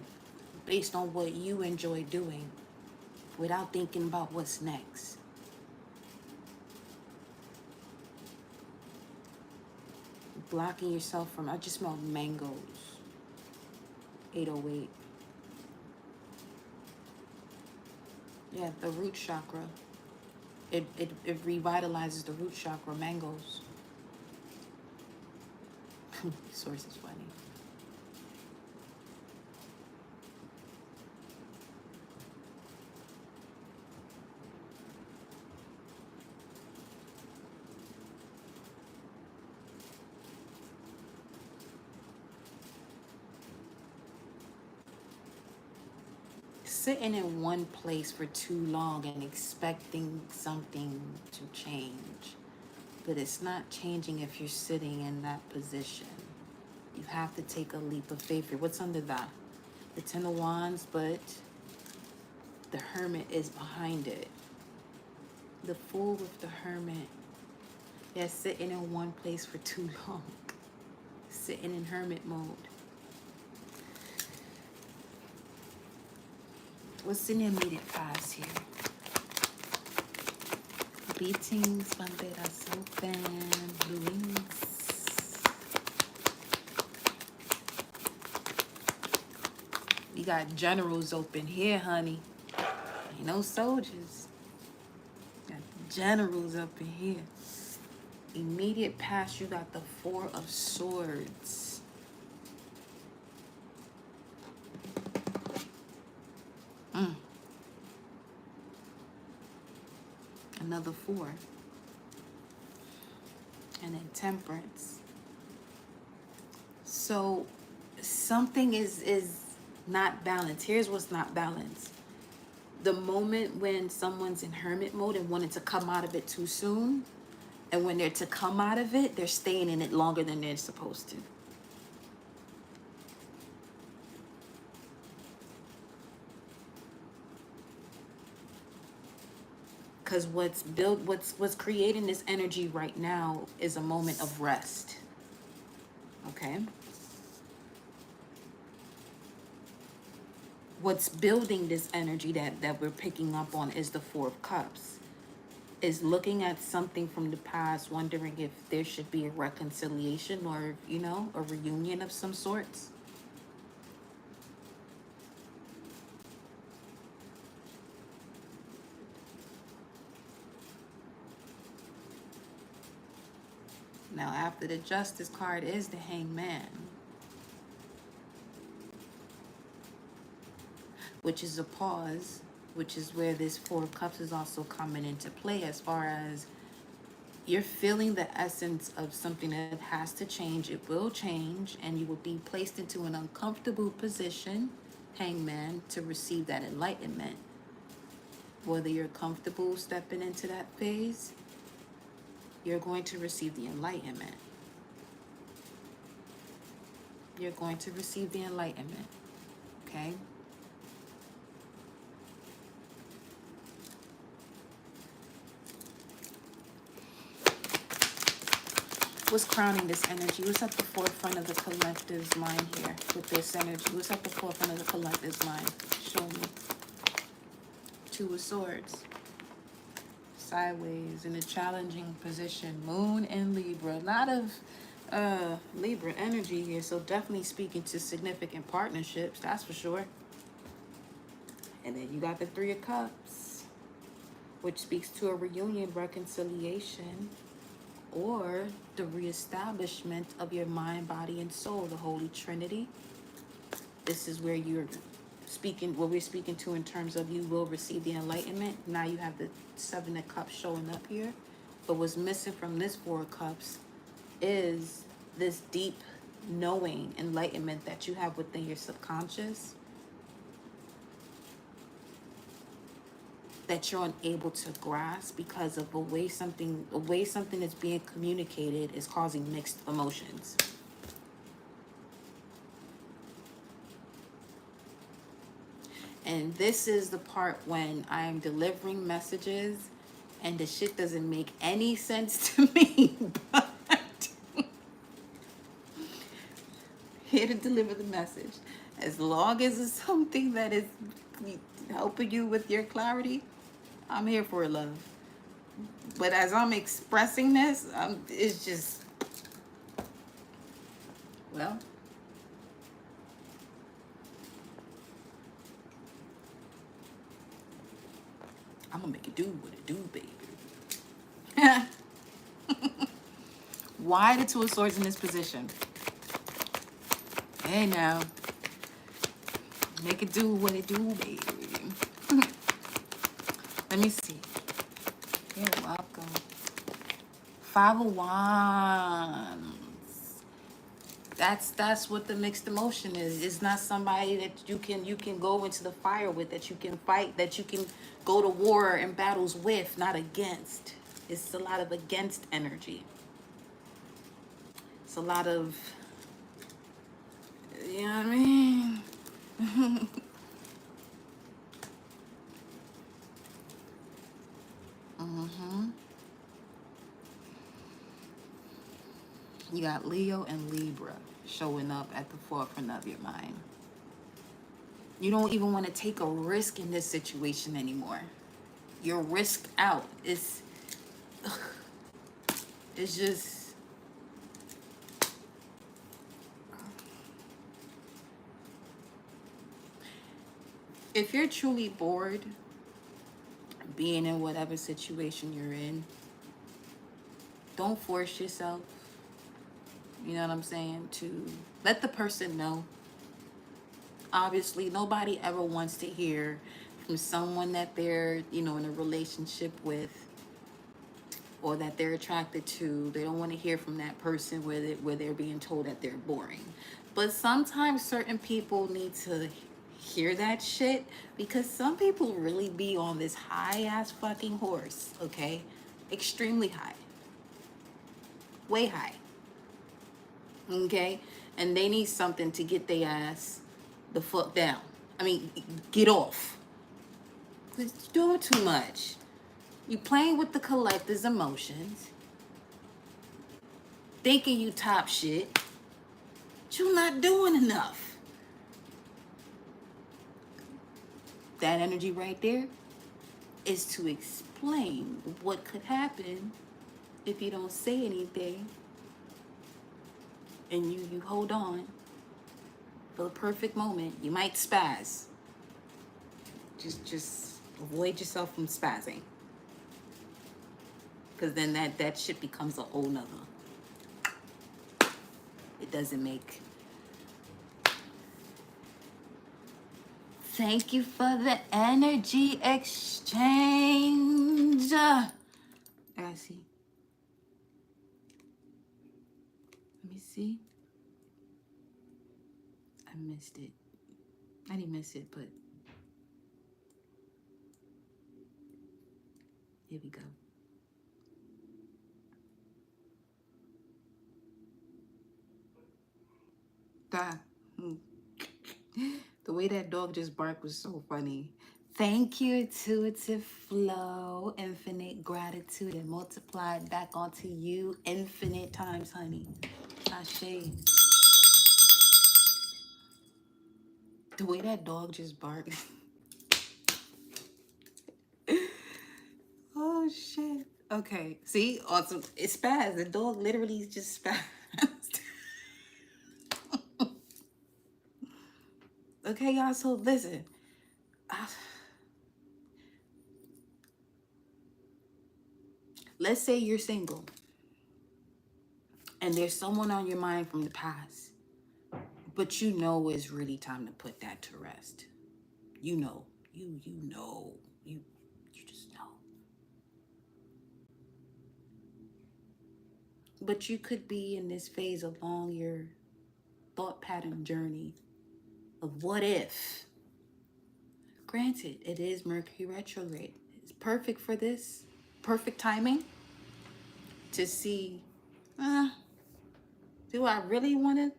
based on what you enjoy doing without thinking about what's next. Blocking yourself from, I just smell mangoes. 808. Yeah, the root chakra. It revitalizes the root chakra, mangoes. Source is funny. Sitting in one place for too long and expecting something to change. But it's not changing if you're sitting in that position. You have to take a leap of faith. What's under that? The 10 of Wands, but the Hermit is behind it. The Fool with the Hermit. Yeah, sitting in one place for too long. Sitting in hermit mode. What's in the immediate past here? Greetings, banderas open, blue wings. We got generals open here, honey. Ain't no soldiers. Got generals up in here. Immediate past, you got the 4 of Swords. Another 4. And then Temperance. So something is not balanced. Here's what's not balanced. The moment when someone's in hermit mode and wanted to come out of it too soon, and when they're to come out of it, they're staying in it longer than they're supposed to. Because what's creating this energy right now is a moment of rest. Okay? What's building this energy that we're picking up on is the 4 of Cups. Is looking at something from the past, wondering if there should be a reconciliation or, a reunion of some sorts. Now, after the Justice card is the Hangman, which is a pause, which is where this 4 of Cups is also coming into play, as far as you're feeling the essence of something that has to change. It will change, and you will be placed into an uncomfortable position, Hangman, to receive that enlightenment. Whether you're comfortable stepping into that phase, you're going to receive the enlightenment. You're going to receive the enlightenment, okay? What's crowning this energy? What's at the forefront of the collective's mind here with this energy? What's at the forefront of the collective's mind? Show me. Two of Swords. Sideways in a challenging position. Moon and Libra. A lot of Libra energy here. So definitely speaking to significant partnerships. That's for sure. And then you got the Three of Cups, which speaks to a reunion, reconciliation, or the reestablishment of your mind, body, and soul, the Holy Trinity. This is where you're speaking, what we're speaking to in terms of you will receive the enlightenment. Now you have the Seven of Cups showing up here. But what's missing from this Four of Cups is this deep knowing, enlightenment that you have within your subconscious that you're unable to grasp because of the way something is being communicated is causing mixed emotions. And this is the part when I'm delivering messages and the shit doesn't make any sense to me, but here to deliver the message. As long as it's something that is helping you with your clarity, I'm here for it, love. But as I'm expressing this, it's just, well, I'm gonna make it do what it do, baby. Why the Two of Swords in this position? Hey now, make it do what it do, baby. Let me see. You're welcome. Five of Wands. That's what the mixed emotion is. It's not somebody that you can go into the fire with, that you can fight, that you can go to war and battles with, not against. It's a lot of against energy. It's a lot of, you know what I mean? You got Leo and Libra showing up at the forefront of your mind. You don't even want to take a risk in this situation anymore. You're risked out. It's just, if you're truly bored being in whatever situation you're in, don't force yourself, you know what I'm saying, to let the person know. Obviously, nobody ever wants to hear from someone that they're, in a relationship with or that they're attracted to. They don't want to hear from that person where they're being told that they're boring. But sometimes certain people need to hear that shit, because some people really be on this high ass fucking horse, okay? Extremely high. Way high. Okay? And they need something to get their ass the fuck down. I mean, get off. You're doing too much. You playing with the collective's emotions, thinking you top shit, but you're not doing enough. That energy right there is to explain what could happen if you don't say anything and you hold on for the perfect moment. You might spaz. Just avoid yourself from spazzing, because then that shit becomes a whole nother. It doesn't make. Thank you for the energy exchange. I see. Let me see. I missed it. I didn't miss it, but here we go. The way that dog just barked was so funny. Thank you, intuitive flow, infinite gratitude, and multiplied back onto you infinite times, honey. Ashe. The way that dog just barked. Oh, shit. Okay. See? Awesome. It spazzed. The dog literally just spazzed. Okay, y'all. So listen. Let's say you're single and there's someone on your mind from the past, but you know it's really time to put that to rest. You know. You just know. But you could be in this phase along your thought pattern journey of what if. Granted, it is Mercury retrograde. It's perfect for this. Perfect timing to see, do I really want to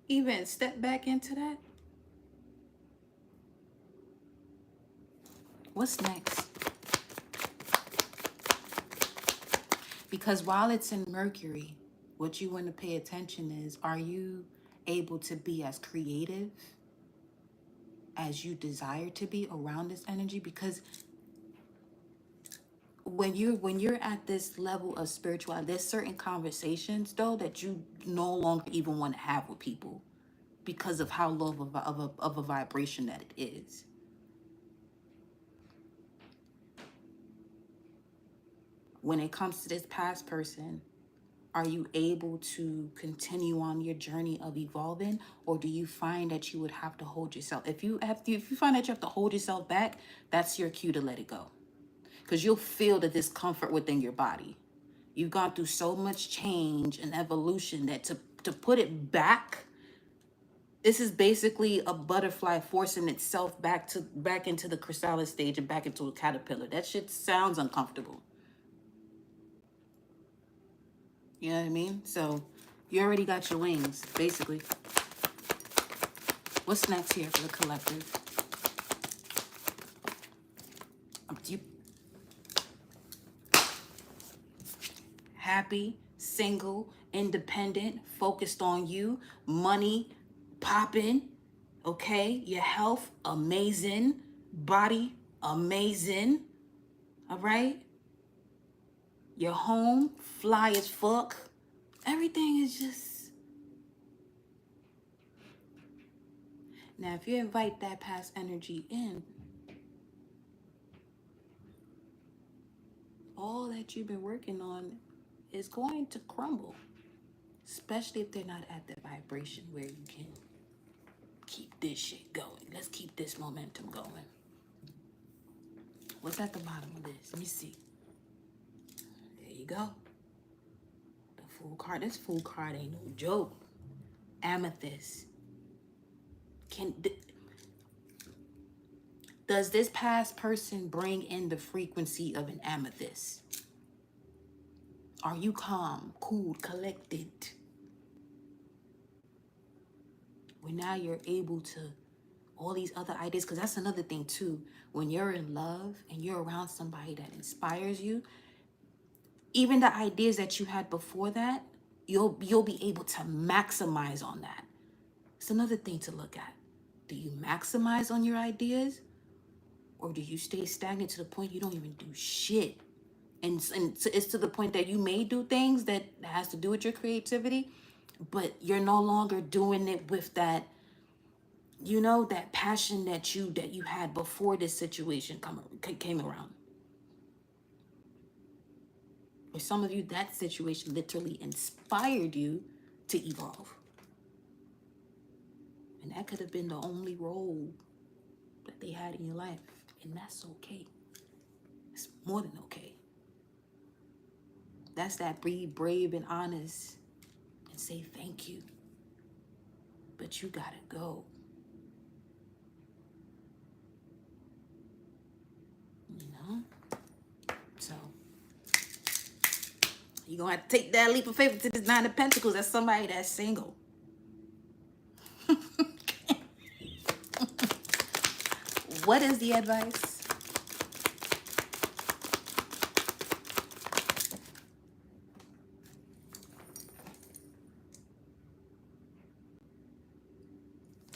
even step back into that? What's next? Because while it's in Mercury, what you want to pay attention is, are you able to be as creative as you desire to be around this energy? Because when you're at this level of spirituality, there's certain conversations though that you no longer even want to have with people because of how low of a vibration that it is. When it comes to this past person, are you able to continue on your journey of evolving, or do you find that you would have to hold yourself? If you find that you have to hold yourself back, that's your cue to let it go. Because you'll feel the discomfort within your body. You've gone through so much change and evolution that to put it back, this is basically a butterfly forcing itself back into the chrysalis stage and back into a caterpillar. That shit sounds uncomfortable. You know what I mean? So you already got your wings, basically. What's next here for the collective? You happy, single, independent, focused on you, money popping, okay? Your health, amazing. Body, amazing. All right? Your home, fly as fuck. Everything is just... Now, if you invite that past energy in, all that you've been working on is going to crumble. Especially if they're not at the vibration where you can keep this shit going. Let's keep this momentum going. What's at the bottom of this? Let me see. There you go. The Fool card. This Fool card ain't no joke. Amethyst. Does this past person bring in the frequency of an amethyst? Are you calm, cool, collected? Where now you're able to, all these other ideas, because that's another thing too. When you're in love and you're around somebody that inspires you, even the ideas that you had before that, you'll be able to maximize on that. It's another thing to look at. Do you maximize on your ideas, or do you stay stagnant to the point you don't even do shit? And it's to the point that you may do things that has to do with your creativity, but you're no longer doing it with that, you know, that passion that you had before this situation came around. For some of you, that situation literally inspired you to evolve. And that could have been the only role that they had in your life. And that's okay. It's more than okay. That's that be brave and honest and say thank you. But you gotta go. You know? So you're gonna have to take that leap of faith to this Nine of Pentacles. That's somebody that's single. What is the advice?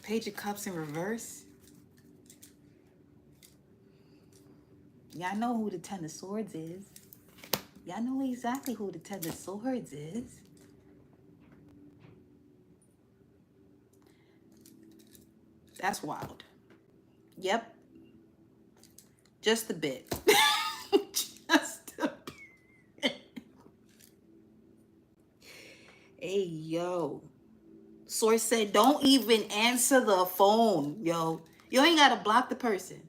Page of Cups in reverse. Y'all know who the Ten of Swords is. Y'all know exactly who the Ten of Swords is. That's wild. Yep. Just a bit. Just a bit. Hey, yo. Source said, don't even answer the phone, yo. You ain't got to block the person.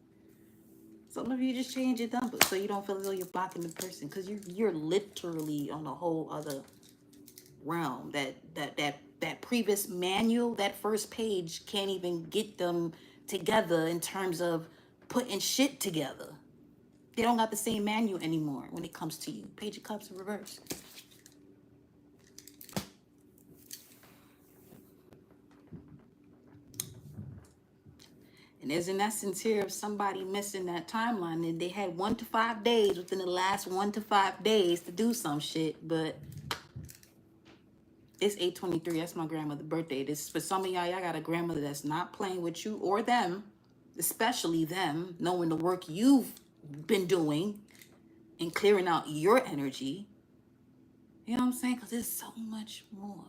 Some of you just change your number so you don't feel as though you're blocking the person, because you're literally on a whole other realm. That previous manual, that first page can't even get them together in terms of putting shit together. They don't got the same manual anymore when it comes to you. Page of Cups in reverse. And there's an essence here of somebody missing that timeline, and they had 1 to 5 days within the last 1 to 5 days to do some shit, but it's 8/23. That's my grandmother's birthday. This, for some of y'all got a grandmother that's not playing with you or them, especially them, knowing the work you've been doing and clearing out your energy. You know what I'm saying? Because there's so much more.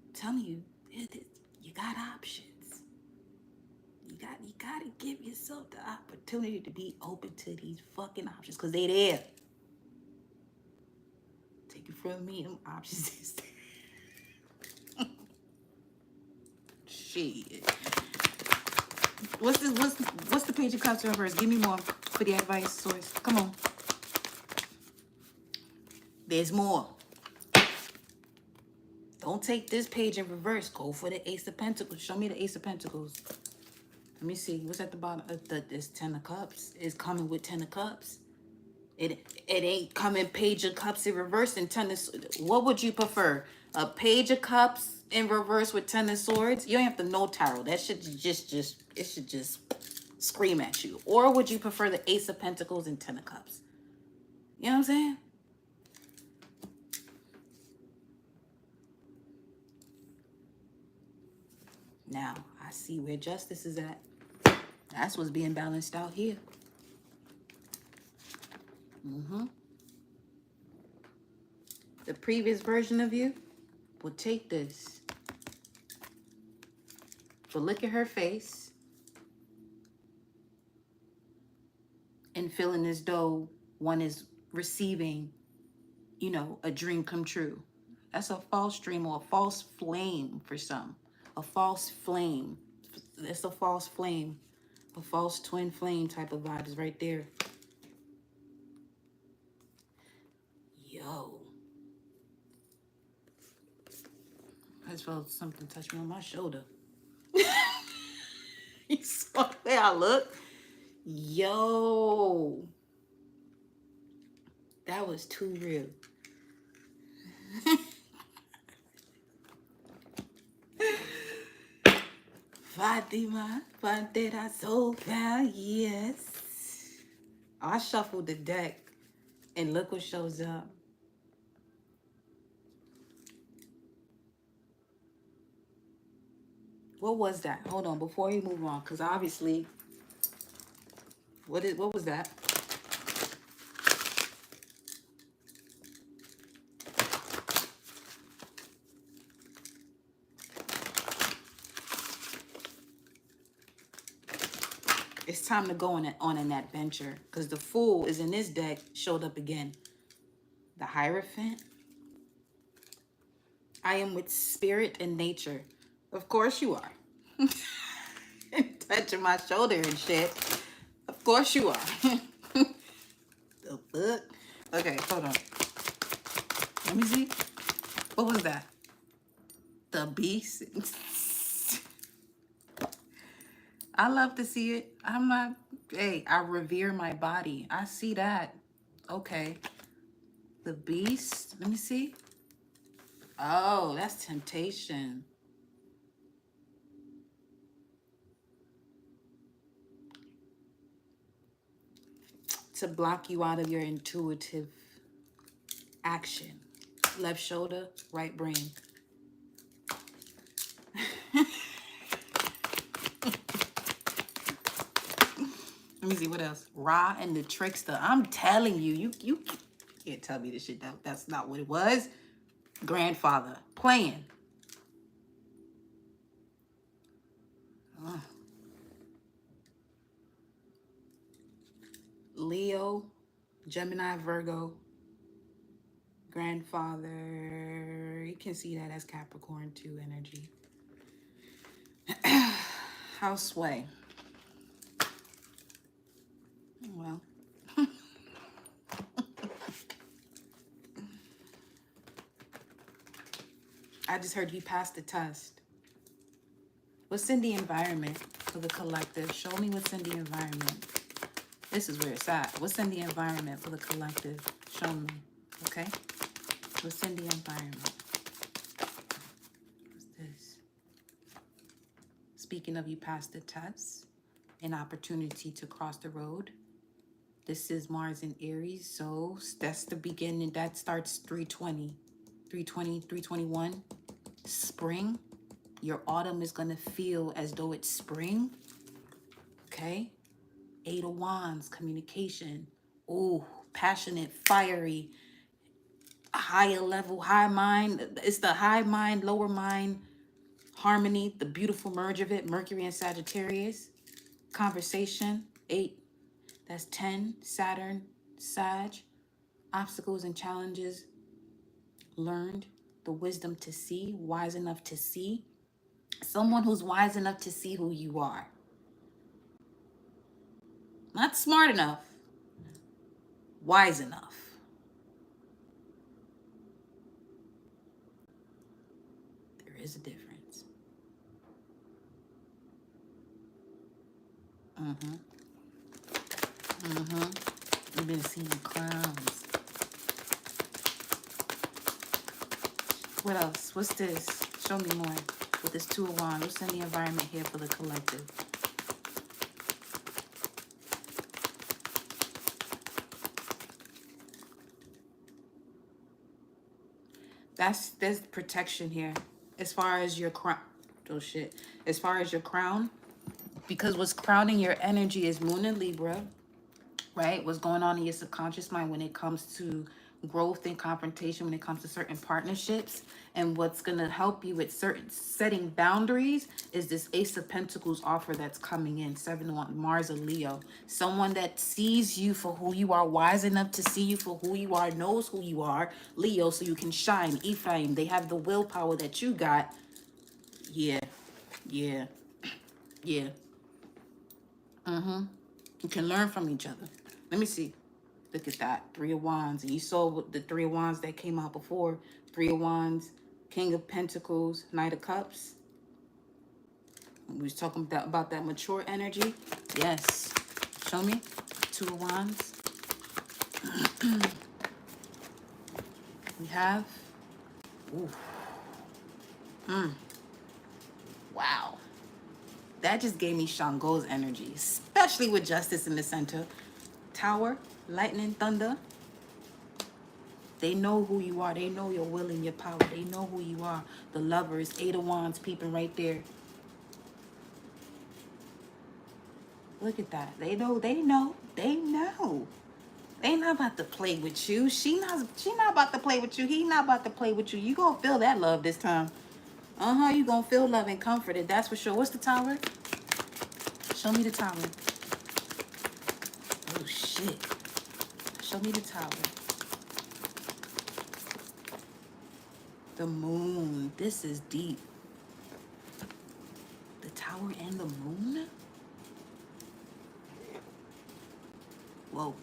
I'm telling you, you got options. You gotta give yourself the opportunity to be open to these fucking options, because they there. Take it from me, them options is there. Shit. What's the Page of Cups reverse? Give me more for the advice, Source. Come on. There's more. Don't take this page in reverse. Go for the Ace of Pentacles. Show me the Ace of Pentacles. Let me see. What's at the bottom? This Ten of Cups is coming with Ten of Cups. It ain't coming Page of Cups in reverse and Ten of Swords. What would you prefer? A Page of Cups in reverse with Ten of Swords? You don't have to know tarot. That should it should just scream at you. Or would you prefer the Ace of Pentacles and Ten of Cups? You know what I'm saying? Now, I see where justice is at. That's what's being balanced out here. The previous version of you will take this, will look at her face and feeling as though one is receiving, you know, a dream come true. That's a false dream or a false flame for some. A false flame. That's a false flame. A false twin flame type of vibe is right there. Yo. I just felt something touch me on my shoulder. You saw the way I look? Yo. That was too real. Fatima, Fantera, so far, yes. I shuffled the deck and look what shows up. What was that? Hold on, before we move on, because obviously, what was that? It's time to go on an adventure, because the Fool is in this deck, showed up again. The Hierophant. I am with spirit and nature. Of course you are. Touching my shoulder and shit. Of course you are. The fuck? Okay, hold on. Let me see. What was that? The Beast. I love to see it. I'm not, hey, I revere my body. I see that. Okay. The Beast. Let me see. Oh, that's temptation. to block you out of your intuitive action. Left shoulder, right brain. Let me see what else. Ra and the trickster. I'm telling you, you can't tell me this shit. That's not what it was. Grandfather playing. Leo, Gemini, Virgo, grandfather. You can see that as Capricorn too energy. House sway. Well. I just heard you passed the test. What's in the environment for the collective? Show me what's in the environment. This is where it's at. What's in the environment for the collective? Show me. Okay? What's in the environment? What's this? Speaking of you passed the test, an opportunity to cross the road. This is Mars in Aries, so that's the beginning. That starts 320, 321. Spring. Your autumn is going to feel as though it's spring. Okay? 8 of Wands, communication. Ooh, passionate, fiery, higher level, high mind. It's the high mind, lower mind, harmony, the beautiful merge of it. Mercury and Sagittarius. Conversation, 8. That's 10. Saturn, Sag. Obstacles and challenges learned. The wisdom to see, wise enough to see. Someone who's wise enough to see who you are. Not smart enough, wise enough. There is a difference. You've been seeing clowns. What else? What's this? Show me more. With this 2 of Wands, what's in the environment here for the collective? There's protection here. As far as your crown. Oh shit. As far as your crown. Because what's crowning your energy is Moon and Libra. Right? What's going on in your subconscious mind when it comes to growth and confrontation, when it comes to certain partnerships. And what's going to help you with certain setting boundaries is this Ace of Pentacles offer that's coming in. 7 of Wands, Mars and Leo. Someone that sees you for who you are, wise enough to see you for who you are, knows who you are. Leo, so you can shine. Ephraim, they have the willpower that you got. Yeah. Yeah. Yeah. You can learn from each other. Let me see. Look at that. 3 of Wands. And you saw the 3 of Wands that came out before. 3 of Wands, King of Pentacles, Knight of Cups. We was talking about that mature energy. Yes. Show me. 2 of Wands. We have. Ooh. Wow. That just gave me Shango's energy, especially with Justice in the center. Tower, lightning, thunder. They know who you are. They know your will and your power. They know who you are. The Lovers, 8 of Wands peeping right there. Look at that. They know. They know. They know. They not about to play with you. She not about to play with you. He not about to play with you. You gonna feel that love this time. You gonna feel love and comforted. That's for sure. What's the Tower? Show me the Tower. Oh shit. Show me the Tower. The Moon. This is deep. The Tower and the Moon? Whoa.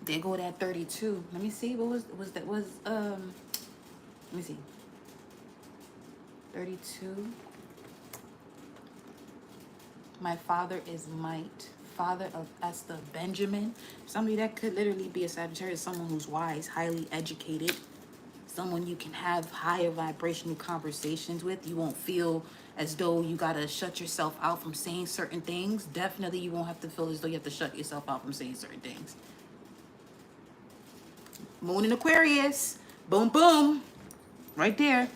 There go that 32. Let me see. What was that? Let me see. 32. My father is might. Father of Esther, Benjamin. Somebody that could literally be a Sagittarius, someone who's wise, highly educated, someone you can have higher vibrational conversations with. You won't feel as though you gotta shut yourself out from saying certain things. Definitely you won't have to feel as though you have to shut yourself out from saying certain things. Moon in Aquarius. Boom, boom. Right there.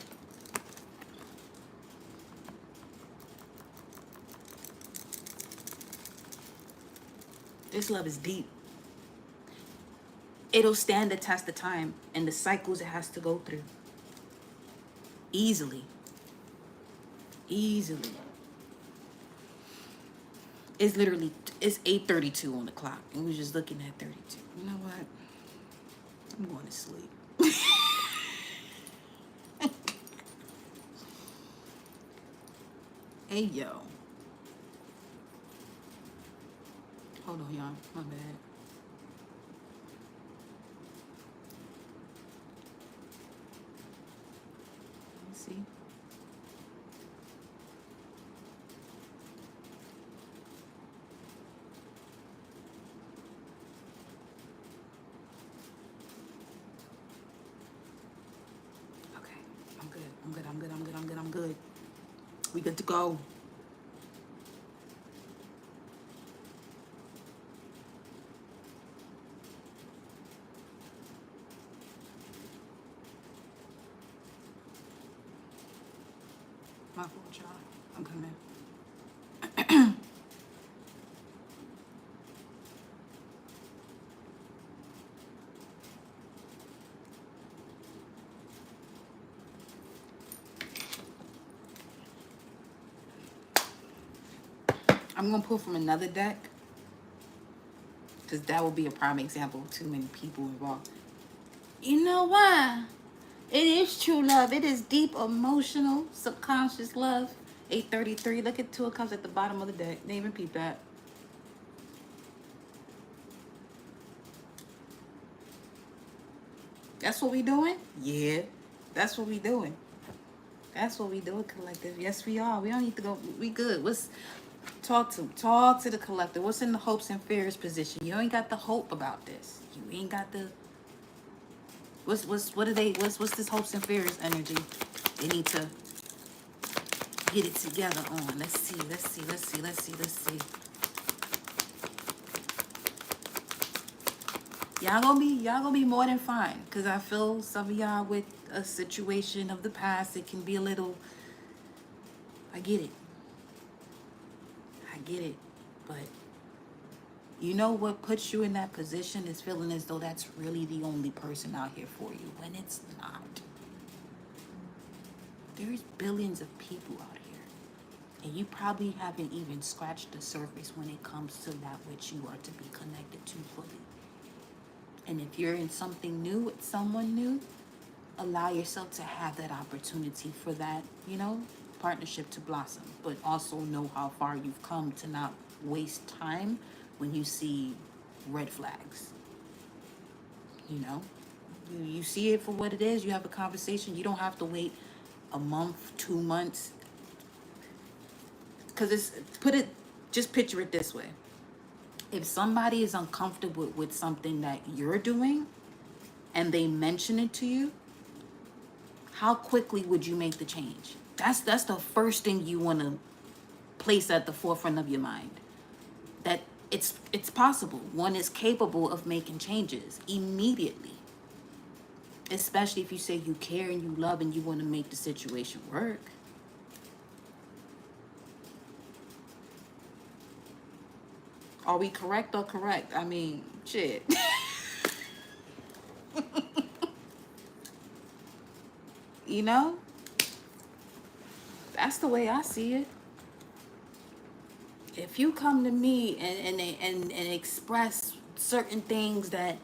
This love is deep. It'll stand the test of time and the cycles it has to go through. Easily. Easily. It's literally, it's 8:32 on the clock. And we're just looking at 32. You know what? I'm going to sleep. Hey, yo. Hold on, y'all. My bad. Let me see. Okay. I'm good. I'm good. I'm good. I'm good. I'm good. I'm good. We good to go. My fault, y'all. I'm coming. I'm going to pull from another deck because that will be a prime example of too many people involved. You know why? It is true love. It is deep, emotional, subconscious love. 8:33. Look at 2 of Cups at the bottom of the deck. They even peep that. That's what we doing? Yeah. That's what we doing. That's what we doing, collective. Yes, we are. We don't need to go. We good. What's talk to the collective. What's in the hopes and fears position? You ain't got the hope about this. You ain't got the what's this hopes and fears energy? They need to get it together on. Let's see. Y'all gonna be more than fine. Cause I feel some of y'all with a situation of the past, it can be a little, I get it. But you know what puts you in that position is feeling as though that's really the only person out here for you, when it's not. There's billions of people out here, and you probably haven't even scratched the surface when it comes to that which you are to be connected to fully. And if you're in something new with someone new, allow yourself to have that opportunity for that, partnership to blossom. But also know how far you've come to not waste time when you see red flags. You see it for what it is. You have a conversation. You don't have to wait a month, 2 months. Because just picture it this way. If somebody is uncomfortable with something that you're doing and they mention it to you, how quickly would you make the change? That's the first thing you want to place at the forefront of your mind. That it's possible. One is capable of making changes immediately. Especially if you say you care and you love and you want to make the situation work. Are we correct or correct? I mean, shit. That's the way I see it. If you come to me and express certain things that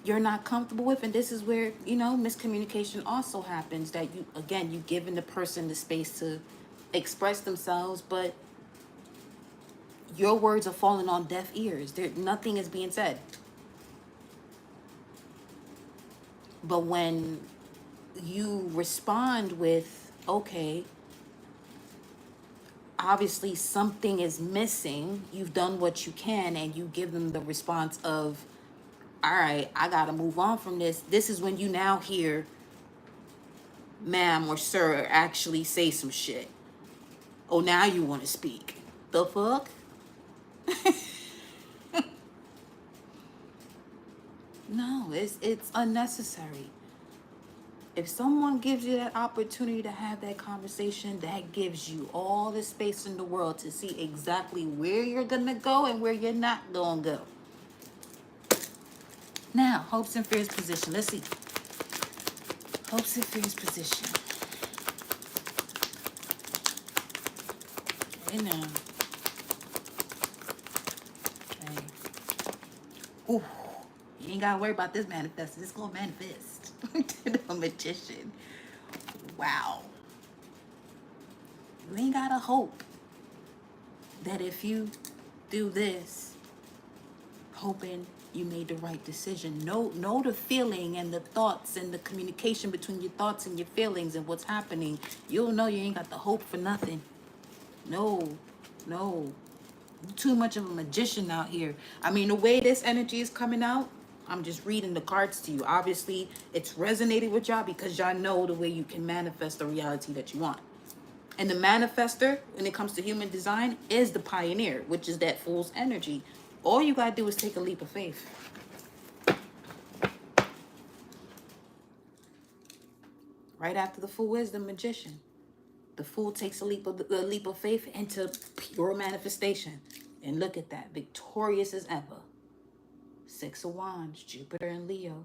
you're not comfortable with, and this is where, miscommunication also happens, that you giving the person the space to express themselves, but your words are falling on deaf ears. Nothing is being said. But when you respond with, okay, obviously something is missing, you've done what you can, and you give them the response of, all right, I gotta move on from this. This is when you now hear ma'am or sir actually say some shit. Oh, now you want to speak. The fuck? No, it's unnecessary. If someone gives you that opportunity to have that conversation, that gives you all the space in the world to see exactly where you're gonna go and where you're not gonna go. Now, hopes and fears position. Let's see. Hopes and fears position. Okay, now. Okay. Ooh, you ain't gotta worry about this manifesting. It's gonna manifest. The magician. Wow. You ain't gotta hope that if you do this, hoping you made the right decision. Know the feeling and the thoughts and the communication between your thoughts and your feelings and what's happening. You'll know you ain't got the hope for nothing. No. You're too much of a magician out here. I mean, the way this energy is coming out, I'm just reading the cards to you. Obviously, it's resonated with y'all because y'all know the way you can manifest the reality that you want. And the manifester, when it comes to human design, is the pioneer, which is that fool's energy. All you gotta do is take a leap of faith. Right after the fool is the magician. The fool takes a leap of faith into pure manifestation. And look at that, victorious as ever. 6 of Wands, Jupiter and Leo.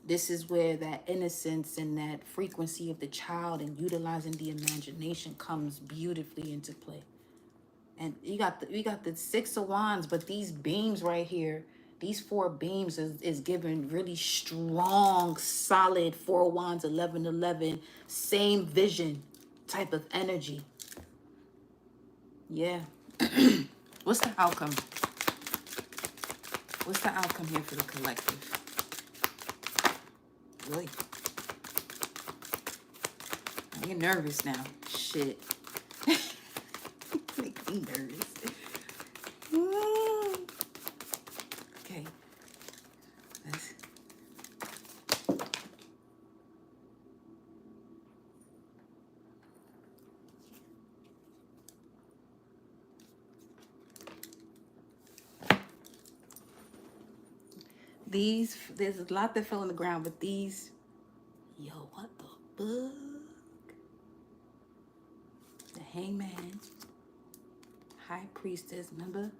This is where that innocence and that frequency of the child and utilizing the imagination comes beautifully into play. And you got the 6 of Wands, but these beams right here, these 4 beams is giving really strong, solid 4 of Wands, 11, same vision type of energy. Yeah. What's the outcome? What's the outcome here for the collective? Really? You're nervous now. Shit. Make me nervous. Okay. These, there's a lot that fell on the ground, but these, yo, what the fuck? The Hangman, High Priestess, remember?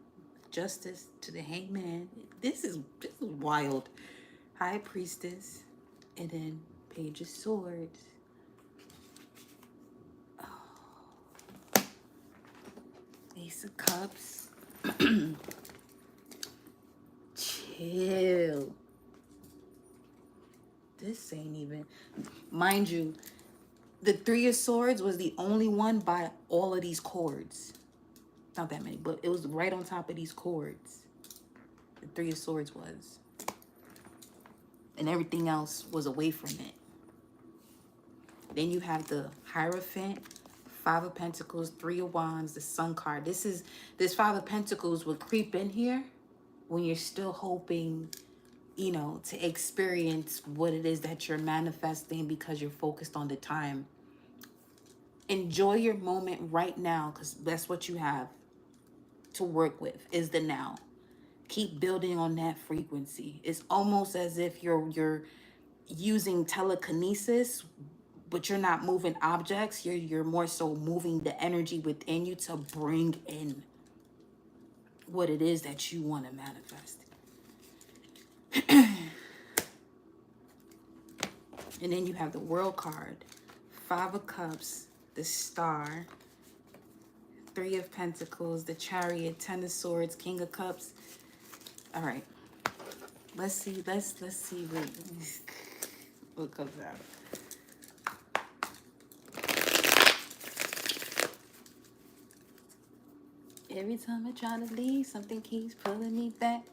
Justice to the Hangman. This is wild. High Priestess, and then Page of Swords. Oh. Ace of Cups. Chill. This ain't even, mind you, the 3 of Swords was the only one by all of these cords. Not that many, but it was right on top of these cords. The 3 of Swords was. And everything else was away from it. Then you have the Hierophant, 5 of Pentacles, 3 of Wands, the Sun card. This 5 of Pentacles will creep in here when you're still hoping, you know, to experience what it is that you're manifesting because you're focused on the time. Enjoy your moment right now, because that's what you have to work with, is the now. Keep building on that frequency. It's almost as if you're using telekinesis, but you're not moving objects. You're more so moving the energy within you to bring in what it is that you want to manifest. And then you have the World card, 5 of Cups, the Star, 3 of Pentacles, the Chariot, 10 of Swords, King of Cups. All right, let's see what comes out. Every time I try to leave, something keeps pulling me back.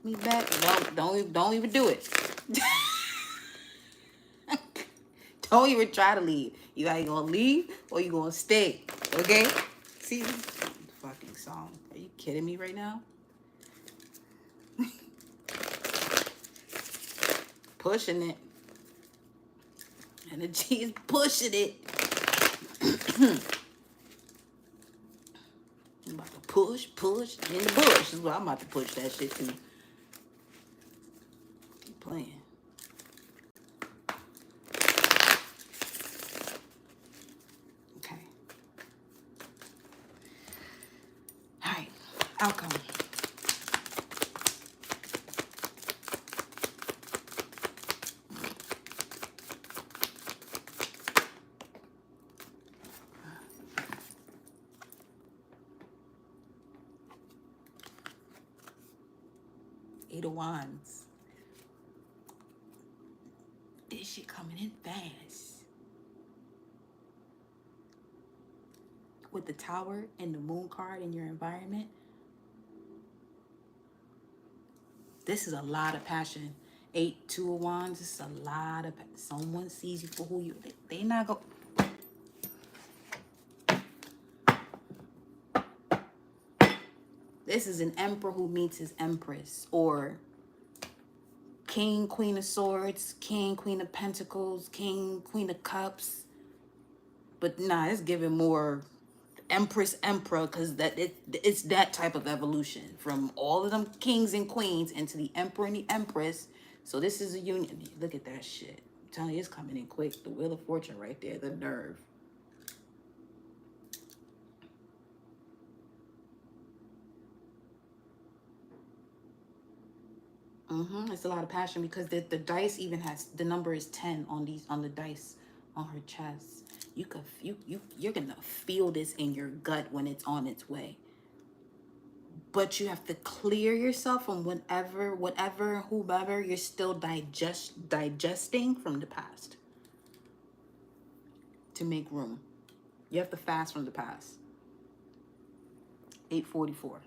Don't even do it. Don't even try to leave. You either gonna leave or you gonna stay. Okay? See? Fucking song. Are you kidding me right now? pushing it. Energy is pushing it. I'm about to push in the bush. This is what I'm about to push that shit to. Keep playing. Okay. All right. Outcome. Eight of Wands. This shit coming in fast. With the Tower and the Moon card in your environment, this is a lot of passion. 8, 2 of Wands. This is a lot of someone sees you for who you. They not go. This is an emperor who meets his empress, or king, queen of swords, king, queen of pentacles, king, queen of cups. But nah, it's giving more empress, emperor, because it's that type of evolution from all of them kings and queens into the emperor and the empress. So this is a union. Look at that shit. I'm telling you, it's coming in quick. The Wheel of Fortune right there, the nerve. It's a lot of passion because the dice even has the number is 10 on the dice on her chest. You're gonna feel this in your gut when it's on its way. But you have to clear yourself from whatever, whomever you're still digesting from the past to make room. You have to fast from the past. 844.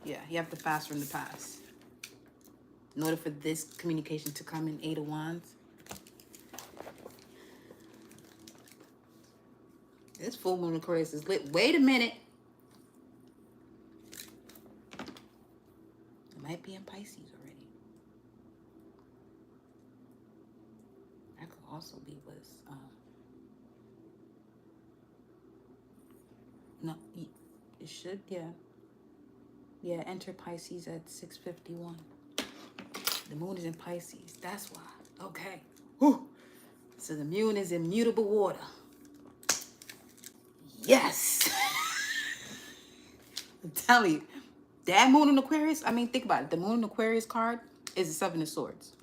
Yeah, you have to fast from the past. In order for this communication to come in, 8 of Wands. This full moon Aquarius is lit. Wait a minute. It might be in Pisces already. That could also be with no, it should, yeah. Yeah, enter Pisces at 6:51. The moon is in Pisces. That's why. Okay. Whew. So the moon is in mutable water. Yes. I'm telling you. That moon in Aquarius, I mean, think about it. The moon in Aquarius card is the 7 of Swords.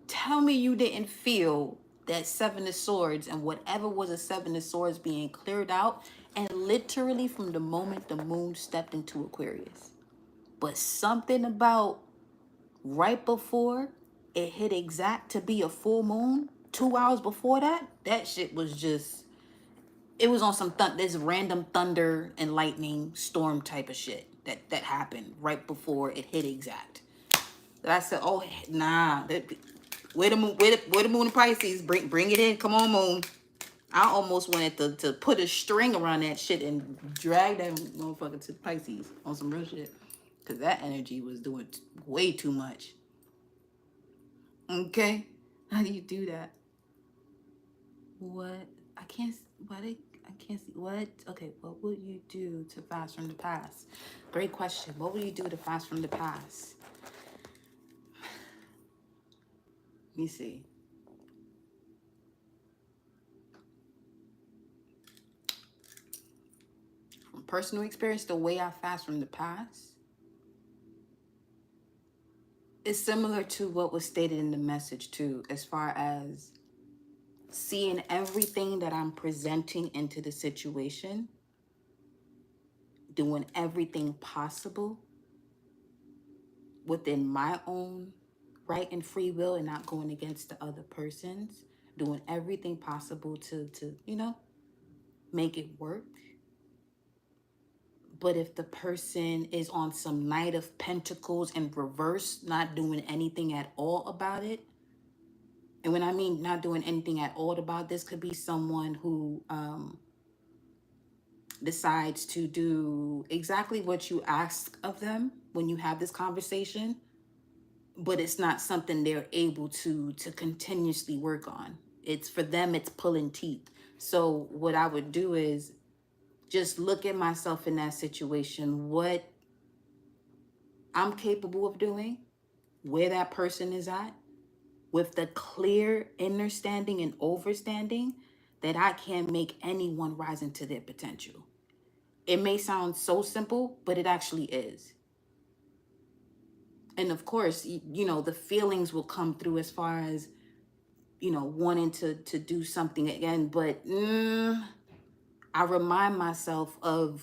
Tell me you didn't feel that 7 of Swords and whatever was a 7 of Swords being cleared out, and literally from the moment the moon stepped into Aquarius. But something about right before it hit exact to be a full moon, 2 hours before that, that shit was just, it was on some this random thunder and lightning storm type of shit that happened right before it hit exact. That I said, oh nah, where the moon, where the moon in Pisces, bring it in, come on moon. I almost wanted to put a string around that shit and drag that motherfucker to Pisces on some real shit, because that energy was doing way too much. Okay, how do you do that? What? I can't. What? I can't see. What? Okay. What would you do to fast from the past? Great question. What would you do to fast from the past? Let me see. From personal experience, the way I fast from the past is similar to what was stated in the message too, as far as seeing everything that I'm presenting into the situation, doing everything possible within my own right and free will and not going against the other person's, doing everything possible to make it work. But if the person is on some Knight of Pentacles in reverse, not doing anything at all about it, and when I mean not doing anything at all about this, could be someone who decides to do exactly what you ask of them when you have this conversation, but it's not something they're able to continuously work on. It's for them, it's pulling teeth. So what I would do is just look at myself in that situation, what I'm capable of doing, where that person is at, with the clear understanding and overstanding that I can't make anyone rise into their potential. It may sound so simple, but it actually is. And of course, the feelings will come through as far as, wanting to do something again. But I remind myself of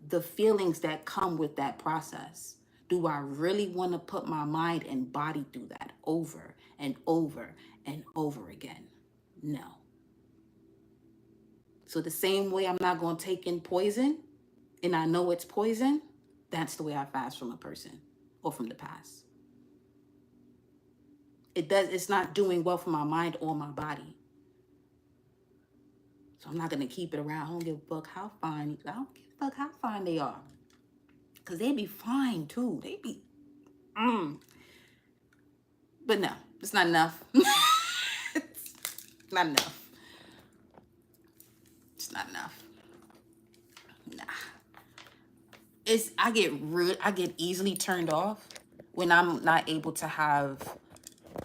the feelings that come with that process. Do I really want to put my mind and body through that over and over and over again? No. So the same way I'm not going to take in poison and I know it's poison, that's the way I fast from a person or from the past. It's not doing well for my mind or my body. So I'm not going to keep it around. I don't give a fuck how fine, I don't give a fuck how fine they are. Because they be fine too. They be, But no, it's not enough. It's not enough. It's not enough. Nah. I get easily turned off when I'm not able to have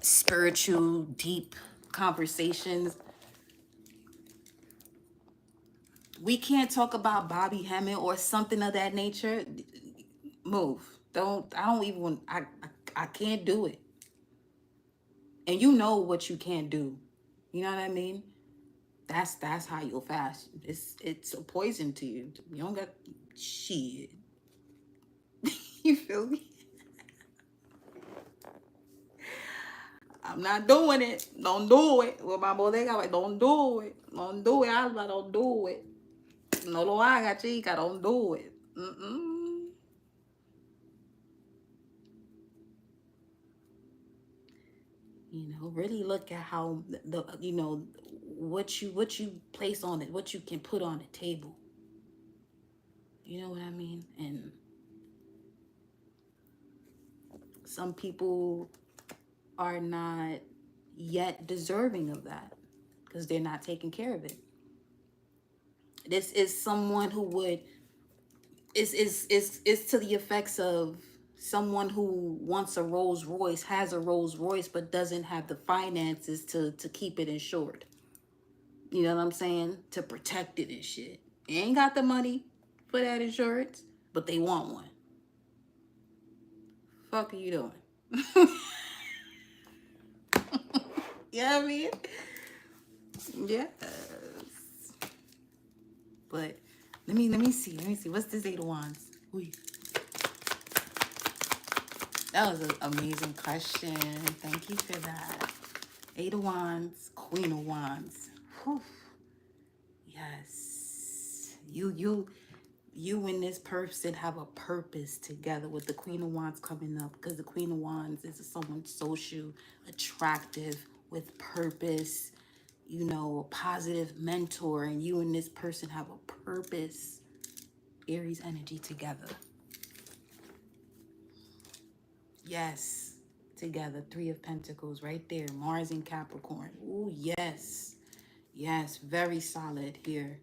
spiritual, deep conversations. We can't talk about Bobby Hemming or something of that nature. Move. I can't do it. And you know what you can't do. You know what I mean? That's how you'll fast. It's a poison to you. You don't got shit. You feel me? I'm not doing it. Don't do it. With my bodega, like, don't do it. Don't do it, Alba. Don't do it. No lo haga, chica. Don't do it. Really look at how what you place on it, what you can put on the table. You know what I mean? And some people are not yet deserving of that because they're not taking care of it. This is someone who would is to the effects of someone who wants a Rolls Royce, has a Rolls Royce, but doesn't have the finances to keep it insured. You know what I'm saying? To protect it and shit. They ain't got the money for that insurance, but they want one. Fuck are you doing? You know what I mean? Yes. But let me see. What's this Eight of Wands? Ooh. That was an amazing question. Thank you for that. Eight of Wands, Queen of Wands. Whew. Yes. You and this person have a purpose together with the Queen of Wands coming up, because the Queen of Wands is someone social, attractive, with purpose, a positive mentor, and you and this person have a purpose. Aries energy together. Yes. Together. Three of Pentacles right there. Mars and Capricorn. Ooh, yes. Yes. Very solid here.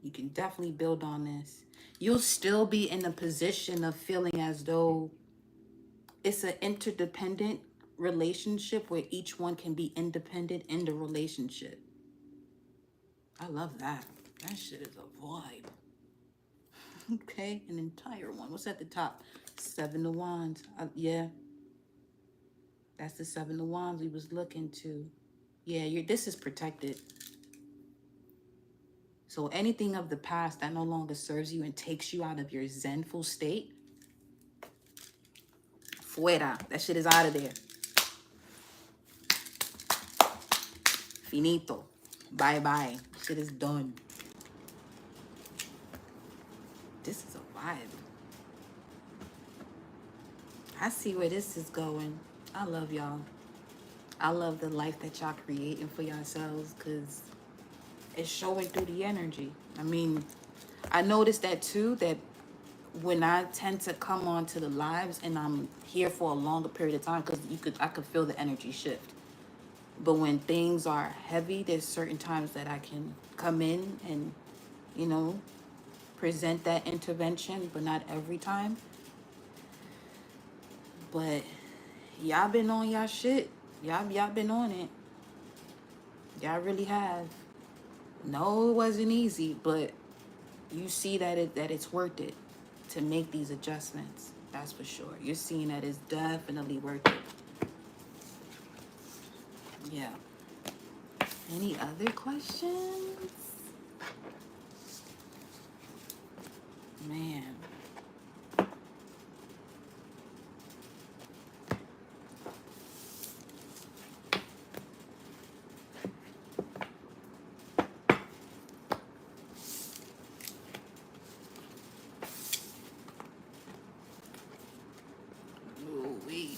You can definitely build on this. You'll still be in a position of feeling as though it's an interdependent relationship where each one can be independent in the relationship. I love that. That shit is a vibe. Okay, an entire one. What's at the top? Seven of Wands. Yeah. That's the Seven of Wands we was looking to. Yeah, this is protected. So anything of the past that no longer serves you and takes you out of your zenful state, fuera. That shit is out of there. Finito. Bye-bye. Shit is done. This is a vibe. I see where this is going. I love y'all. I love the life that y'all creating for yourselves, because it's showing through the energy. I mean, I noticed that too, that when I tend to come on to the lives and I'm here for a longer period of time, because I could feel the energy shift. But when things are heavy, there's certain times that I can come in and, you know, present that intervention, but not every time. But y'all been on y'all shit. Y'all been on it. Y'all really have. No, it wasn't easy, but you see that it's worth it to make these adjustments. That's for sure. You're seeing that it's definitely worth it. Yeah. Any other questions? Man. Ooh-wee.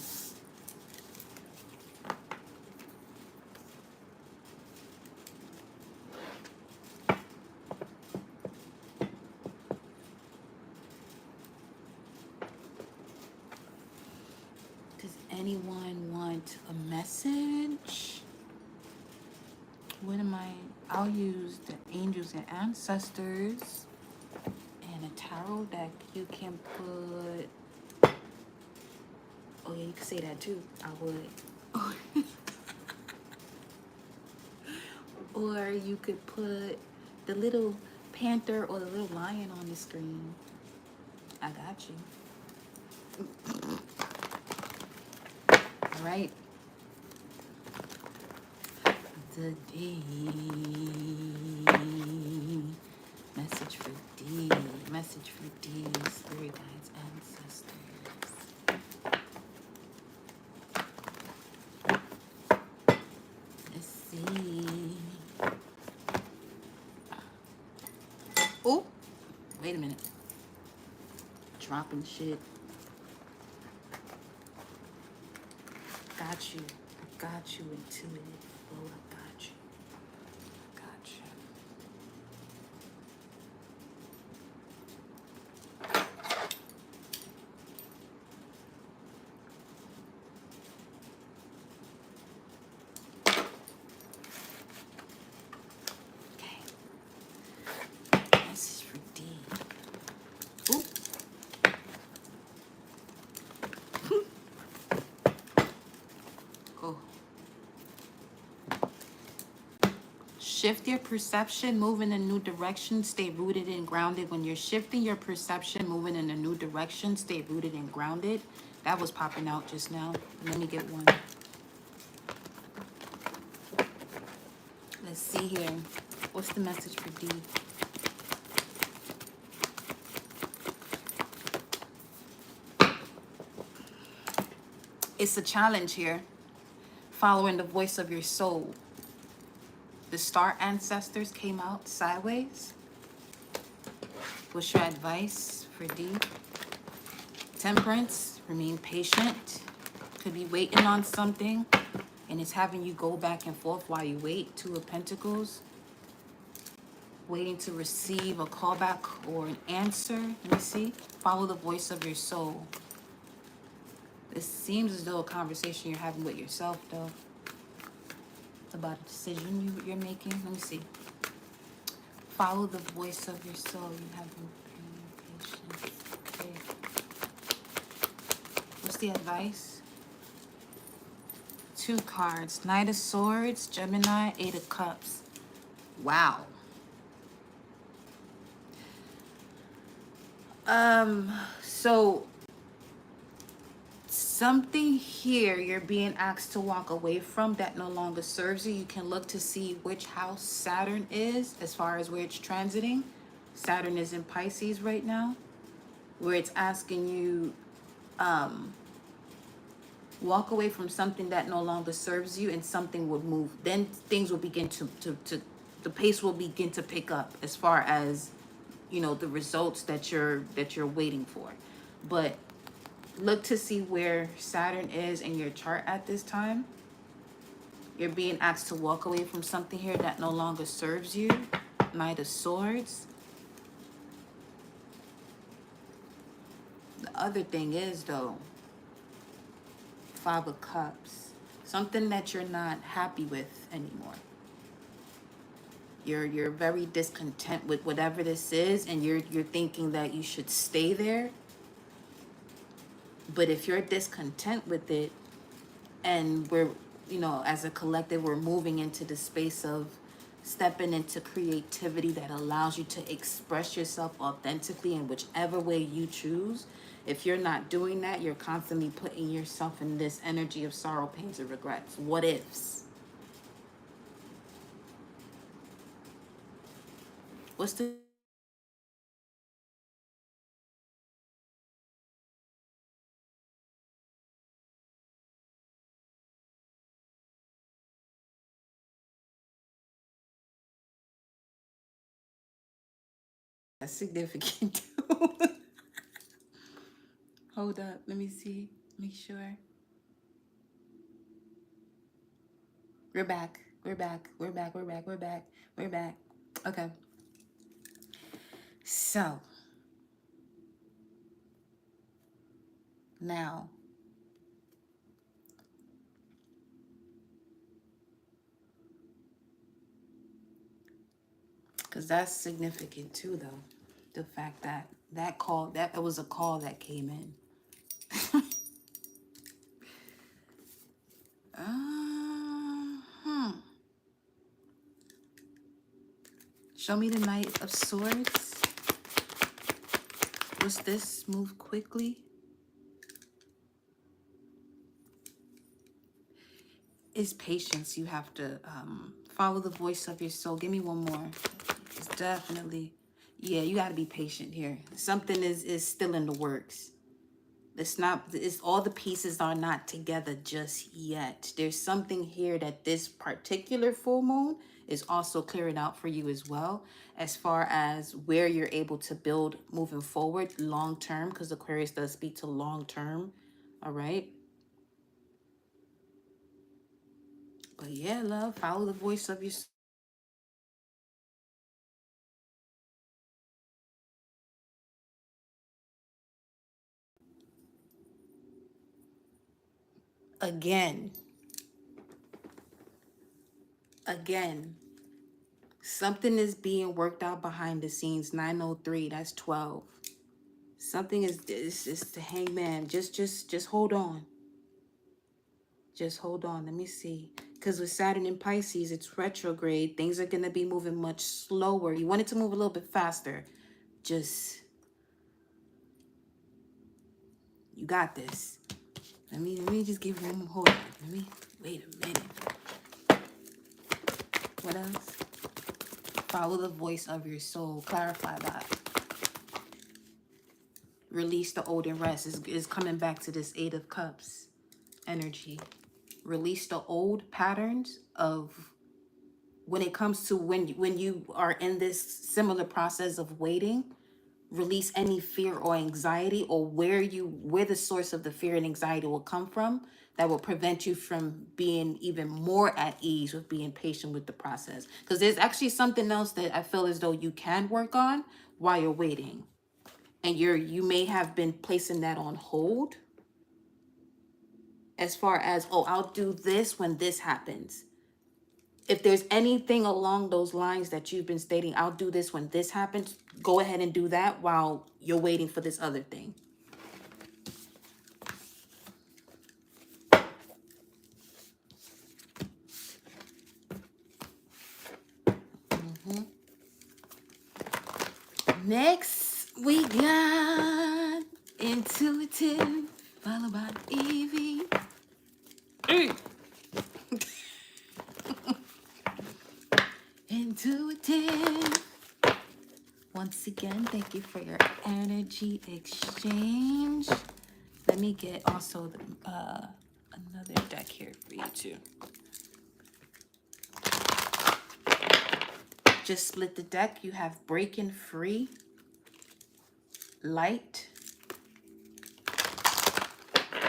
Does anyone want a message? What am I? I'll use the angels and ancestors and a tarot deck. You can put. Oh yeah, you can say that too. I would. Or you could put the little panther or the little lion on the screen. I got you. All right. Today, message for D, spirit guides, ancestors. Let's see. Oh, wait a minute. Dropping shit. Got you. I got you, intuitive. Oh, I got you. Got you. Okay. This is for D. Ooh. Oh. Shift your perception, move in a new direction, stay rooted and grounded. When you're shifting your perception, moving in a new direction, stay rooted and grounded. That was popping out just now. Let me get one. Let's see here. What's the message for D? It's a challenge here. Following the voice of your soul. The star ancestors came out sideways. What's your advice for D? Temperance, remain patient. Could be waiting on something and it's having you go back and forth while you wait. Two of Pentacles. Waiting to receive a callback or an answer. Let me see. Follow the voice of your soul. This seems as though a conversation you're having with yourself though. About a decision you're making. Let me see. Follow the voice of your soul. You have patience. Okay. What's the advice? Two cards. Knight of Swords, Gemini, Eight of Cups. Wow. So something here you're being asked to walk away from that no longer serves you. You can look to see which house Saturn is as far as where it's transiting. Saturn is in Pisces right now, where it's asking you walk away from something that no longer serves you and something would move. Then things will begin to the pace will begin to pick up as far as, you know, the results that you're waiting for. But look to see where Saturn is in your chart at this time. You're being asked to walk away from something here that no longer serves you. Knight of Swords. other thing is, though, Five of Cups. Something that you're not happy with anymore. You're very discontent with whatever this is, and you're thinking that you should stay there. But if you're discontent with it, and we're, you know, as a collective, we're moving into the space of stepping into creativity that allows you to express yourself authentically in whichever way you choose. If you're not doing that, you're constantly putting yourself in this energy of sorrow, pains, and regrets. What ifs? What's the significant too? Hold up, let me see. Make sure. We're back. We're back. We're back. We're back. We're back. We're back. Okay. So now, because that's significant too, though. The fact that that it was a call that came in. uh-huh. Show me the Knight of Swords. What's this? Move quickly. Is patience. You have to follow the voice of your soul. Give me one more. It's definitely, yeah, you got to be patient here. Something is still in the works. It's all the pieces are not together just yet. There's something here that this particular full moon is also clearing out for you as well, as far as where you're able to build moving forward long term, because Aquarius does speak to long term. All right. But yeah, love, follow the voice of your soul. Again, again, something is being worked out behind the scenes. 903, that's 12. Something is the Hangman. Just hold on. Just hold on. Let me see. Because with Saturn in Pisces, it's retrograde. Things are going to be moving much slower. You want it to move a little bit faster. Just, you got this. Let me just give you one more. Hold on. Let me, wait a minute. What else? Follow the voice of your soul. Clarify that. Release the old and rest is coming back to this Eight of Cups energy. Release the old patterns of when it comes to when you are in this similar process of waiting. Release any fear or anxiety, or where the source of the fear and anxiety will come from, that will prevent you from being even more at ease with being patient with the process. Because there's actually something else that I feel as though you can work on while you're waiting, and you may have been placing that on hold, as far as, oh, I'll do this when this happens. If there's anything along those lines that you've been stating, I'll do this when this happens, go ahead and do that while you're waiting for this other thing. Next, we got intuitive, followed by Evie. Intuitive. Once again, thank you for your energy exchange. Let me get also another deck here for you too. Just split the deck. You have breaking free, light.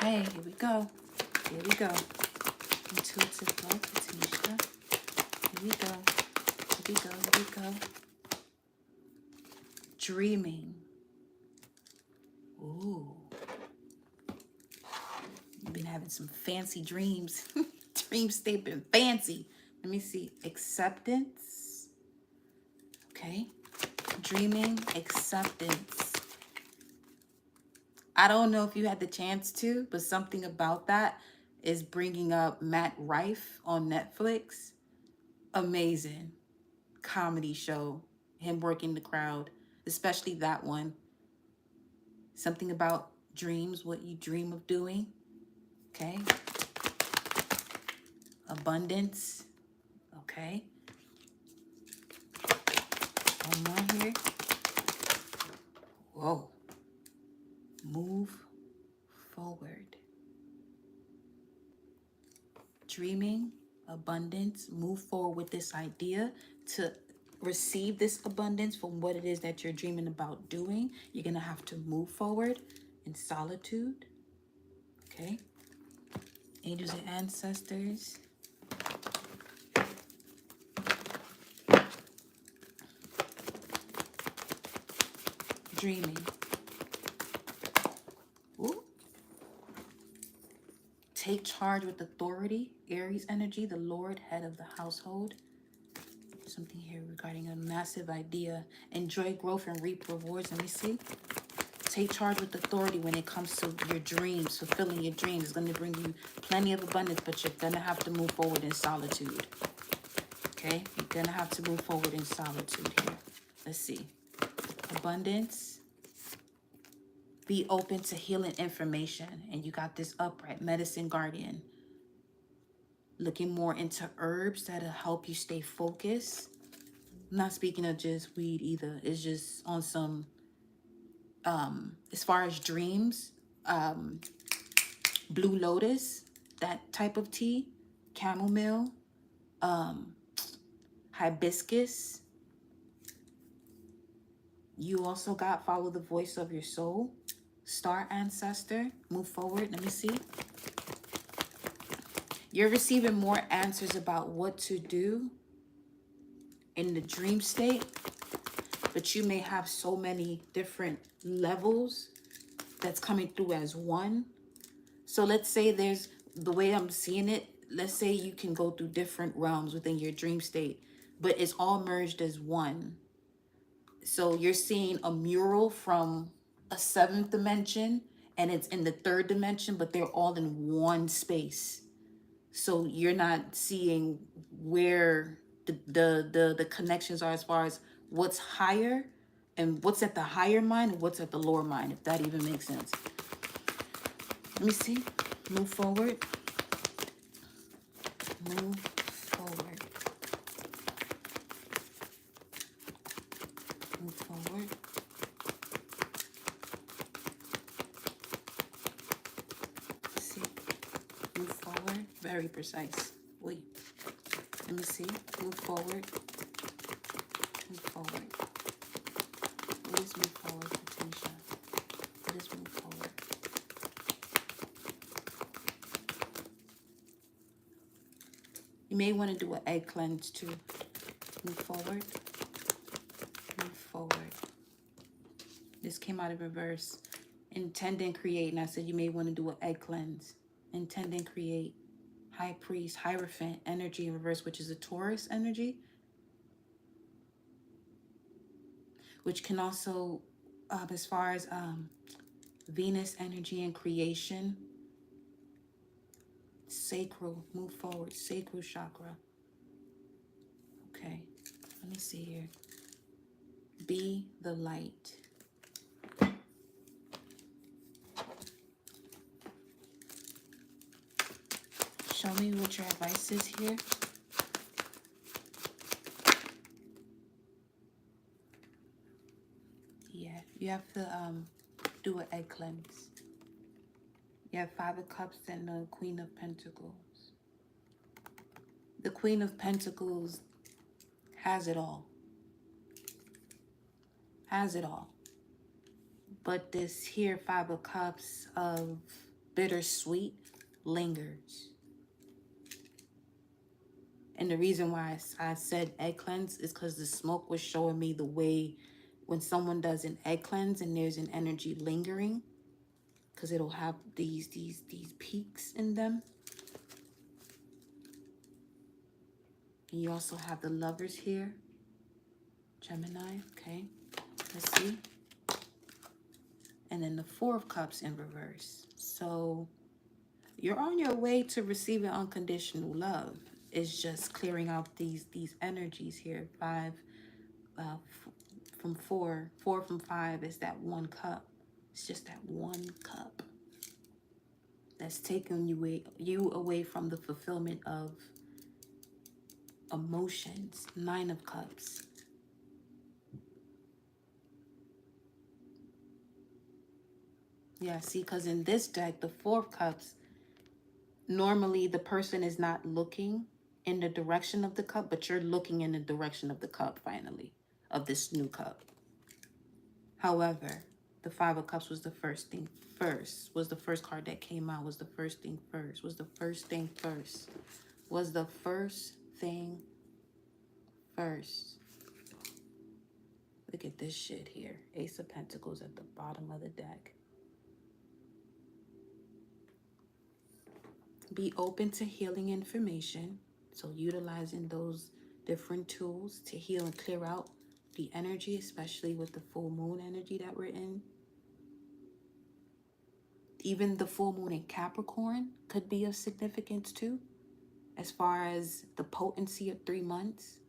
Hey, here we go. Here we go. Intuitive love, Tanisha. Here we go. Here we go. Here we go. Dreaming. Ooh. having some fancy dreams. Dream state been fancy. Let me see. Acceptance. Okay. Dreaming, acceptance. I don't know if you had the chance to, but something about that is bringing up Matt Rife on Netflix. Amazing comedy show. Him working the crowd, especially that one. Something about dreams, what you dream of doing. Okay. Abundance. Okay. One more here. Whoa. Move forward. Dreaming, abundance, move forward with this idea to receive this abundance from what it is that you're dreaming about doing. You're going to have to move forward in solitude. Okay. Angels and ancestors. Dreaming. Ooh. Take charge with authority. Aries energy, the Lord, head of the household. Something here regarding a massive idea. Enjoy growth and reap rewards. Let me see. Take charge with authority when it comes to your dreams. Fulfilling your dreams is going to bring you plenty of abundance, but you're going to have to move forward in solitude. Okay? You're going to have to move forward in solitude here. Let's see. Abundance. Be open to healing information. And you got this upright. Medicine guardian. Looking more into herbs that'll help you stay focused. I'm not speaking of just weed either. It's just on some, as far as dreams, blue lotus, that type of tea, chamomile, hibiscus. You also got follow the voice of your soul, star ancestor, move forward. Let me see. You're receiving more answers about what to do in the dream state, but you may have so many different levels that's coming through as one. So let's say there's, the way I'm seeing it, let's say you can go through different realms within your dream state, but it's all merged as one. So you're seeing a mural from a 7th dimension and it's in the 3rd dimension, but they're all in one space. So you're not seeing where the connections are as far as what's higher and what's at the higher mind and what's at the lower mind, if that even makes sense. Let me see. Move forward. Move forward. Move forward. Let's see. Move forward. Very precise. Wait. Let me see. Move forward. Move forward. What is move forward, Patricia? What is move forward? You may want to do an egg cleanse too. Move forward. Move forward. This came out of reverse. Intend and create. And I said you may want to do an egg cleanse. Intend and create. High priest, Hierophant energy in reverse, which is a Taurus energy. Which can also, as far as Venus energy and creation. Sacral, move forward, sacral chakra. Okay, let me see here. Be the light. Show me what your advice is here. Yeah, you have to do an egg cleanse. You have 5 of Cups and the Queen of Pentacles. The Queen of Pentacles has it all. Has it all. But this here 5 of Cups of bittersweet lingers. And the reason why I said egg cleanse is because the smoke was showing me the way when someone does an egg cleanse and there's an energy lingering, because it'll have these peaks in them. And you also have the Lovers here, Gemini. Okay, let's see. And then the Four of Cups in reverse. So you're on your way to receiving unconditional love. It's just clearing out these energies here. Five from four from five is that one cup. It's just that one cup that's taking you away from the fulfillment of emotions. Nine of Cups. Yeah, see, because in this deck, the Four of Cups, normally the person is not looking in the direction of the cup, but you're looking in the direction of the cup finally, of this new cup. However, the Five of Cups was the first thing first, was the first card that came out, was the first thing first, was the first thing first, was the first thing first. Look at this shit here. Ace of Pentacles at the bottom of the deck. Be open to healing information. So utilizing those different tools to heal and clear out the energy, especially with the full moon energy that we're in. Even the full moon in Capricorn could be of significance too, as far as the potency of 3 months.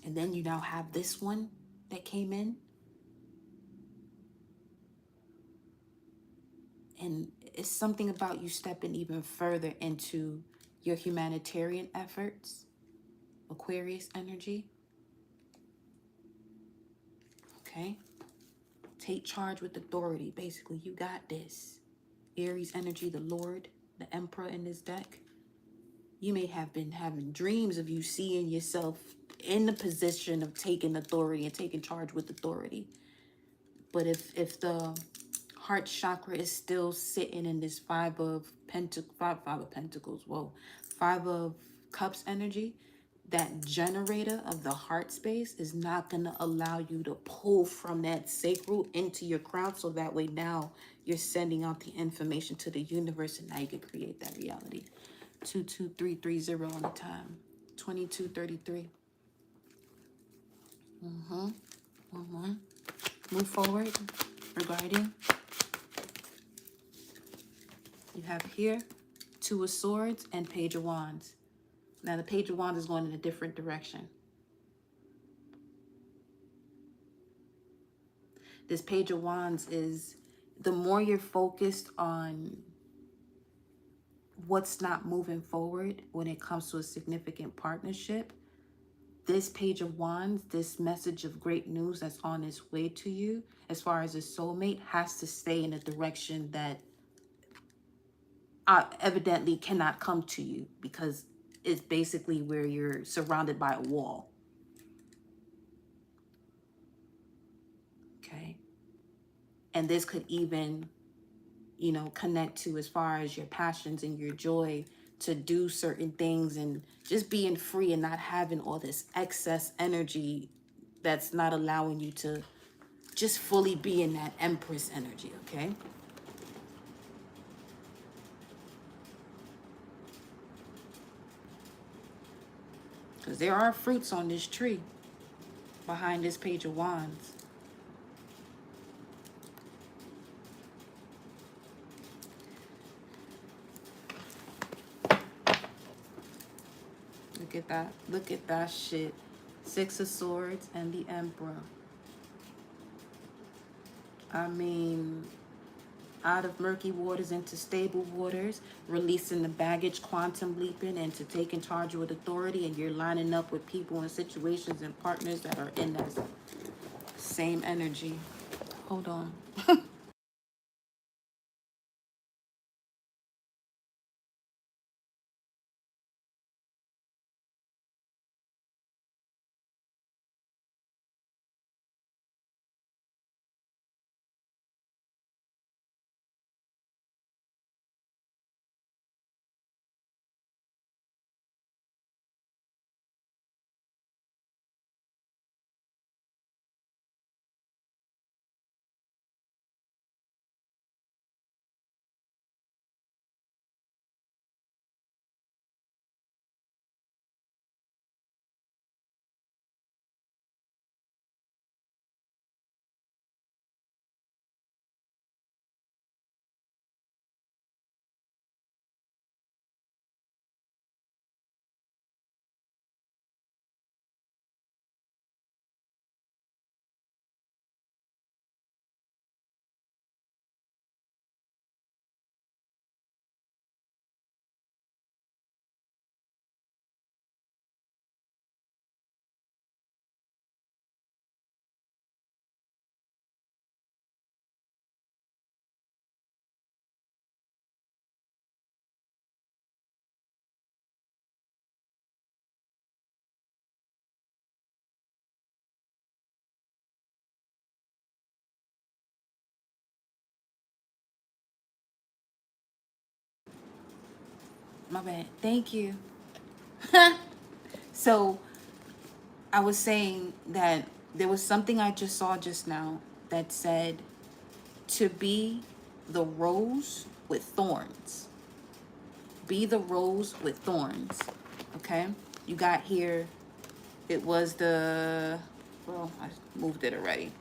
And then you now have this one that came in. And it's something about you stepping even further into your humanitarian efforts. Aquarius energy. Okay. Take charge with authority. Basically, you got this. Aries energy, the Lord, the Emperor in this deck. You may have been having dreams of you seeing yourself in the position of taking authority and taking charge with authority. But if the heart chakra is still sitting in this five of pentacles, whoa, Five of Cups energy, that generator of the heart space is not going to allow you to pull from that sacral into your crown. So that way now you're sending out the information to the universe, and now you can create that reality. 22330 on the time. 2233. Move forward regarding. You have here Two of Swords and Page of Wands. Now the Page of Wands is going in a different direction. This Page of Wands is, the more you're focused on what's not moving forward when it comes to a significant partnership, this Page of Wands, this message of great news that's on its way to you, as far as a soulmate, has to stay in a direction that evidently cannot come to you, because it's basically where you're surrounded by a wall. Okay. And this could even, you know, connect to as far as your passions and your joy to do certain things, and just being free and not having all this excess energy that's not allowing you to just fully be in that Empress energy, okay? Because there are fruits on this tree behind this Page of Wands. Look at that. Look at that shit. Six of Swords and the Emperor. I mean, out of murky waters into stable waters, releasing the baggage, quantum leaping into taking charge with authority, and you're lining up with people and situations and partners that are in that same energy. Hold on. My bad. Thank you. So I was saying that there was something I just saw just now that said to be the rose with thorns. Be the rose with thorns. Okay? You got here, it was the, well, I moved it already.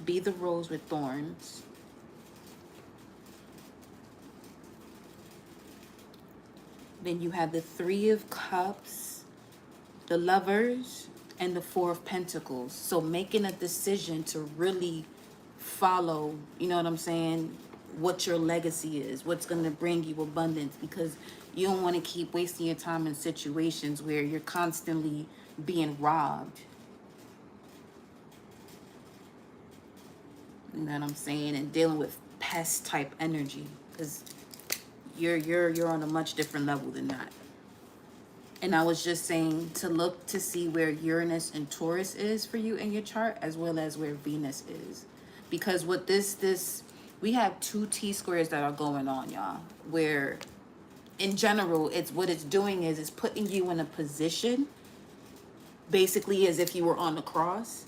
Be the rose with thorns. Then you have the Three of Cups, the Lovers, and the Four of Pentacles. So making a decision to really follow, you know what I'm saying, what your legacy is, what's going to bring you abundance, because you don't want to keep wasting your time in situations where you're constantly being robbed. You know what I'm saying? And dealing with pest type energy, because you're on a much different level than that. And I was just saying to look to see where Uranus and Taurus is for you in your chart, as well as where Venus is. Because with this, we have two T-squares that are going on, y'all, where in general, it's what it's doing is it's putting you in a position, basically as if you were on the cross,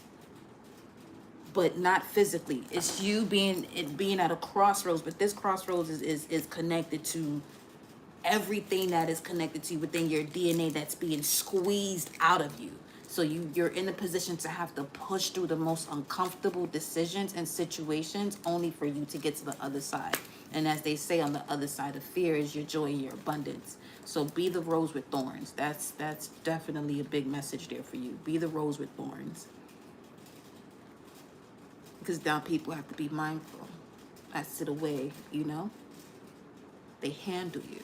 but not physically. It's you being at a crossroads, but this crossroads is connected to everything that is connected to you within your DNA that's being squeezed out of you. So you're in a position to have to push through the most uncomfortable decisions and situations only for you to get to the other side. And as they say, on the other side of fear is your joy and your abundance. So be the rose with thorns. That's definitely a big message there for you. Be the rose with thorns. Because now people have to be mindful as to the way, you know, they handle you.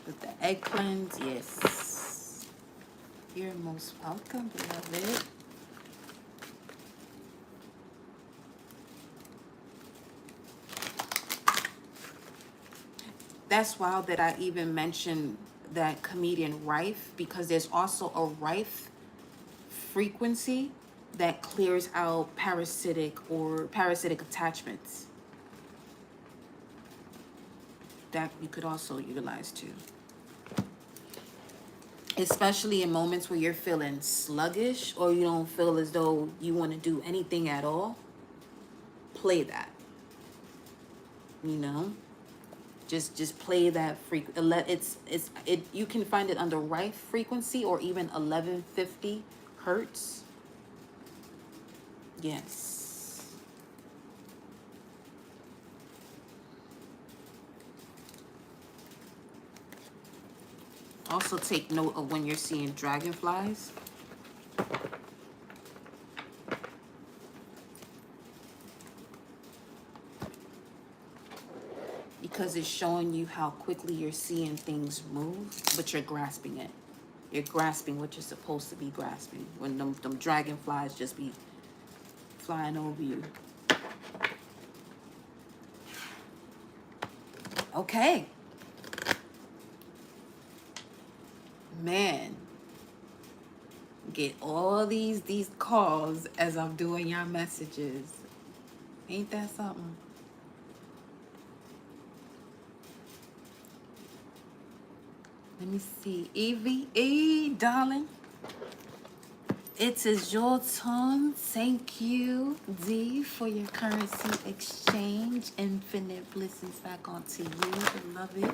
With the egg cleanse, yes. You're most welcome, beloved. That's wild that I even mentioned that comedian Rife, because there's also a Rife frequency that clears out parasitic attachments that you could also utilize too. Especially in moments where you're feeling sluggish or you don't feel as though you want to do anything at all, play that. You know? Just play that you can find it under Rife frequency or even 1150 hertz. Yes. Also take note of when you're seeing dragonflies. Because it's showing you how quickly you're seeing things move, but you're grasping it. You're grasping what you're supposed to be grasping when them dragonflies just be flying over you. Okay. Man. Get all these calls as I'm doing your messages. Ain't that something? Let me see. Evie, darling. It is your turn. Thank you, D, for your currency exchange. Infinite blessings back onto you, beloved.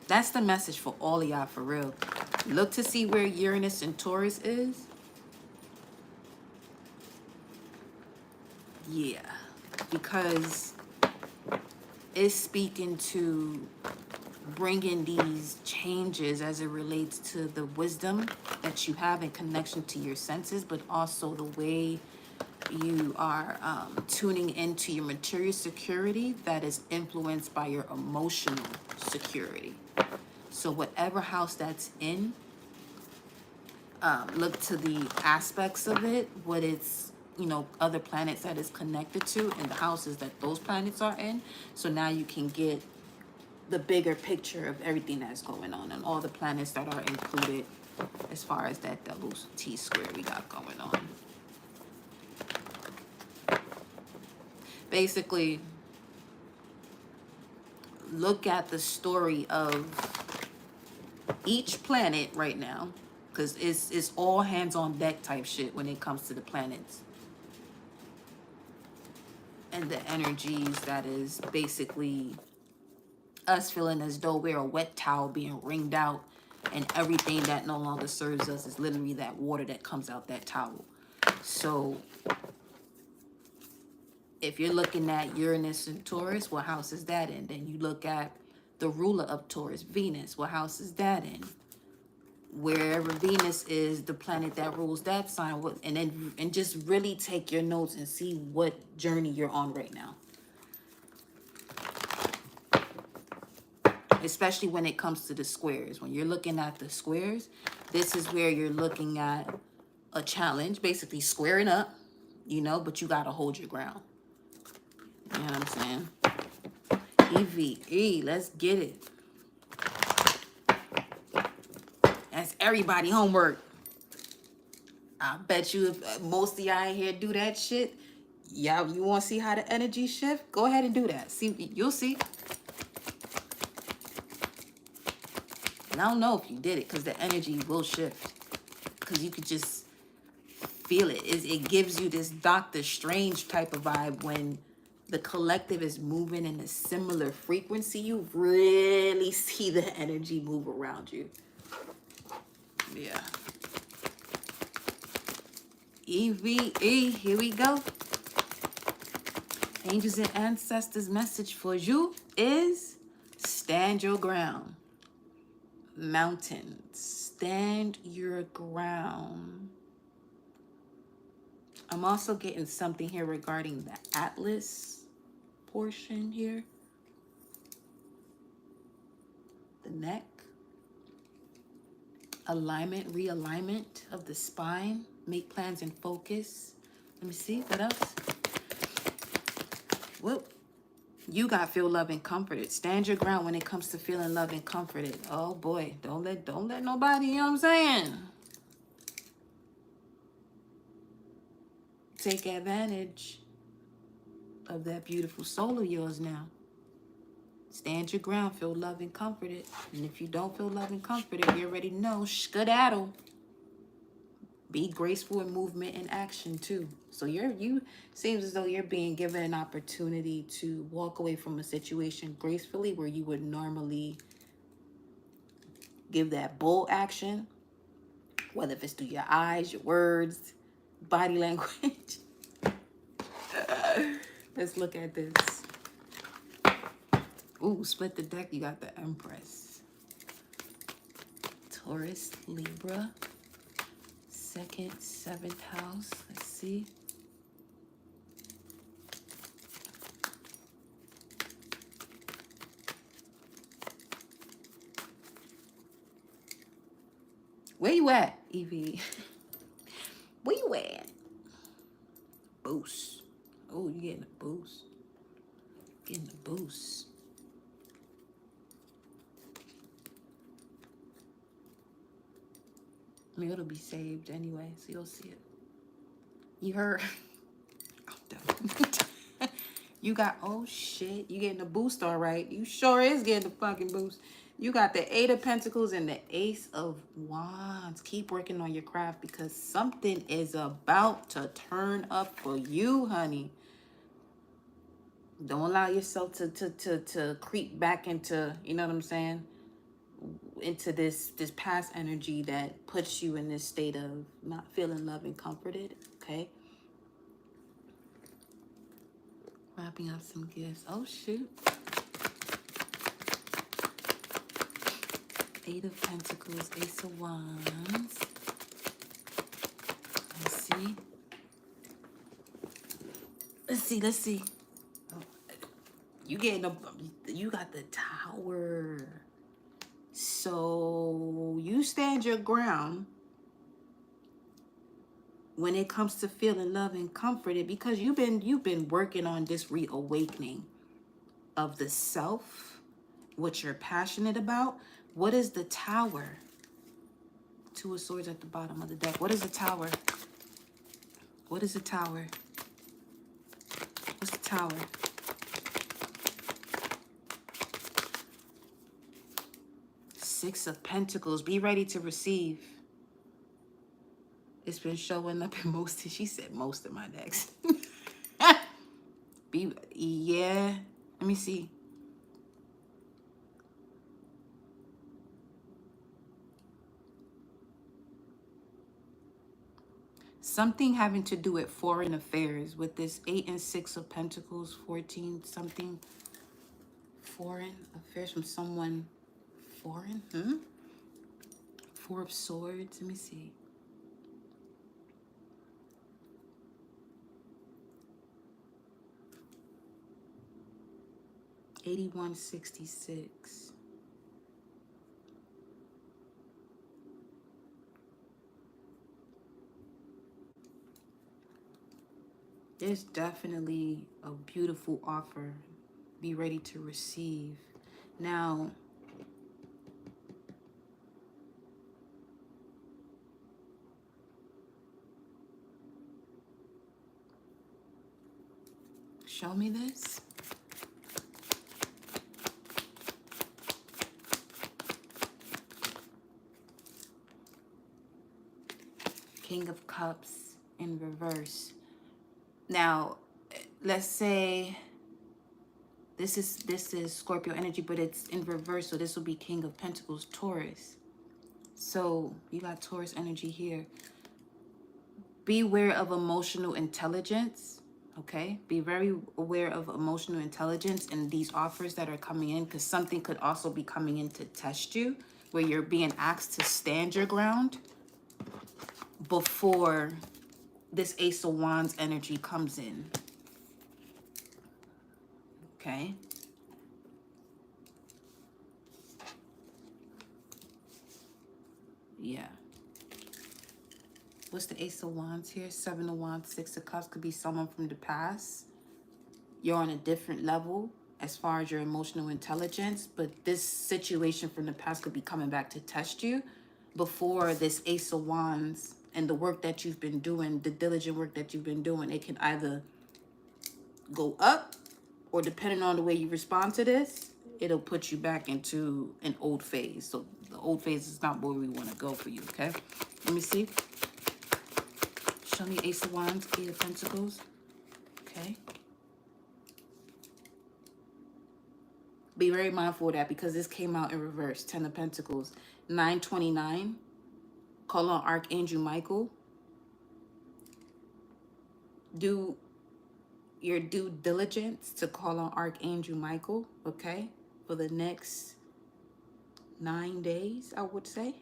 That's the message for all of y'all, for real. Look to see where Uranus and Taurus is. Yeah, because it's speaking to bringing these changes as it relates to the wisdom that you have in connection to your senses, but also the way you are tuning into your material security that is influenced by your emotional security. So whatever house that's in, look to the aspects of it, what it's, you know, other planets that it's connected to, and the houses that those planets are in. So now you can get the bigger picture of everything that's going on and all the planets that are included as far as that double T square we got going on. Basically, look at the story of each planet right now, because it's all hands on deck type shit when it comes to the planets and the energies that is basically us feeling as though we're a wet towel being wringed out, and everything that no longer serves us is literally that water that comes out that towel. So if you're looking at Uranus and Taurus, what house is that in? Then you look at the ruler of Taurus, Venus, what house is that in? Wherever Venus is, the planet that rules that sign, and just really take your notes and see what journey you're on right now. Especially when it comes to the squares. When you're looking at the squares, this is where you're looking at a challenge, basically squaring up, you know, but you got to hold your ground. You know what I'm saying? EVE, let's get it. That's everybody homework. I bet you if most of y'all in here do that shit, y'all, you want to see how the energy shift? Go ahead and do that. See, you'll see. And I don't know if you did it, because the energy will shift. Because you could just feel it. It gives you this Doctor Strange type of vibe when the collective is moving in a similar frequency. You really see the energy move around you. Yeah. EVE, here we go. Angels and ancestors' message for you is stand your ground. Mountains, stand your ground. I'm also getting something here regarding the Atlas portion here. The neck. Alignment, realignment of the spine. Make plans and focus. Let me see, what else? Whoop. You got feel love and comforted. Stand your ground when it comes to feeling love and comforted. Oh boy, don't let nobody, you know what I'm saying? Take advantage of that beautiful soul of yours now. Stand your ground, feel love and comforted. And if you don't feel love and comforted, you already know, skedaddle. Be graceful in movement and action too. So you seems as though you're being given an opportunity to walk away from a situation gracefully where you would normally give that bold action, whether if it's through your eyes, your words, body language. Let's look at this. Ooh, split the deck. You got the Empress. Taurus, Libra. 2nd, 7th house. Let's see. Where you at, Evie? Where you at? Boost. Oh, you getting a boost. Getting a boost. I mean, it'll be saved anyway, so you'll see it. You heard? I'm done. You got, oh shit, you getting a boost, all right. You sure is getting a fucking boost. You got the 8 of Pentacles and the Ace of Wands. Keep working on your craft because something is about to turn up for you, honey. Don't allow yourself to creep back into, you know what I'm saying? Into this past energy that puts you in this state of not feeling loved and comforted, okay? Wrapping up some gifts. Oh, shoot. 8 of Pentacles, Ace of Wands. Let's see. Let's see. Oh, you got the Tower. So you stand your ground when it comes to feeling loved and comforted, because you've been working on this reawakening of the self, what you're passionate about. What is the Tower? Two of Swords at the bottom of the deck. What is the Tower? What is the Tower? What's the Tower? Six of Pentacles. Be ready to receive. It's been showing up in most, she said most of my decks. Yeah. Let me see. Something having to do with foreign affairs with this 8 and 6 of Pentacles, 14 something. Foreign affairs from someone foreign. Four of Swords. Let me see. $81.66. There's definitely a beautiful offer. Be ready to receive. Now, show me this. King of Cups in reverse. Now, let's say this is Scorpio energy, but it's in reverse, so this will be King of Pentacles, Taurus. So you got Taurus energy here. Beware of emotional intelligence. Okay, be very aware of emotional intelligence in these offers that are coming in, because something could also be coming in to test you, where you're being asked to stand your ground before this Ace of Wands energy comes in. Okay. Yeah. What's the Ace of Wands here? 7 of Wands, 6 of Cups. Could be someone from the past. You're on a different level as far as your emotional intelligence, but this situation from the past could be coming back to test you before this Ace of Wands and the work that you've been doing, the diligent work that you've been doing. It can either go up, or depending on the way you respond to this, it'll put you back into an old phase. So the old phase is not where we want to go for you, okay? Let me see. Show me Ace of Wands, 8 of Pentacles. Okay. Be very mindful of that, because this came out in reverse. 10 of Pentacles. 929. Call on Archangel Michael. Do your due diligence to call on Archangel Michael, okay? For the next 9 days, I would say.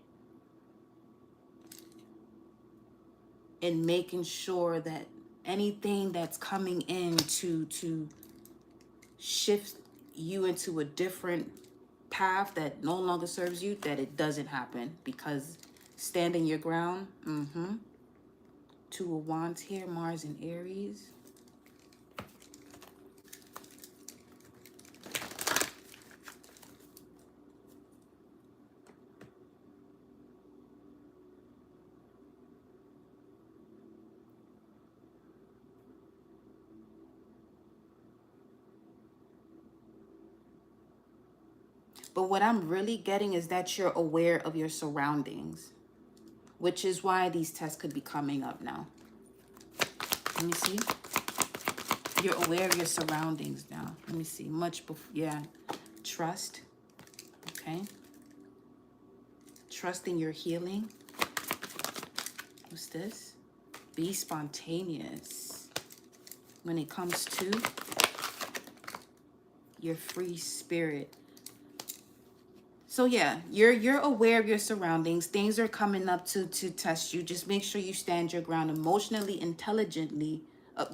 And making sure that anything that's coming in to shift you into a different path that no longer serves you, that it doesn't happen, because standing your ground. 2 of Wands here, Mars and Aries. But what I'm really getting is that you're aware of your surroundings, which is why these tests could be coming up now. Let me see. You're aware of your surroundings now. Let me see. Much before, yeah. Trust. Okay. Trust in your healing. What's this? Be spontaneous when it comes to your free spirit. So yeah, you're aware of your surroundings. Things are coming up to test you. Just make sure you stand your ground emotionally, intelligently.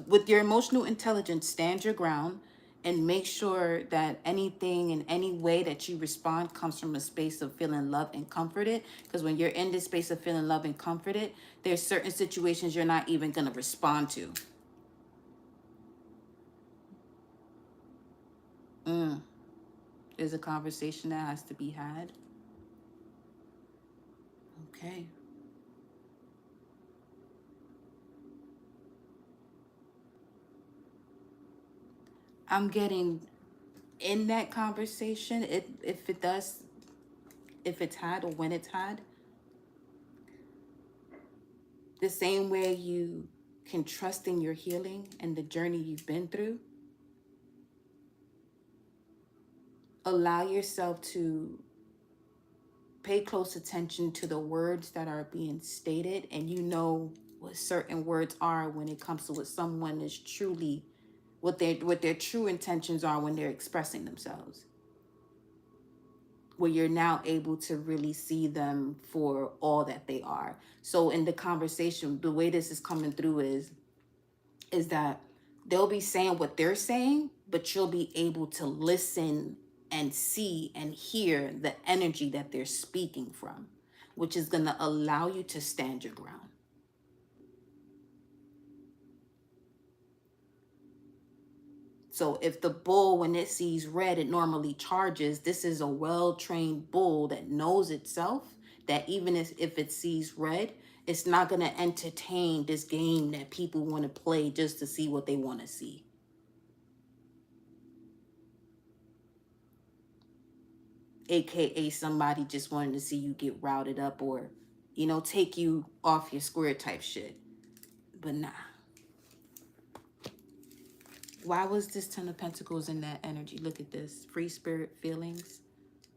With your emotional intelligence, stand your ground. And make sure that anything in any way that you respond comes from a space of feeling loved and comforted. Because when you're in this space of feeling loved and comforted, there's certain situations you're not even going to respond to. There's a conversation that has to be had. Okay. I'm getting in that conversation, if it does, if it's had or when it's had, the same way you can trust in your healing and the journey you've been through, allow yourself to pay close attention to the words that are being stated, and you know what certain words are when it comes to what someone is truly, what their true intentions are when they're expressing themselves, where you're now able to really see them for all that they are. So in the conversation, the way this is coming through is that they'll be saying what they're saying, but you'll be able to listen and see and hear the energy that they're speaking from, which is going to allow you to stand your ground. So if the bull, when it sees red, it normally charges. This is a well-trained bull that knows itself, that even if it sees red, it's not going to entertain this game that people want to play just to see what they want to see. AKA somebody just wanted to see you get routed up or, take you off your square type shit. But nah. Why was this Ten of Pentacles in that energy? Look at this. Free spirit feelings.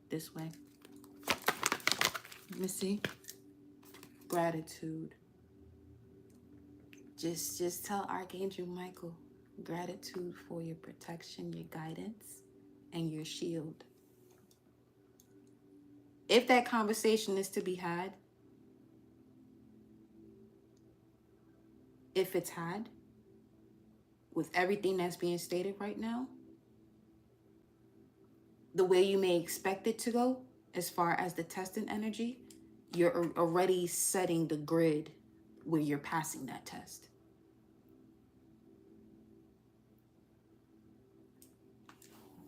This way. Let me see. Gratitude. Just tell Archangel Michael, gratitude for your protection, your guidance, and your shield. If that conversation is to be had, if it's had, with everything that's being stated right now, the way you may expect it to go, as far as the testing energy, you're already setting the grid where you're passing that test.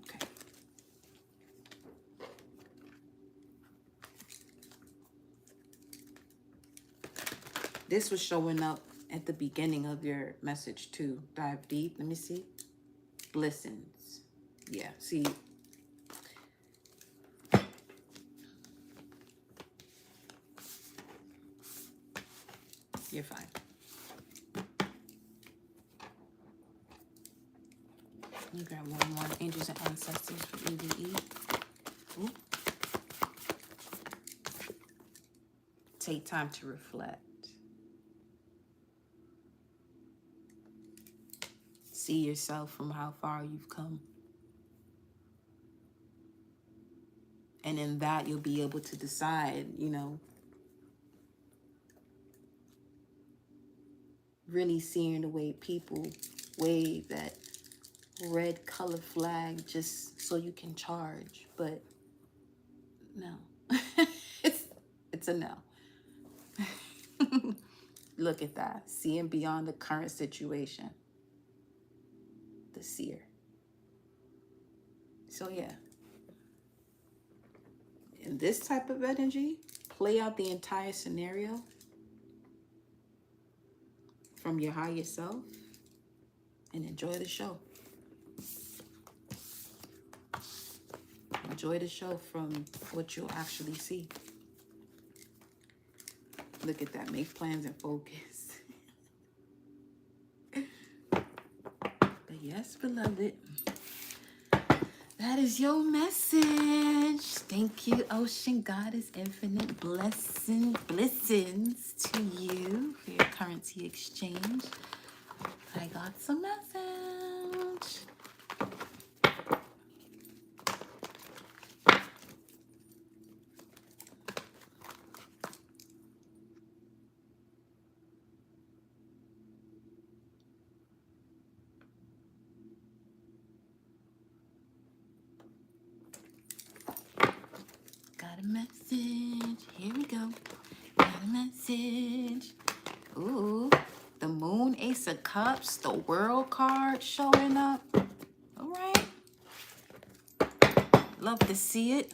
Okay. This was showing up at the beginning of your message too. Dive deep. Let me see. Blessings. Yeah, see. You're fine. Let me grab one more. Angels and Ancestors for EVE. Ooh. Take time to reflect. See yourself from how far you've come. And in that, you'll be able to decide, really seeing the way people wave that red color flag just so you can charge. But no, it's a no. Look at that. Seeing beyond the current situation. The seer. So yeah. In this type of energy, play out the entire scenario from your higher self and enjoy the show. Enjoy the show from what you'll actually see. Look at that. Make plans and focus. But yes, beloved, that is your message. Thank you, Ocean Goddess. Infinite blessings to you for your currency exchange. I got some message. Got a message. Here we go. Got a message. Ooh, the Moon, Ace of Cups, the World card showing up. All right. Love to see it.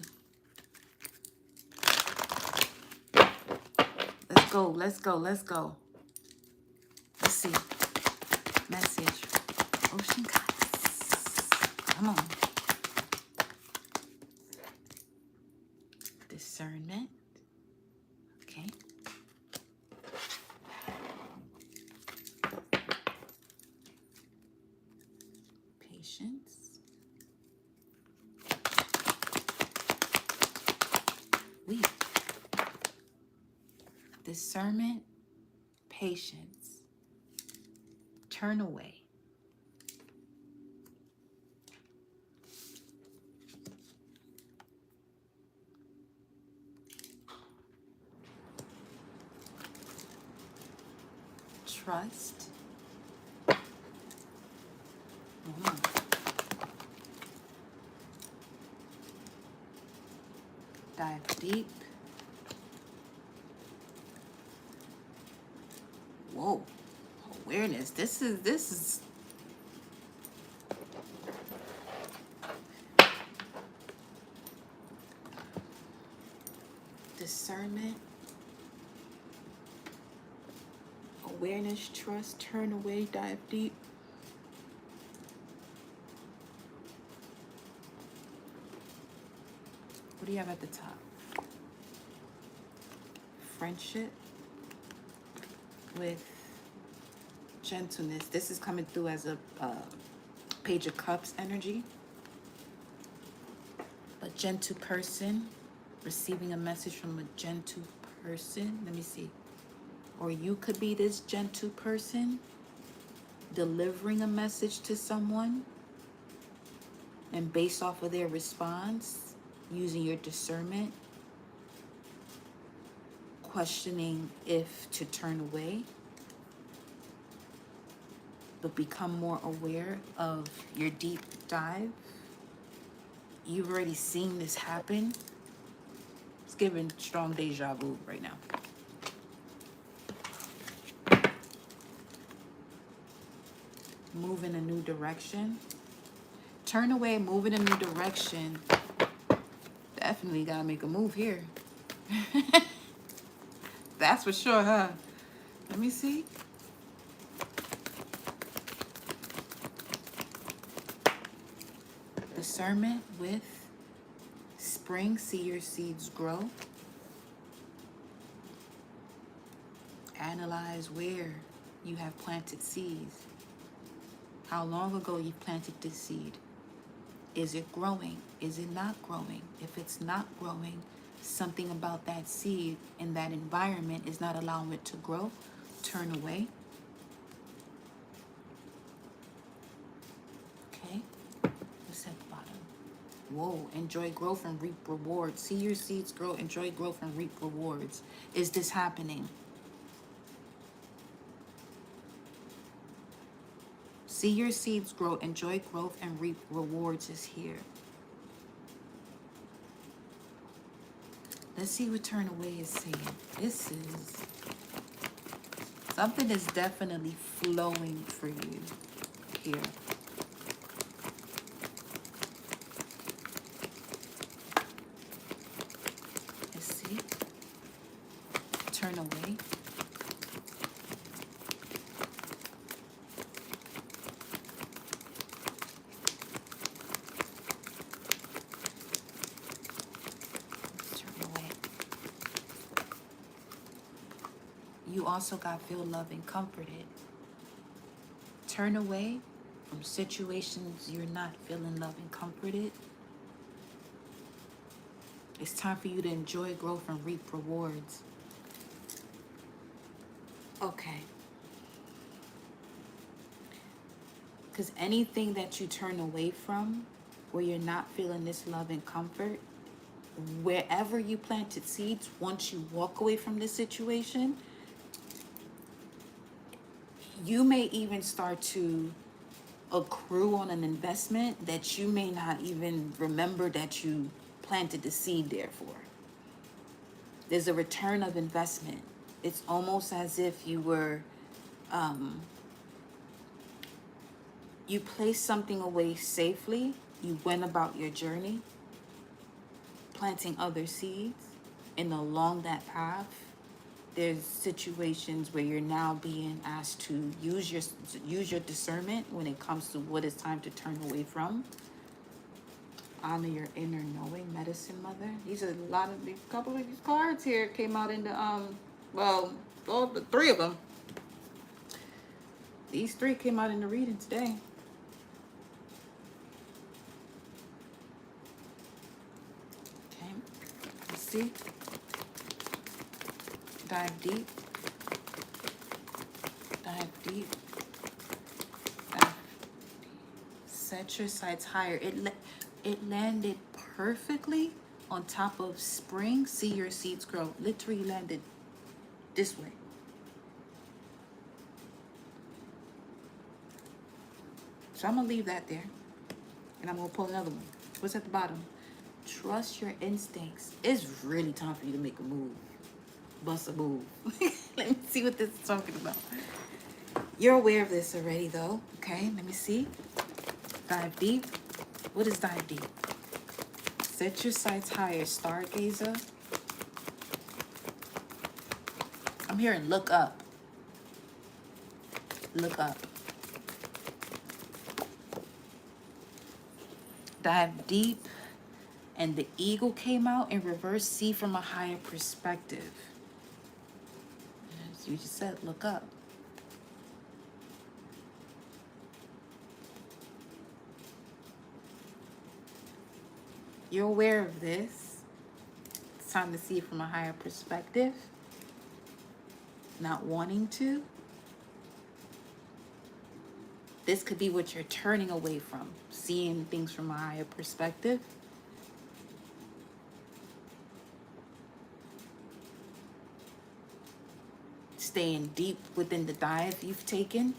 Let's go, let's go, let's go. Let's see. Message. Ocean Goddess. Come on. Discernment. Okay. Patience. Wait. Discernment. Patience. Turn away. Trust. Dive deep. Whoa. Awareness. This is discernment. Awareness, trust, turn away, dive deep. What do you have at the top? Friendship with gentleness. This is coming through as a Page of Cups energy. A gentle person, receiving a message from a gentle person. Let me see. Or you could be this gentle person delivering a message to someone, and based off of their response, using your discernment, questioning if to turn away, but become more aware of your deep dive. You've already seen this happen. It's giving strong deja vu right now. Move in a new direction. Turn away, move in a new direction. Definitely gotta make a move here. That's for sure, huh? Let me see. Discernment with spring. See your seeds grow. Analyze where you have planted seeds. How long ago you planted this seed? Is it growing? Is it not growing? If it's not growing, something about that seed in that environment is not allowing it to grow. Turn away. Okay. What's at the bottom? Whoa. Enjoy growth and reap rewards. See your seeds grow. Enjoy growth and reap rewards. Is this happening? See your seeds grow, enjoy growth, and reap rewards is here. Let's see what turn away is saying. This is something that's definitely flowing for you here. Let's see. Turn away. You also got feel loved and comforted. Turn away from situations you're not feeling loved and comforted. It's time for you to enjoy growth and reap rewards. Okay. Because anything that you turn away from, where you're not feeling this love and comfort, wherever you planted seeds, once you walk away from this situation, you may even start to accrue on an investment that you may not even remember that you planted the seed there for. There's a return of investment. It's almost as if you were, you placed something away safely. You went about your journey, planting other seeds, and along that path, there's situations where you're now being asked to use your discernment when it comes to what it's time to turn away from. Honor your inner knowing, medicine mother. These are a couple of these cards here came out in the well, all the three of them. These three came out in the reading today. Okay, let's see. Dive deep. Dive deep. Dive deep. Set your sights higher. It landed perfectly on top of spring. See your seeds grow. Literally landed this way. So I'm gonna leave that there, and I'm gonna pull another one. What's at the bottom? Trust your instincts. It's really time for you to make a move. Bust a move. Let me see what this is talking about. You're aware of this already, though. Okay, let me see. Dive deep. What is dive deep? Set your sights higher, stargazer. I'm hearing look up. Look up. Dive deep. And the eagle came out in reverse. See from a higher perspective. As you just said, look up. You're aware of this. It's time to see it from a higher perspective. Not wanting to. This could be what you're turning away from. Seeing things from a higher perspective. Staying deep within the dive you've taken.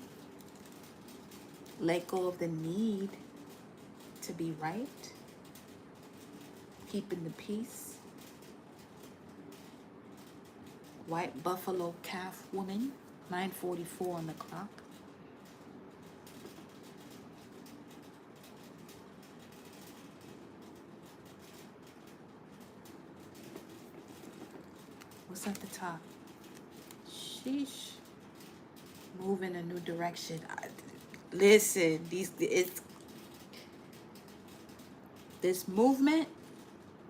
Let go of the need to be right. Keeping the peace. White buffalo calf woman, 9:44 on the clock. What's at the top? Sheesh. Move in a new direction. Listen, this movement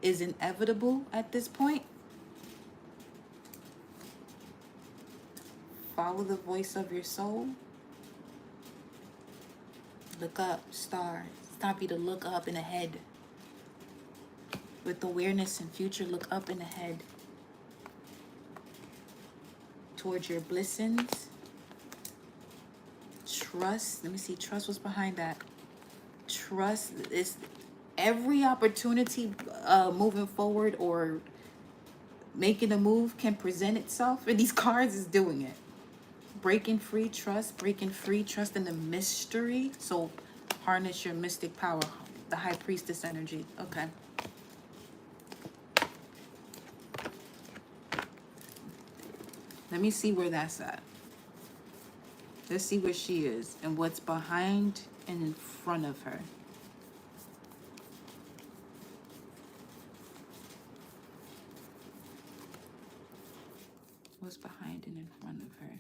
is inevitable at this point. Follow the voice of your soul. Look up, stars. It's time for you to look up and ahead. With awareness and future, look up and ahead. Towards your blessings. Trust. Let me see. Trust was behind that. Trust is every opportunity moving forward or making a move can present itself, and these cards is doing it. Breaking free, trust in the mystery. So harness your mystic power, the high priestess energy. Okay. Let me see where that's at. Let's see where she is and what's behind and in front of her. What's behind and in front of her?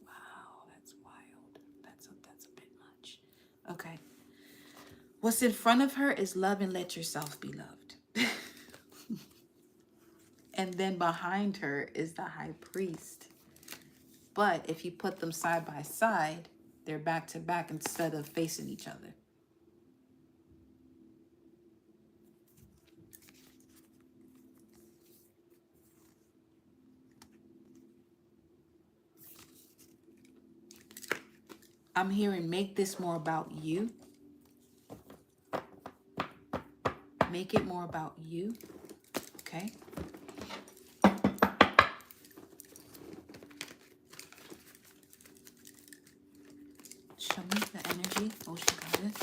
Wow, that's wild. That's a bit much. Okay. What's in front of her is love and let yourself be loved. And then behind her is the high priest. But if you put them side by side, they're back to back instead of facing each other. I'm hearing make this more about you. Make it more about you. Okay. Show me the energy. Ocean goddess.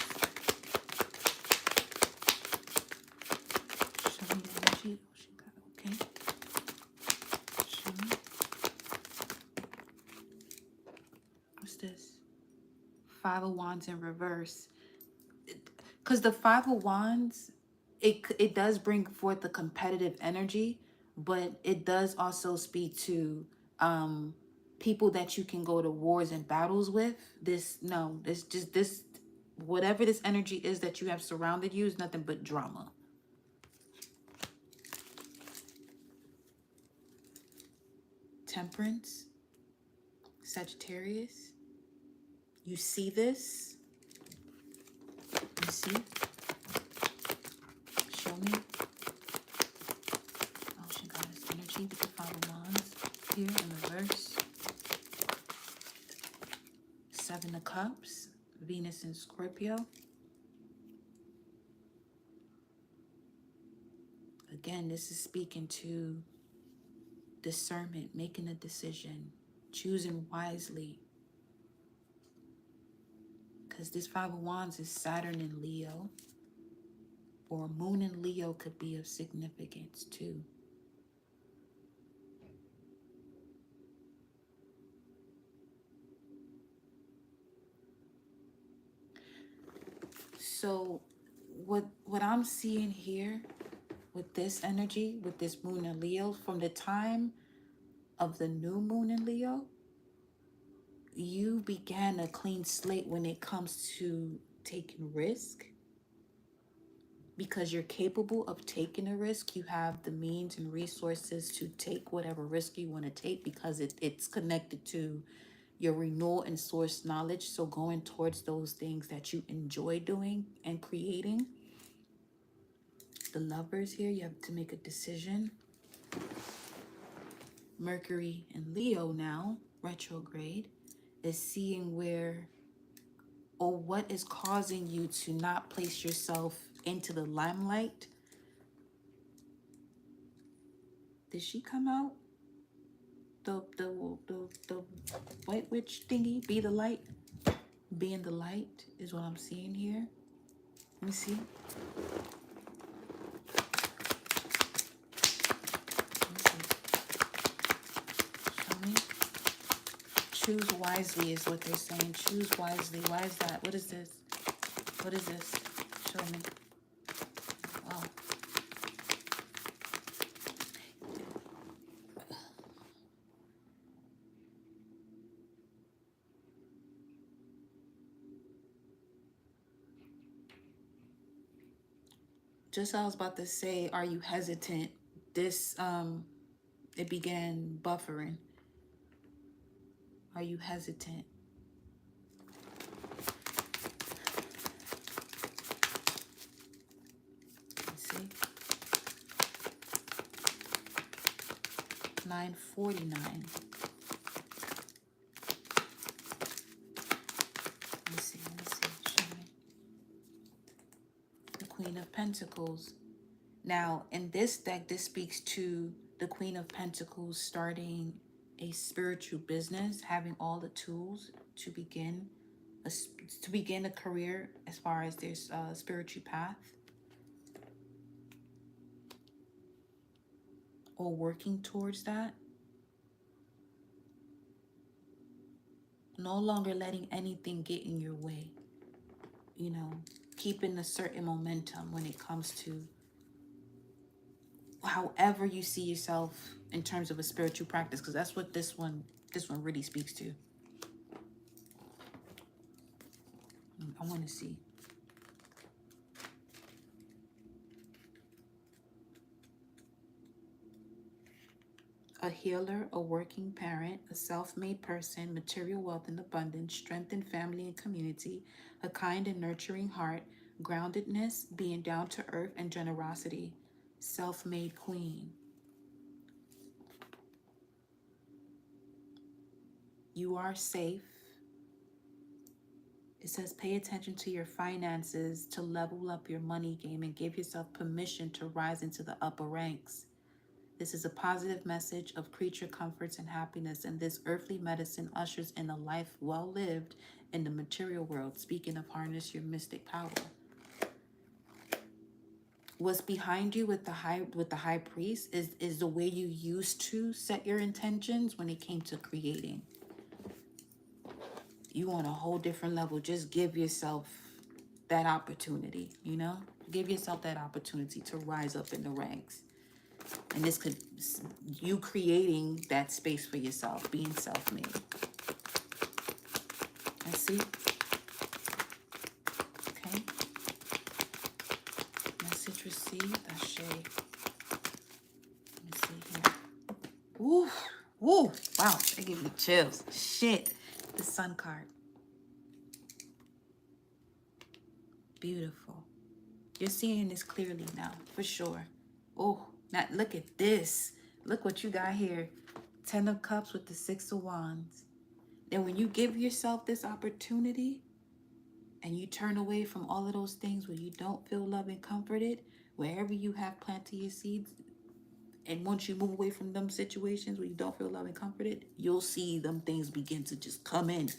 Five of Wands in reverse. Because the Five of Wands, it does bring forth the competitive energy, but it does also speak to people that you can go to wars and battles with. This whatever this energy is that you have surrounded you is nothing but drama. Temperance, Sagittarius. You see this? You see? Show me. Ocean Goddess energy with the Five of Wands here in reverse. Seven of Cups, Venus in Scorpio. Again, this is speaking to discernment, making a decision, choosing wisely. Because this Five of Wands is Saturn in Leo, or Moon in Leo could be of significance too. So what I'm seeing here with this energy, with this Moon in Leo, from the time of the new Moon in Leo, you began a clean slate when it comes to taking risk, because you're capable of taking a risk. You have the means and resources to take whatever risk you want to take, because it's connected to your renewal and source knowledge. So going towards those things that you enjoy doing and creating. The Lovers here, you have to make a decision. Mercury in Leo now, retrograde, is seeing where or what is causing you to not place yourself into the limelight. Did she come out? The white witch thingy, be the light. Being the light is what I'm seeing here. Let me see. Show me. Choose wisely is what they're saying. Choose wisely. Why is that? What is this? What is this? Show me. Oh. Just I was about to say, are you hesitant? This, it began buffering. Are you hesitant? Let's see. 949. Let me see. Show me. The Queen of Pentacles. Now, in this deck, this speaks to the Queen of Pentacles starting a spiritual business, having all the tools to begin a career as far as their spiritual path, or working towards that. No longer letting anything get in your way. You know, keeping a certain momentum when it comes to however you see yourself in terms of a spiritual practice, because that's what this one really speaks to. I want to see. A healer, a working parent, a self-made person, material wealth and abundance, strength in family and community, a kind and nurturing heart, groundedness, being down to earth, and generosity. Self-made queen. You are safe. It says pay attention to your finances to level up your money game and give yourself permission to rise into the upper ranks. This is a positive message of creature comforts and happiness, and this earthly medicine ushers in a life well lived in the material world. Speaking of harness your mystic power. What's behind you with the high priest is the way you used to set your intentions when it came to creating. You on a whole different level. Just give yourself that opportunity, you know? Give yourself that opportunity to rise up in the ranks. And this could, you creating that space for yourself, being self-made. I see. Okay. Message received. Ashe. Let me see here. Woo. Woo. Wow. They give me chills. Shit. The Sun card. Beautiful. You're seeing this clearly now, for sure. Oh, now look at this. Look what you got here. 10 of Cups with the 6 of Wands. Then when you give yourself this opportunity and you turn away from all of those things where you don't feel loved and comforted, wherever you have planted your seeds, and once you move away from them situations where you don't feel loved and comforted, you'll see them things begin to just come in.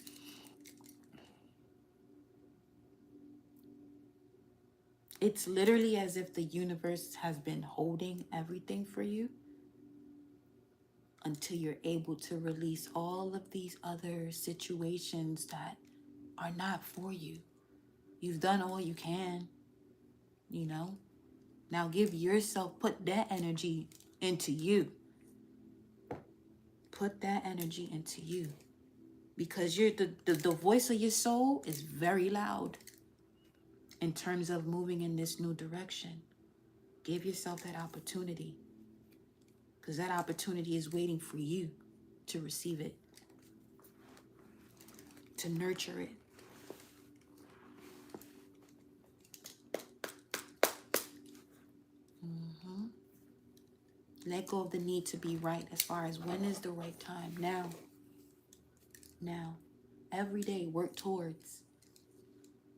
It's literally as if the universe has been holding everything for you until you're able to release all of these other situations that are not for you. You've done all you can, you know. Now give yourself, put that energy into you. Put that energy into you. Because you're the voice of your soul is very loud in terms of moving in this new direction. Give yourself that opportunity. Because that opportunity is waiting for you to receive it, to nurture it. Let go of the need to be right as far as when is the right time. Now. Now. Every day work towards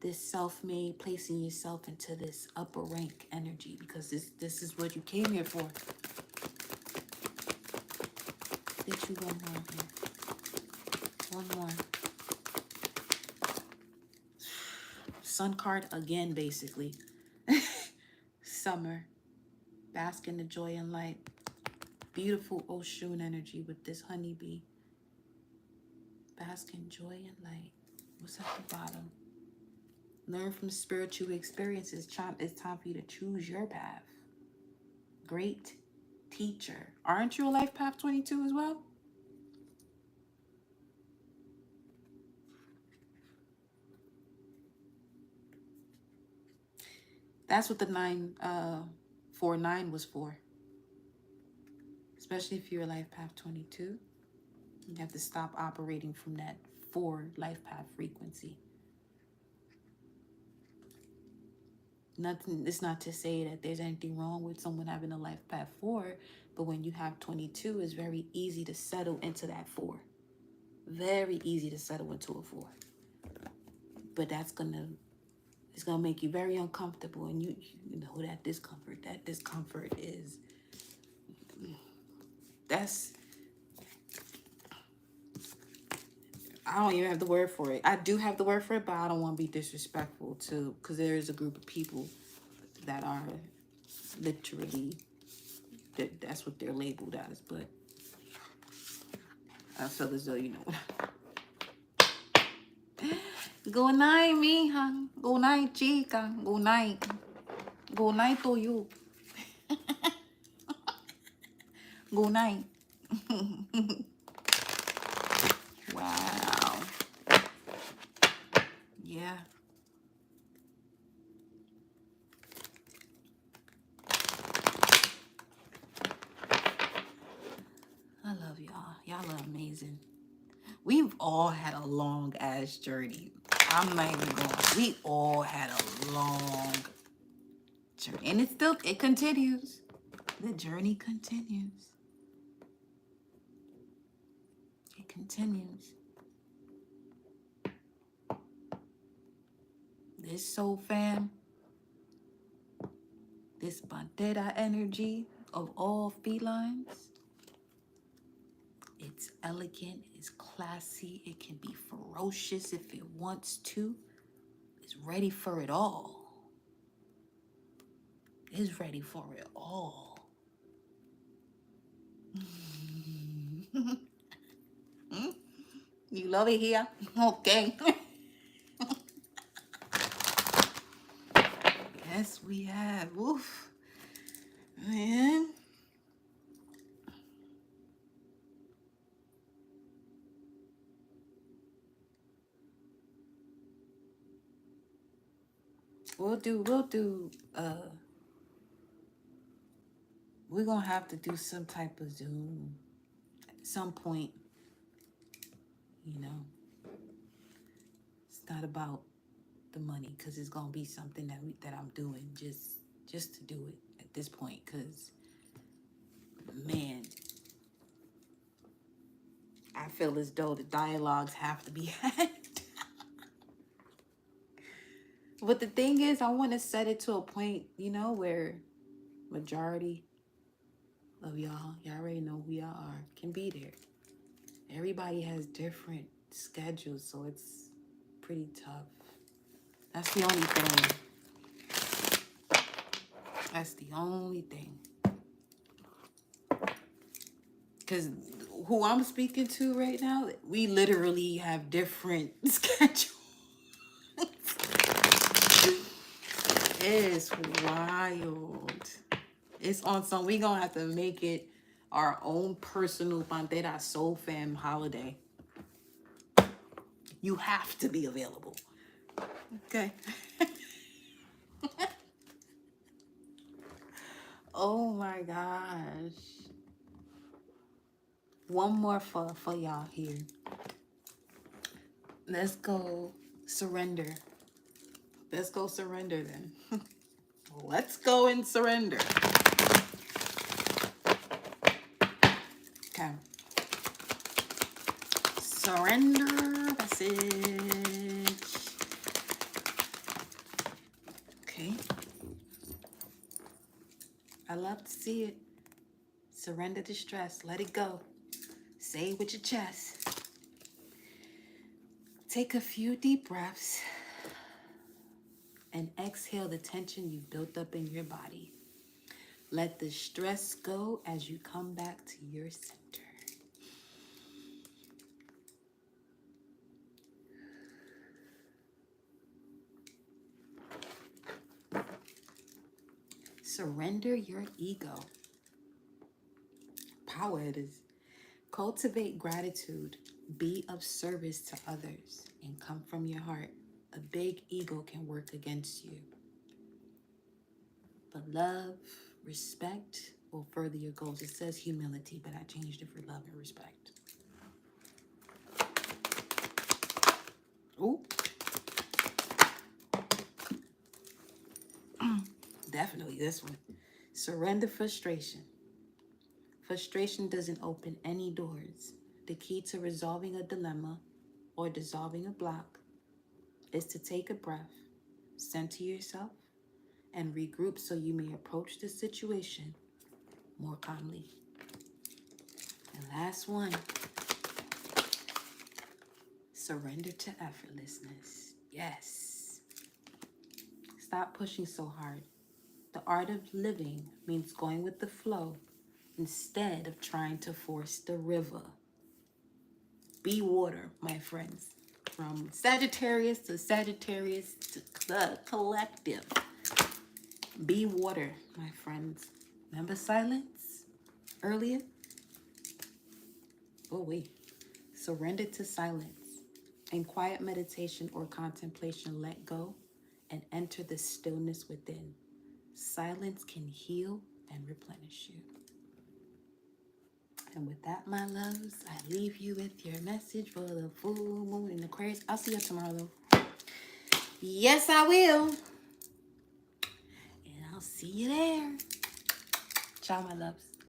this self-made, placing yourself into this upper rank energy, because this is what you came here for. Get you one more here. One more. Sun card again, basically. Summer. Bask in the joy and light. Beautiful Oshun energy with this honeybee. Bask in joy and light. What's at the bottom? Learn from spiritual experiences. It's time for you to choose your path. Great teacher. Aren't you a life path 22 as well? That's what the 949 was for. Especially if you're a life path 22. You have to stop operating from that 4 life path frequency. Nothing. It's not to say that there's anything wrong with someone having a life path 4, but when you have 22, it's very easy to settle into that 4. Very easy to settle into a 4. But it's gonna make you very uncomfortable, and you know that discomfort is, I don't even have the word for it. I do have the word for it, but I don't want to be disrespectful to, because there is a group of people that are literally, that's what they're labeled as. But I feel as though, you know. Good night, mija. Good night, chica. Good night. Good night to you. Good night. Wow. Yeah. I love y'all. Y'all are amazing. We've all had a long ass journey. I'm not even going. We all had a long journey. And it continues. The journey continues. It continues. This soul fam, this bandera energy of all felines, it's elegant, it's classy, it can be ferocious if it wants to. It's ready for it all. It's ready for it all. You love it here? Okay. Yes, we have. Woof. Man. We're gonna have to do some type of Zoom at some point, you know. It's not about the money, because it's gonna be something that I'm doing just to do it at this point, because man, I feel as though the dialogues have to be had. But the thing is, I want to set it to a point, you know, where majority of y'all already know who y'all are, can be there. Everybody has different schedules, so it's pretty tough. That's the only thing. That's the only thing. Because who I'm speaking to right now, we literally have different schedules. It's wild. It's on some. We gonna have to make it our own personal Pantera Soul Fam holiday. You have to be available. Okay. Oh my gosh. One more for y'all here. Let's go surrender. Let's go surrender then. Let's go and surrender. Okay. Surrender message. Okay. I love to see it. Surrender to stress. Let it go. Say it with your chest. Take a few deep breaths and exhale the tension you've built up in your body. Let the stress go as you come back to your center. Surrender your ego. Power it is. Cultivate gratitude. Be of service to others and come from your heart. A big ego can work against you. But love, respect will further your goals. It says humility, but I changed it for love and respect. Ooh. Definitely this one. Surrender frustration. Frustration doesn't open any doors. The key to resolving a dilemma or dissolving a block is to take a breath, center yourself, and regroup so you may approach the situation more calmly. And last one, surrender to effortlessness. Yes. Stop pushing so hard. The art of living means going with the flow instead of trying to force the river. Be water, my friends. From Sagittarius to the collective. Be water, my friends. Remember silence earlier? Oh, wait. Surrender to silence. In quiet meditation or contemplation, let go and enter the stillness within. Silence can heal and replenish you. And with that, my loves, I leave you with your message for the full moon in Aquarius. I'll see you tomorrow, though. Yes, I will. And I'll see you there. Ciao, my loves.